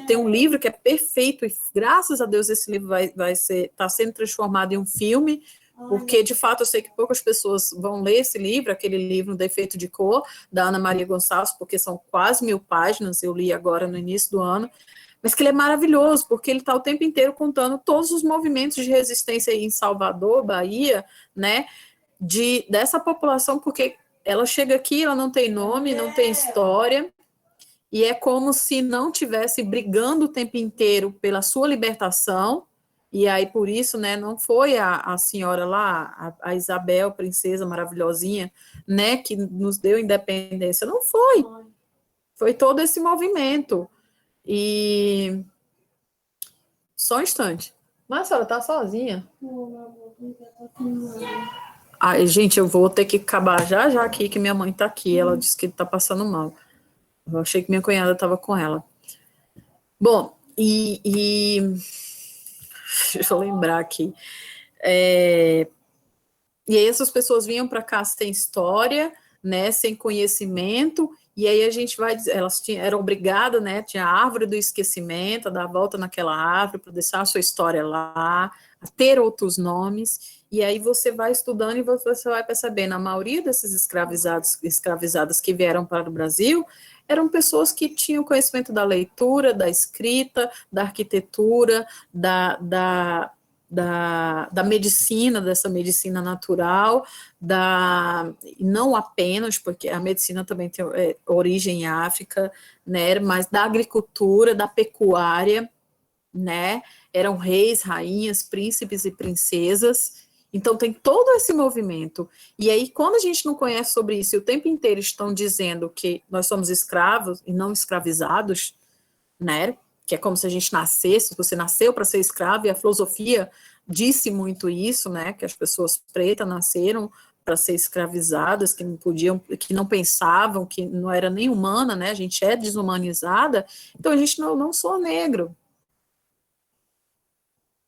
tem um livro que é perfeito, e graças a Deus esse livro está sendo transformado em um filme, porque, de fato, eu sei que poucas pessoas vão ler esse livro, aquele livro, Defeito de Cor, da Ana Maria Gonçalves, porque são quase 1000 páginas, eu li agora no início do ano, mas que ele é maravilhoso, porque ele está o tempo inteiro contando todos os movimentos de resistência aí em Salvador, Bahia, né, dessa população, porque ela chega aqui, ela não tem nome, não tem história, e é como se não tivesse brigando o tempo inteiro pela sua libertação, e aí por isso, né, não foi a senhora lá, a Isabel, princesa maravilhosinha, né, que nos deu independência, não foi. Foi todo esse movimento. E só um instante. Mas a senhora tá sozinha? Ai, gente, eu vou ter que acabar já aqui, que minha mãe tá aqui. Ela disse que tá passando mal. Eu achei que minha cunhada estava com ela. Bom, deixa eu lembrar aqui. E aí essas pessoas vinham para cá sem história, né, sem conhecimento, e aí a gente vai dizer, elas eram obrigadas, né, tinha a árvore do esquecimento, a dar a volta naquela árvore para deixar a sua história lá, a ter outros nomes, e aí você vai estudando e você vai percebendo, a maioria desses escravizadas que vieram para o Brasil eram pessoas que tinham conhecimento da leitura, da escrita, da arquitetura, da medicina, dessa medicina natural, não apenas, porque a medicina também tem origem em África, né, mas da agricultura, da pecuária, né, eram reis, rainhas, príncipes e princesas, então tem todo esse movimento, e aí quando a gente não conhece sobre isso, e o tempo inteiro estão dizendo que nós somos escravos e não escravizados, né, que é como se a gente nascesse, você nasceu para ser escravo, e a filosofia disse muito isso, né, que as pessoas pretas nasceram para ser escravizadas, que não podiam, que não pensavam, que não era nem humana, né, a gente é desumanizada, então a gente não sou negro.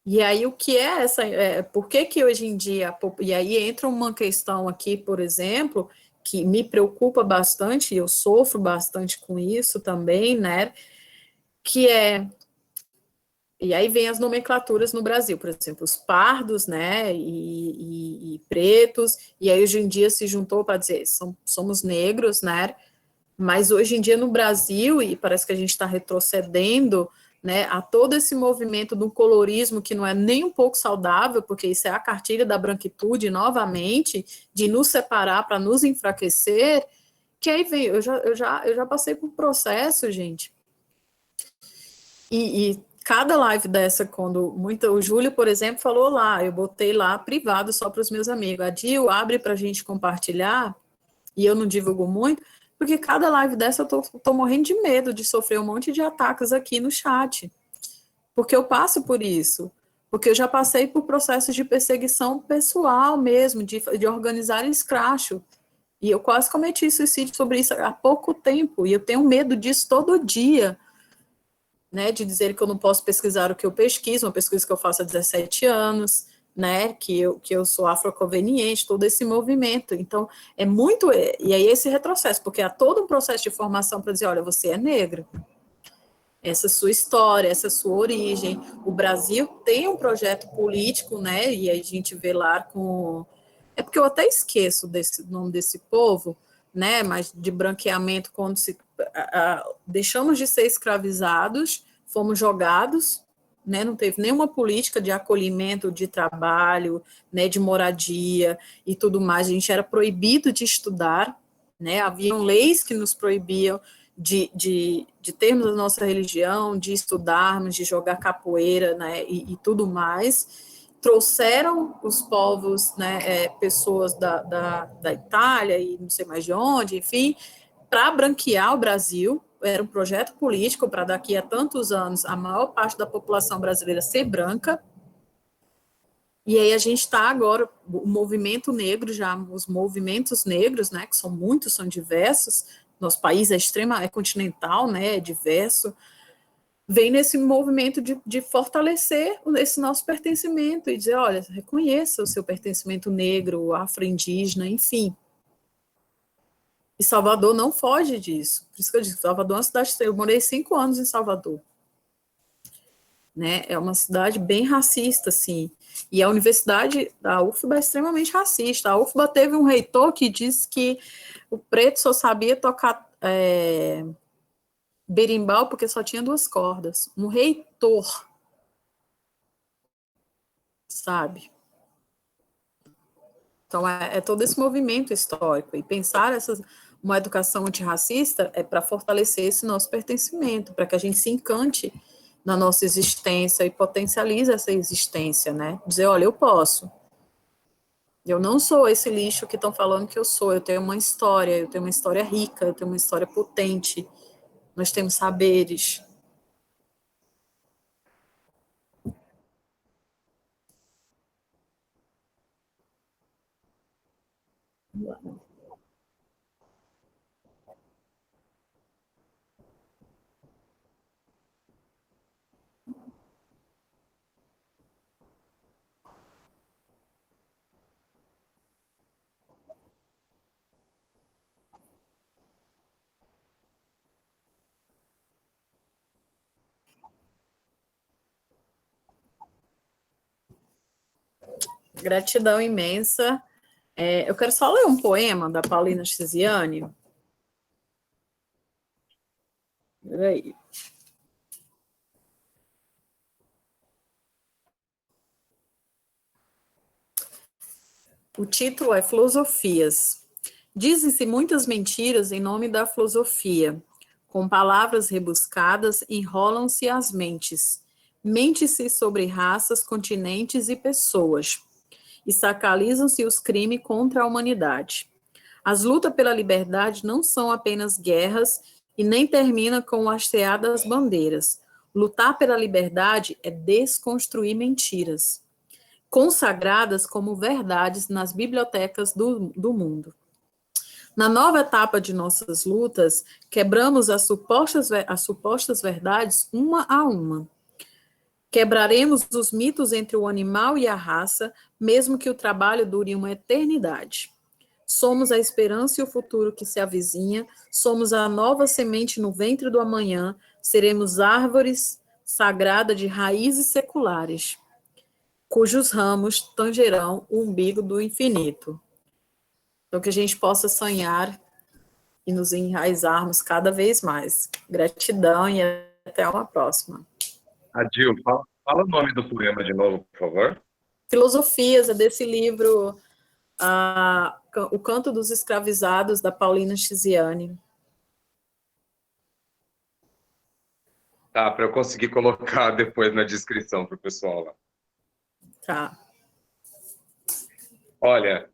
E aí o que é por que hoje em dia, e aí entra uma questão aqui, por exemplo, que me preocupa bastante, e eu sofro bastante com isso também, né, que e aí vem as nomenclaturas no Brasil, por exemplo, os pardos, né, e pretos, e aí hoje em dia se juntou para dizer, somos negros, né, mas hoje em dia no Brasil, e parece que a gente está retrocedendo, né, a todo esse movimento do colorismo que não é nem um pouco saudável, porque isso é a cartilha da branquitude, novamente, de nos separar para nos enfraquecer, que aí vem, eu já passei por processo, gente, e cada live dessa, o Júlio, por exemplo, falou lá, eu botei lá privado só para os meus amigos, a Dil abre para a gente compartilhar, e eu não divulgo muito, porque cada live dessa eu tô morrendo de medo de sofrer um monte de ataques aqui no chat, porque eu passo por isso, porque eu já passei por processos de perseguição pessoal mesmo, de organizar escracho, e eu quase cometi suicídio sobre isso há pouco tempo, e eu tenho medo disso todo dia, né, de dizer que eu não posso pesquisar o que eu pesquiso, uma pesquisa que eu faço há 17 anos, né, que eu sou afroconveniente, todo esse movimento, então, é muito, e aí esse retrocesso, porque há todo um processo de formação para dizer, olha, você é negro, essa sua história, essa sua origem, o Brasil tem um projeto político, né, e aí a gente vê lá é porque eu até esqueço desse nome desse povo, né, mas de branqueamento, quando deixamos de ser escravizados, fomos jogados, né, não teve nenhuma política de acolhimento, de trabalho, né, de moradia e tudo mais. A gente era proibido de estudar, né, haviam leis que nos proibiam de termos a nossa religião, de estudarmos, de jogar capoeira, né, e tudo mais. Trouxeram os povos, né, pessoas da Itália e não sei mais de onde, enfim, para branquear o Brasil. Era um projeto político para daqui a tantos anos a maior parte da população brasileira ser branca. E aí a gente está agora, o movimento negro, já os movimentos negros, né, que são muitos, são diversos, nosso país é continental, né, é diverso, vem nesse movimento de fortalecer esse nosso pertencimento e dizer, olha, reconheça o seu pertencimento negro, afro-indígena, enfim. E Salvador não foge disso. Por isso que eu digo, Salvador é uma cidade... Eu morei 5 anos em Salvador. Né? É uma cidade bem racista, assim. E a universidade da UFBA é extremamente racista. A UFBA teve um reitor que disse que o preto só sabia tocar berimbau porque só tinha 2 cordas. Um reitor, sabe? Então, é todo esse movimento histórico. E pensar uma educação antirracista é para fortalecer esse nosso pertencimento, para que a gente se encante na nossa existência e potencialize essa existência, né? Dizer, olha, eu posso. Eu não sou esse lixo que estão falando que eu sou. Eu tenho uma história rica, eu tenho uma história potente. Nós temos saberes. Gratidão imensa. Eu quero só ler um poema da Paulina Chiziane. Peraí. O título é Filosofias. Dizem-se muitas mentiras em nome da filosofia. Com palavras rebuscadas, enrolam-se as mentes. Mente-se sobre raças, continentes e pessoas. E sacralizam-se os crimes contra a humanidade. As lutas pela liberdade não são apenas guerras e nem terminam com o hastear das bandeiras. Lutar pela liberdade é desconstruir mentiras, consagradas como verdades nas bibliotecas do mundo. Na nova etapa de nossas lutas, quebramos as supostas verdades uma a uma. Quebraremos os mitos entre o animal e a raça, mesmo que o trabalho dure uma eternidade. Somos a esperança e o futuro que se avizinha, somos a nova semente no ventre do amanhã, seremos árvores sagradas de raízes seculares, cujos ramos tangerão o umbigo do infinito. Então, que a gente possa sonhar e nos enraizarmos cada vez mais. Gratidão e até uma próxima. Adil, fala o nome do poema de novo, por favor. Filosofias, é desse livro, O Canto dos Escravizados, da Paulina Chiziane. Tá, para eu conseguir colocar depois na descrição para o pessoal lá. Tá. Olha,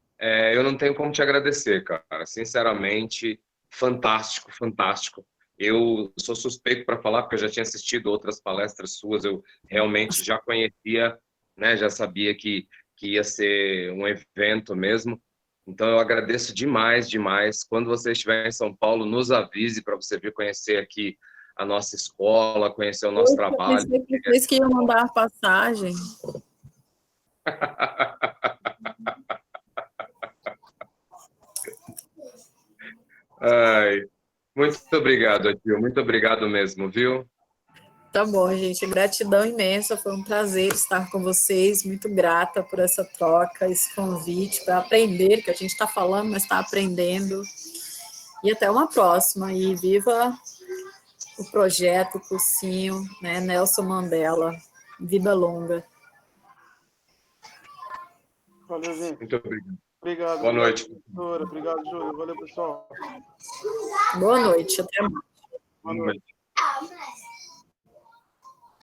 eu não tenho como te agradecer, cara. Sinceramente, fantástico, fantástico. Eu sou suspeito para falar, porque eu já tinha assistido outras palestras suas, eu realmente já conhecia, né? Já sabia que ia ser um evento mesmo. Então, eu agradeço demais, demais. Quando você estiver em São Paulo, nos avise para você vir conhecer aqui a nossa escola, conhecer o nosso trabalho. Eu pensei que ia mandar a passagem. Ai, muito obrigado, Adil. Muito obrigado mesmo, viu? Tá bom, gente. Gratidão imensa. Foi um prazer estar com vocês. Muito grata por essa troca, esse convite para aprender, que a gente está falando, mas está aprendendo. E até uma próxima. E viva o projeto Cursinho, né? Nelson Mandela. Vida longa. Valeu, gente. Muito obrigado. Obrigado. Boa noite. Professora. Obrigado, Júlio. Valeu, pessoal. Boa noite. Até mais. Boa noite.